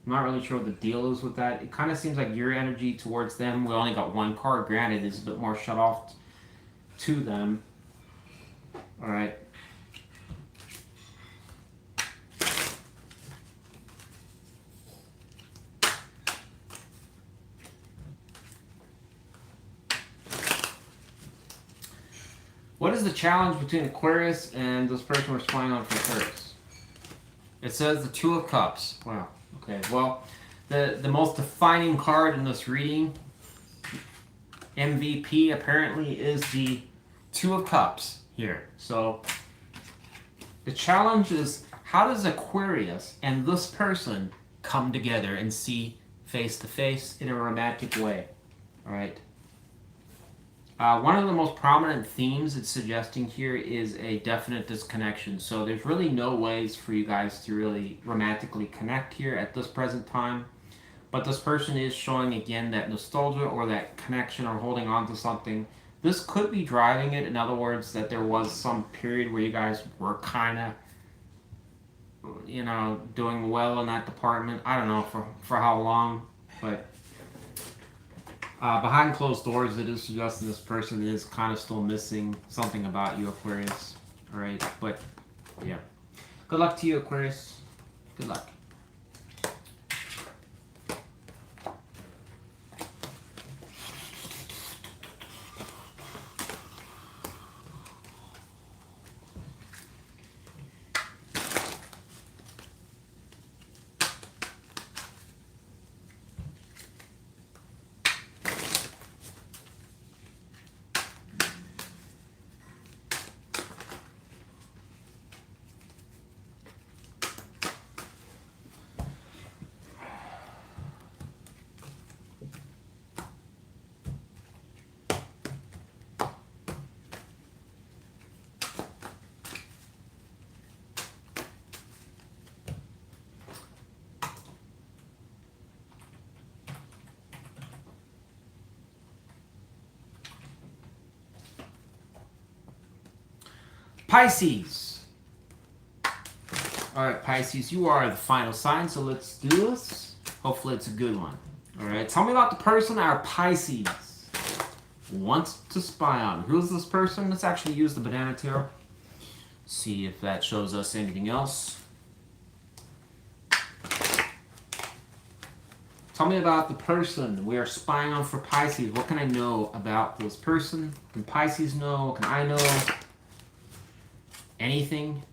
I'm not really sure what the deal is with that. It kind of seems like your energy towards them, we only got one card, granted, is a bit more shut off to them. Alright. What is the challenge between Aquarius and this person we're spying on for Aquarius? It says the Two of Cups. Wow. Okay, well, the most defining card in this reading, MVP, apparently is the Two of Cups here. So, the challenge is, how does Aquarius and this person come together and see face to face in a romantic way? Alright? One of the most prominent themes it's suggesting here is a definite disconnection. So there's really no ways for you guys to really romantically connect here at this present time. But this person is showing again that nostalgia or that connection or holding on to something. This could be driving it. In other words, that there was some period where you guys were kind of, you know, doing well in that department. I don't know for how long, but behind closed doors, it is suggesting this person is kind of still missing something about you, Aquarius. All right, but yeah. Good luck to you, Aquarius. Good luck. Pisces. All right, Pisces, you are the final sign, so let's do this. Hopefully it's a good one. All right, tell me about the person our Pisces wants to spy on. Who's this person? Let's actually use the banana tarot. See if that shows us anything else. Tell me about the person we are spying on for Pisces. What can I know about this person? Can Pisces know? Can I know? Anything?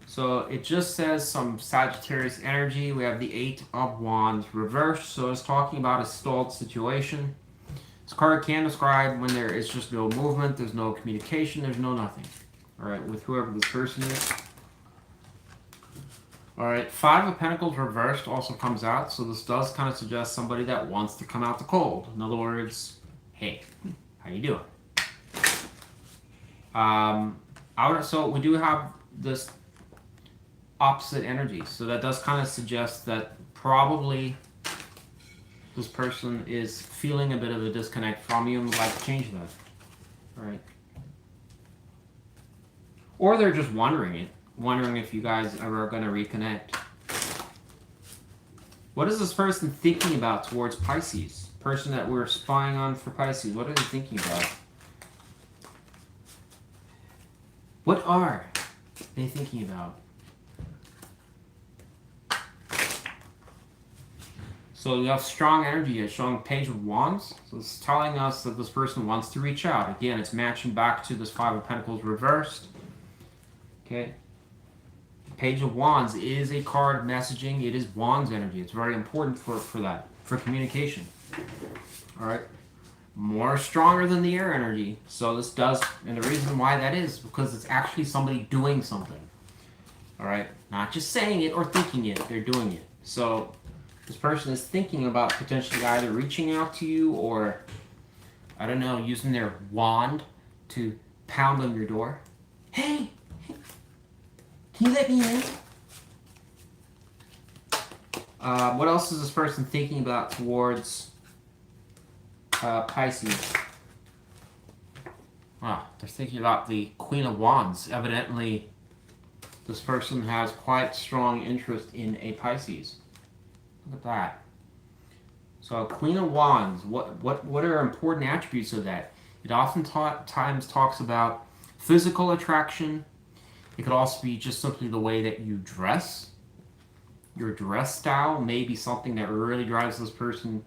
So it just says some Sagittarius energy. We have the 8 of Wands reversed. So it's talking about a stalled situation. This card can describe when there is just no movement, there's no communication, there's no nothing. All right, with whoever this person is. All right, 5 of Pentacles reversed also comes out. So this does kind of suggest somebody that wants to come out the cold. In other words, hey, how you doing? So we do have this opposite energy. So that does kind of suggest that probably this person is feeling a bit of a disconnect from you and would like to change that. All right. Or they're just wondering if you guys ever are going to reconnect. What is this person thinking about towards Pisces? Person that we're spying on for Pisces, what are they thinking about? What are they thinking about? So you have strong energy. It's showing Page of Wands. So it's telling us that this person wants to reach out. Again, it's matching back to this 5 of Pentacles reversed. Okay. Page of Wands is a card messaging. It is Wands energy. It's very important for that, for communication. All right, more stronger than the air energy. So this does, and the reason why that is because it's actually somebody doing something. All right, not just saying it or thinking it, they're doing it. So this person is thinking about potentially either reaching out to you or, I don't know, using their wand to pound on your door. Hey, can you let me in? What else is this person thinking about towards Pisces? They're thinking about the Queen of Wands. Evidently, this person has quite strong interest in a Pisces. Look at that. So, Queen of Wands. What are important attributes of that? It oftentimes talks about physical attraction. It could also be just simply the way that you dress. Your dress style may be something that really drives this person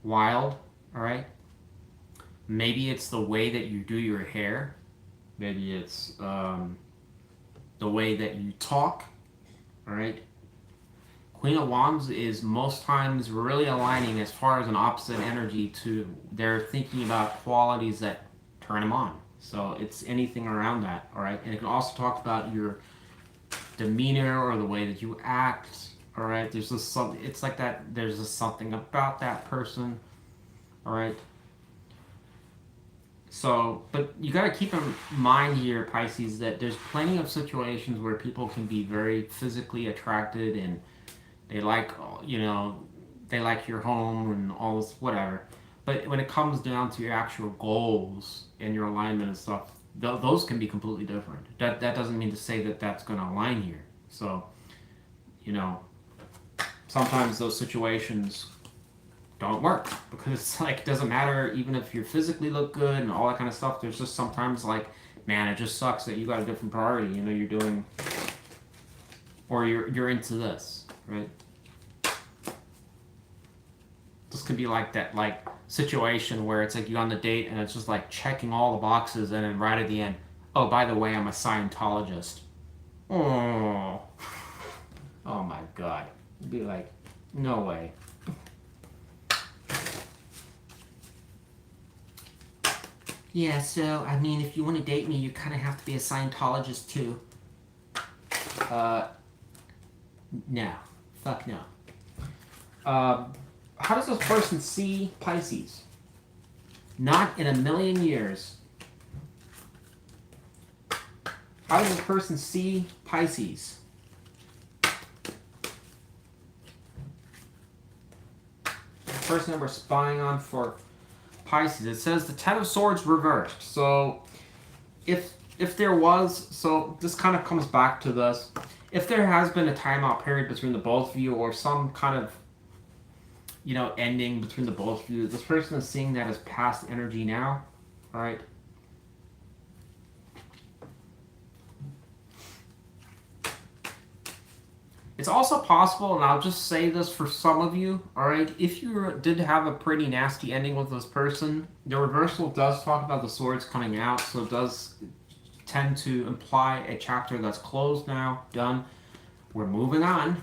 wild. All right. Maybe it's the way that you do your hair. Maybe it's the way that you talk. All right. Queen of Wands is most times really aligning as far as an opposite energy to they're thinking about qualities that turn them on. So it's anything around that. All right. And it can also talk about your demeanor or the way that you act. All right, there's just something. It's like that. There's just something about that person. All right. So, but you got to keep in mind here, Pisces, that there's plenty of situations where people can be very physically attracted and they like, you know, they like your home and all this, whatever. But when it comes down to your actual goals and your alignment and stuff, those can be completely different. That doesn't mean to say that that's going to align here. So, you know, sometimes those situations don't work because it's like, it doesn't matter even if you physically look good and all that kind of stuff. There's just sometimes like, man, it just sucks that you got a different priority. You know, you're doing, or you're into this, right? This could be like that, like situation where it's like you on the date and it's just like checking all the boxes, and then right at the end, oh, by the way, I'm a Scientologist. Oh, oh my God. You'd be like, no way. Yeah, so, I mean, if you want to date me, you kind of have to be a Scientologist, too. No. Fuck no. How does this person see Pisces? Not in a million years. How does this person see Pisces? The person that we're spying on for Pisces. It says the Ten of Swords reversed. So if there was, so this kind of comes back to this. If there has been a timeout period between the both of you, or some kind of, you know, ending between the both of you, this person is seeing that as past energy now. All right. It's also possible, and I'll just say this for some of you, all right, if you did have a pretty nasty ending with this person, the reversal does talk about the swords coming out, so it does tend to imply a chapter that's closed now, done. We're moving on.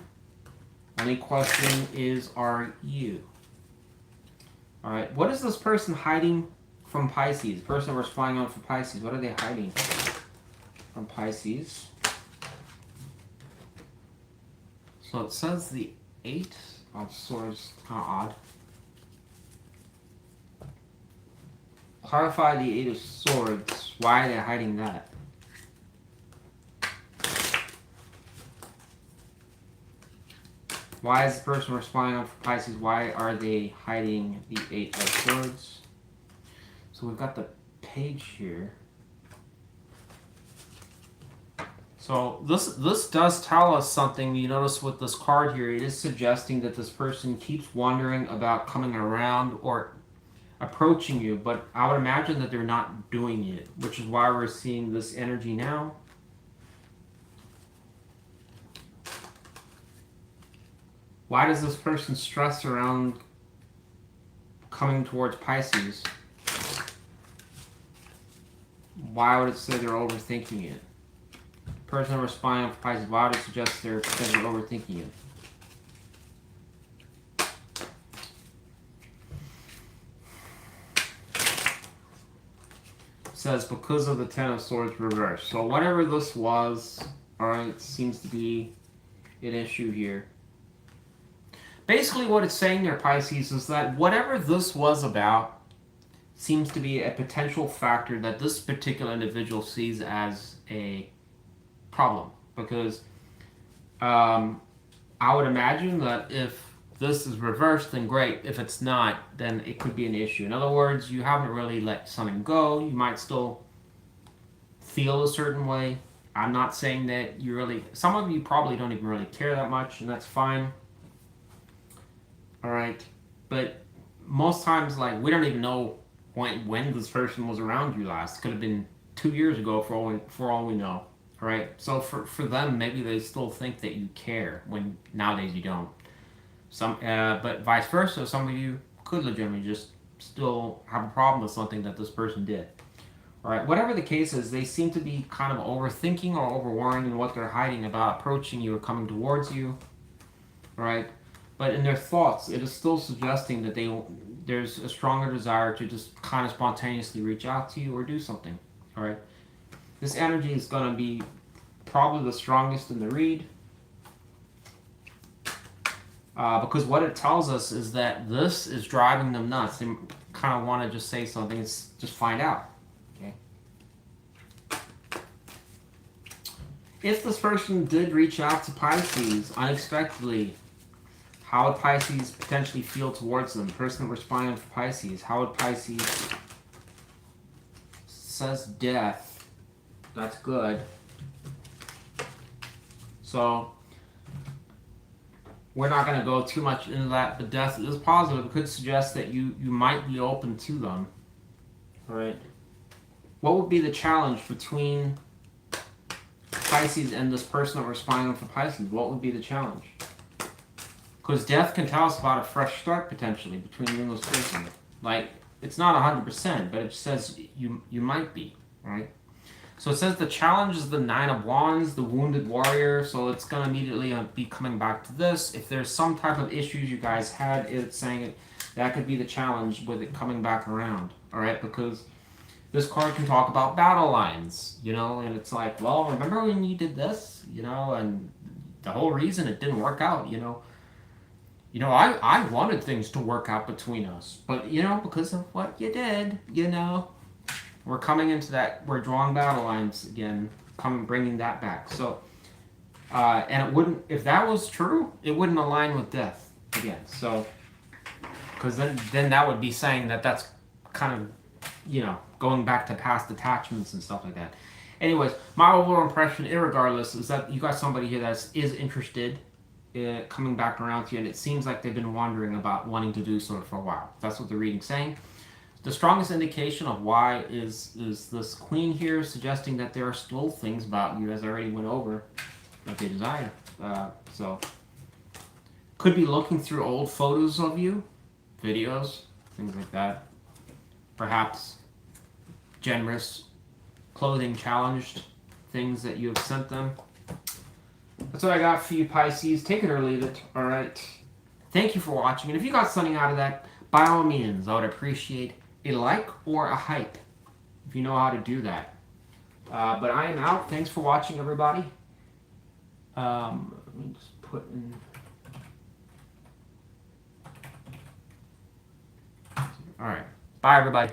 Only question is, are you? All right, what is this person hiding from Pisces? The person we're spying on for Pisces, what are they hiding from Pisces? So it says the Eight of Swords, kind of odd. Clarify the Eight of Swords. Why are they hiding that? Why is the person we're spying on for Pisces, why are they hiding the Eight of Swords? So we've got the page here. So this does tell us something. You notice with this card here, it is suggesting that this person keeps wondering about coming around or approaching you, but I would imagine that they're not doing it, which is why we're seeing this energy now. Why does this person stress around coming towards Pisces? Why would it say they're overthinking it? Person we're spying on for Pisces, why would it suggest they're overthinking it? It says because of the Ten of Swords reversed. So whatever this was, alright, seems to be an issue here. Basically what it's saying there, Pisces, is that whatever this was about seems to be a potential factor that this particular individual sees as a problem, because I would imagine that if this is reversed, then great. If it's not, then it could be an issue. In other words, you haven't really let something go. You might still feel a certain way. I'm not saying that you really, some of you probably don't even really care that much, and that's fine. All right, but most times, like, we don't even know when this person was around you last. It could have been 2 years ago for all we know. All right, so for them, maybe they still think that you care when nowadays you don't. But vice versa, some of you could legitimately just still have a problem with something that this person did. All right, whatever the case is, they seem to be kind of overthinking or overworrying in what they're hiding about approaching you or coming towards you. All right, but in their thoughts, it is still suggesting that there's a stronger desire to just kind of spontaneously reach out to you or do something. All right. This energy is going to be probably the strongest in the read. Because what it tells us is that this is driving them nuts. They kind of want to just say something. It's just find out. Okay. If this person did reach out to Pisces unexpectedly, how would Pisces potentially feel towards them? Person responding for Pisces, how would Pisces... Says death. That's good. So we're not going to go too much into that, but death is positive. It could suggest that you might be open to them. All right. What would be the challenge between Pisces and this person that we're responding for Pisces? What would be the challenge? Because death can tell us about a fresh start potentially between you and this person. Like, it's not 100%, but it says you might be, right? So it says the challenge is the Nine of Wands, the Wounded Warrior. So it's going to immediately be coming back to this. If there's some type of issues you guys had, it's saying that could be the challenge with it coming back around, all right? Because this card can talk about battle lines, you know, and it's like, well, remember when you did this, you know, and the whole reason it didn't work out, you know. You know, I wanted things to work out between us, but, you know, because of what you did, you know, we're coming into that, we're drawing battle lines again, bringing that back. So, and it wouldn't, if that was true, it wouldn't align with death again. So, because then that would be saying that that's kind of, you know, going back to past attachments and stuff like that. Anyways, my overall impression, irregardless, is that you got somebody here that is interested coming back around to you, and it seems like they've been wondering about wanting to do so for a while. That's what the reading's saying. The strongest indication of why is this Queen here, suggesting that there are still things about you, as I already went over, that they desire. So, could be looking through old photos of you, videos, things like that. Perhaps generous clothing challenged things that you have sent them. That's what I got for you, Pisces. Take it or leave it. All right. Thank you for watching. And if you got something out of that, by all means, I would appreciate a like or a hype if you know how to do that. But I am out. Thanks for watching, everybody. Let me just put in... All right. Bye, everybody.